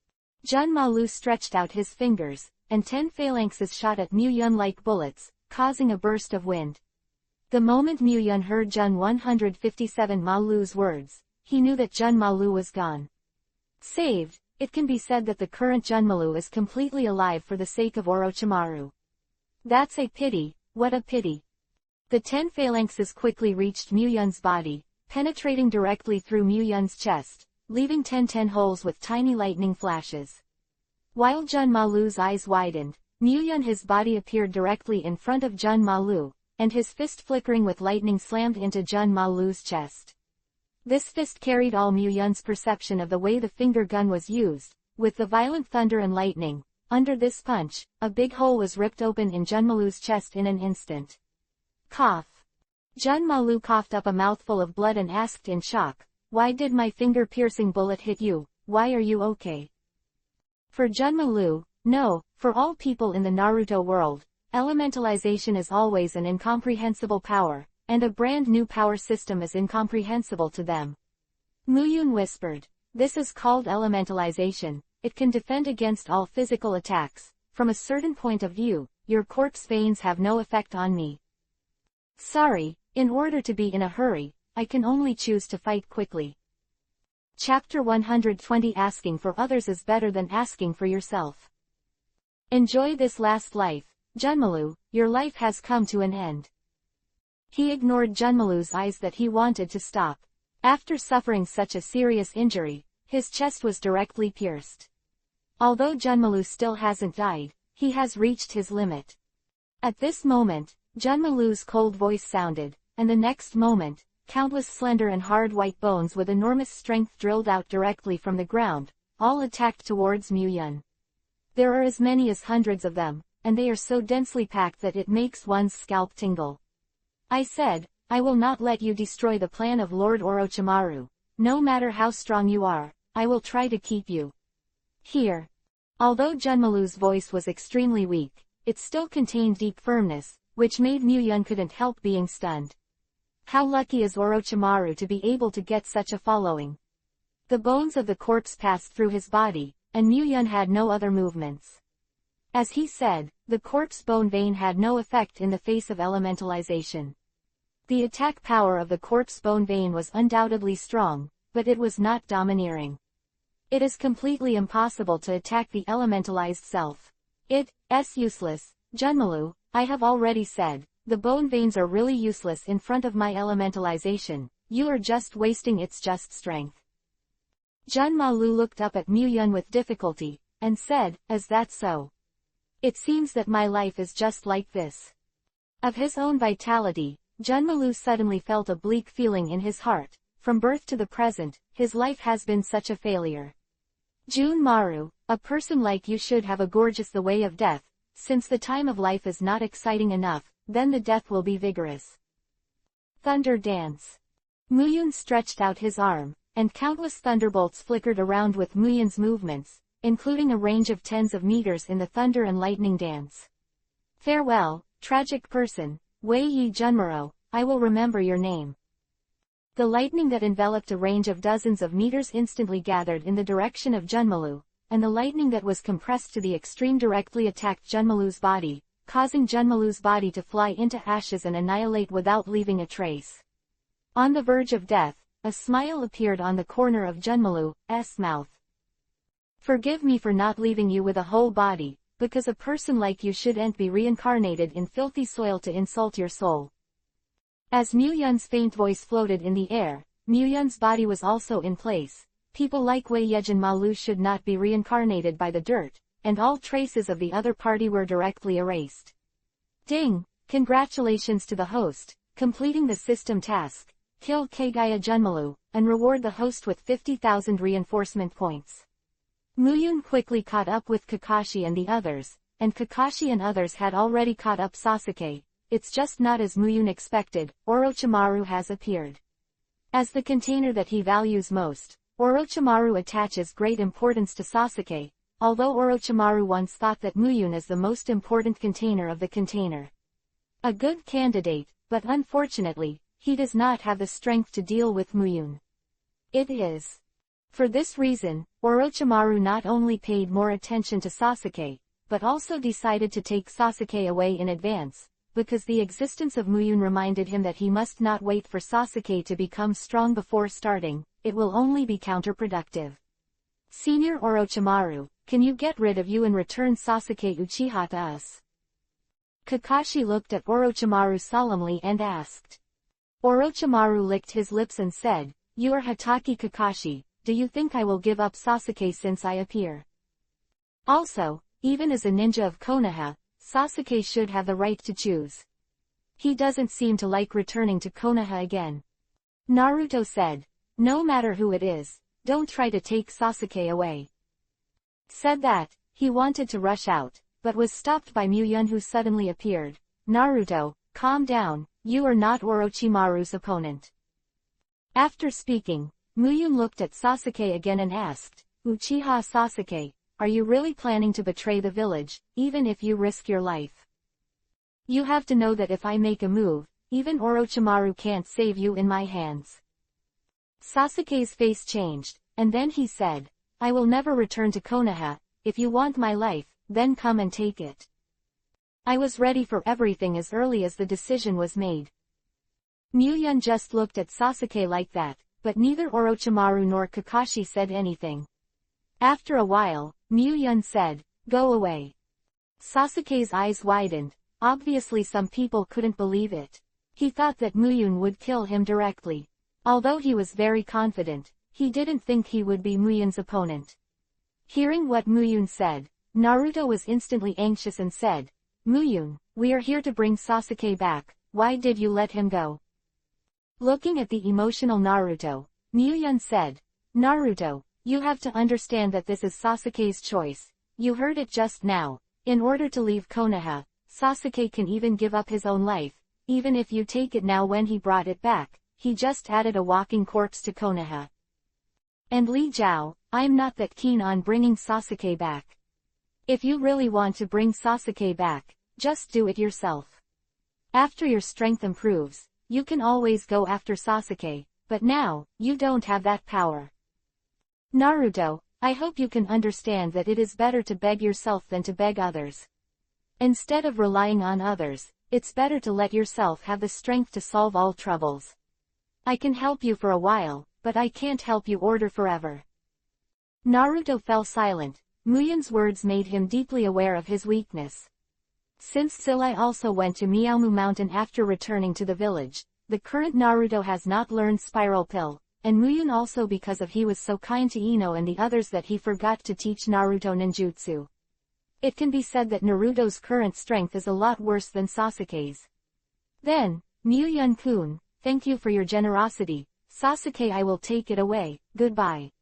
[SPEAKER 1] Junmalu stretched out his fingers, and 10 phalanxes shot at Muyun like bullets, causing a burst of wind. The moment Muyun heard Jun-157 words, he knew that Junmalu was gone. Saved, it can be said that the current Junmalu is completely alive for the sake of Orochimaru. That's a pity, what a pity. The 10 phalanxes quickly reached Muyun's body, penetrating directly through Muyun's chest, leaving 10 holes with tiny lightning flashes. While Junmalu's eyes widened, Muyun his body appeared directly in front of Junmalu, and his fist flickering with lightning slammed into Junmalu's chest. This fist carried all Muyun's perception of the way the finger gun was used, with the violent thunder and lightning. Under this punch, a big hole was ripped open in Junmalu's chest in an instant. Cough. Junmalu coughed up a mouthful of blood and asked in shock, why did my finger-piercing bullet hit you? Why are you okay? For Junmalu, no, for all people in the Naruto world, elementalization is always an incomprehensible power, and a brand new power system is incomprehensible to them. Muyun whispered, this is called elementalization, it can defend against all physical attacks. From a certain point of view, your corpse veins have no effect on me. Sorry, in order to be in a hurry, I can only choose to fight quickly. Chapter 120 Asking for others is better than asking for yourself. Enjoy this last life, Junmalu, your life has come to an end. He ignored Junmalu's eyes that he wanted to stop. After suffering such a serious injury, his chest was directly pierced. Although Junmalu still hasn't died, he has reached his limit. At this moment, Junmalu's cold voice sounded, and the next moment, countless slender and hard white bones with enormous strength drilled out directly from the ground, all attacked towards Muyun. There are as many as hundreds of them, and they are so densely packed that it makes one's scalp tingle. I said, I will not let you destroy the plan of Lord Orochimaru. No matter how strong you are, I will try to keep you. Here. Although Junmalu's voice was extremely weak, it still contained deep firmness, which made Muyun couldn't help being stunned. How lucky is Orochimaru to be able to get such a following. The bones of the corpse passed through his body, and Muyun had no other movements. As he said, the corpse bone vein had no effect in the face of elementalization. The attack power of the corpse bone vein was undoubtedly strong, but it was not domineering. It is completely impossible to attack the elementalized self. It's useless, Junmalu, I have already said, the bone veins are really useless in front of my elementalization, you are just wasting its just strength. Junmalu looked up at Muyun with difficulty, and said, is that so? It seems that my life is just like this. Of his own vitality, Junmalu suddenly felt a bleak feeling in his heart. From birth to the present, his life has been such a failure. Junmaru, a person like you should have a gorgeous the way of death. Since the time of life is not exciting enough, then the death will be vigorous. Thunder Dance. Muyun stretched out his arm, and countless thunderbolts flickered around with Muyun's movements, including a range of tens of meters in the thunder and lightning dance. Farewell, tragic person, Wei Yi Junmaro, I will remember your name. The lightning that enveloped a range of dozens of meters instantly gathered in the direction of Junmalu, and the lightning that was compressed to the extreme directly attacked Junmalu's body, causing Junmalu's body to fly into ashes and annihilate without leaving a trace. On the verge of death, a smile appeared on the corner of Junmalu's mouth. Forgive me for not leaving you with a whole body, because a person like you shouldn't be reincarnated in filthy soil to insult your soul. As Muyun's faint voice floated in the air, Muyun's body was also in place. People like Wei Junmalu should not be reincarnated by the dirt, and all traces of the other party were directly erased. Ding! Congratulations to the host, completing the system task. Kill Kagaya Junmalu, and reward the host with 50,000 reinforcement points. Muyun quickly caught up with Kakashi and the others, and Kakashi and others had already caught up Sasuke. It's just not as Muyun expected, Orochimaru has appeared. As the container that he values most, Orochimaru attaches great importance to Sasuke, although Orochimaru once thought that Muyun is the most important container of the container. A good candidate, but unfortunately, he does not have the strength to deal with Muyun. It is. For this reason, Orochimaru not only paid more attention to Sasuke, but also decided to take Sasuke away in advance, because the existence of Muyun reminded him that he must not wait for Sasuke to become strong before starting, it will only be counterproductive. Senior Orochimaru, can you get rid of you and return Sasuke Uchiha to us? Kakashi looked at Orochimaru solemnly and asked. Orochimaru licked his lips and said, you are Hatake Kakashi, do you think I will give up Sasuke since I appear? Also, even as a ninja of Konoha, Sasuke should have the right to choose. He doesn't seem to like returning to Konoha again. Naruto said, no matter who it is, don't try to take Sasuke away. Said that, he wanted to rush out, but was stopped by Muyun who suddenly appeared. Naruto, calm down, you are not Orochimaru's opponent. After speaking, Muyun looked at Sasuke again and asked, Uchiha Sasuke, are you really planning to betray the village, even if you risk your life? You have to know that if I make a move, even Orochimaru can't save you in my hands. Sasuke's face changed, and then he said, I will never return to Konoha. If you want my life, then come and take it. I was ready for everything as early as the decision was made. Muyun just looked at Sasuke like that, but neither Orochimaru nor Kakashi said anything. After a while, Muyun said, go away. Sasuke's eyes widened. Obviously some people couldn't believe it. He thought that Muyun would kill him directly. Although he was very confident, he didn't think he would be Muyun's opponent. Hearing what Muyun said, Naruto was instantly anxious and said, Muyun, we are here to bring Sasuke back, why did you let him go? Looking at the emotional Naruto, Muyun said, Naruto, you have to understand that this is Sasuke's choice. You heard it just now. In order to leave Konoha, Sasuke can even give up his own life. Even if you take it now when he brought it back, he just added a walking corpse to Konoha. And Li Jiao, I'm not that keen on bringing Sasuke back. If you really want to bring Sasuke back, just do it yourself. After your strength improves, you can always go after Sasuke, but now, you don't have that power. Naruto, I hope you can understand that it is better to beg yourself than to beg others. Instead of relying on others, it's better to let yourself have the strength to solve all troubles. I can help you for a while, but I can't help you order forever. Naruto fell silent. Muyun's words made him deeply aware of his weakness. Since Silai also went to Miaomu Mountain after returning to the village, the current Naruto has not learned Spiral Pill, and Muyun also because of he was so kind to Ino and the others that he forgot to teach Naruto ninjutsu. It can be said that Naruto's current strength is a lot worse than Sasuke's. Then, Muyun-kun, thank you for your generosity. Sasuke, I will take it away, goodbye.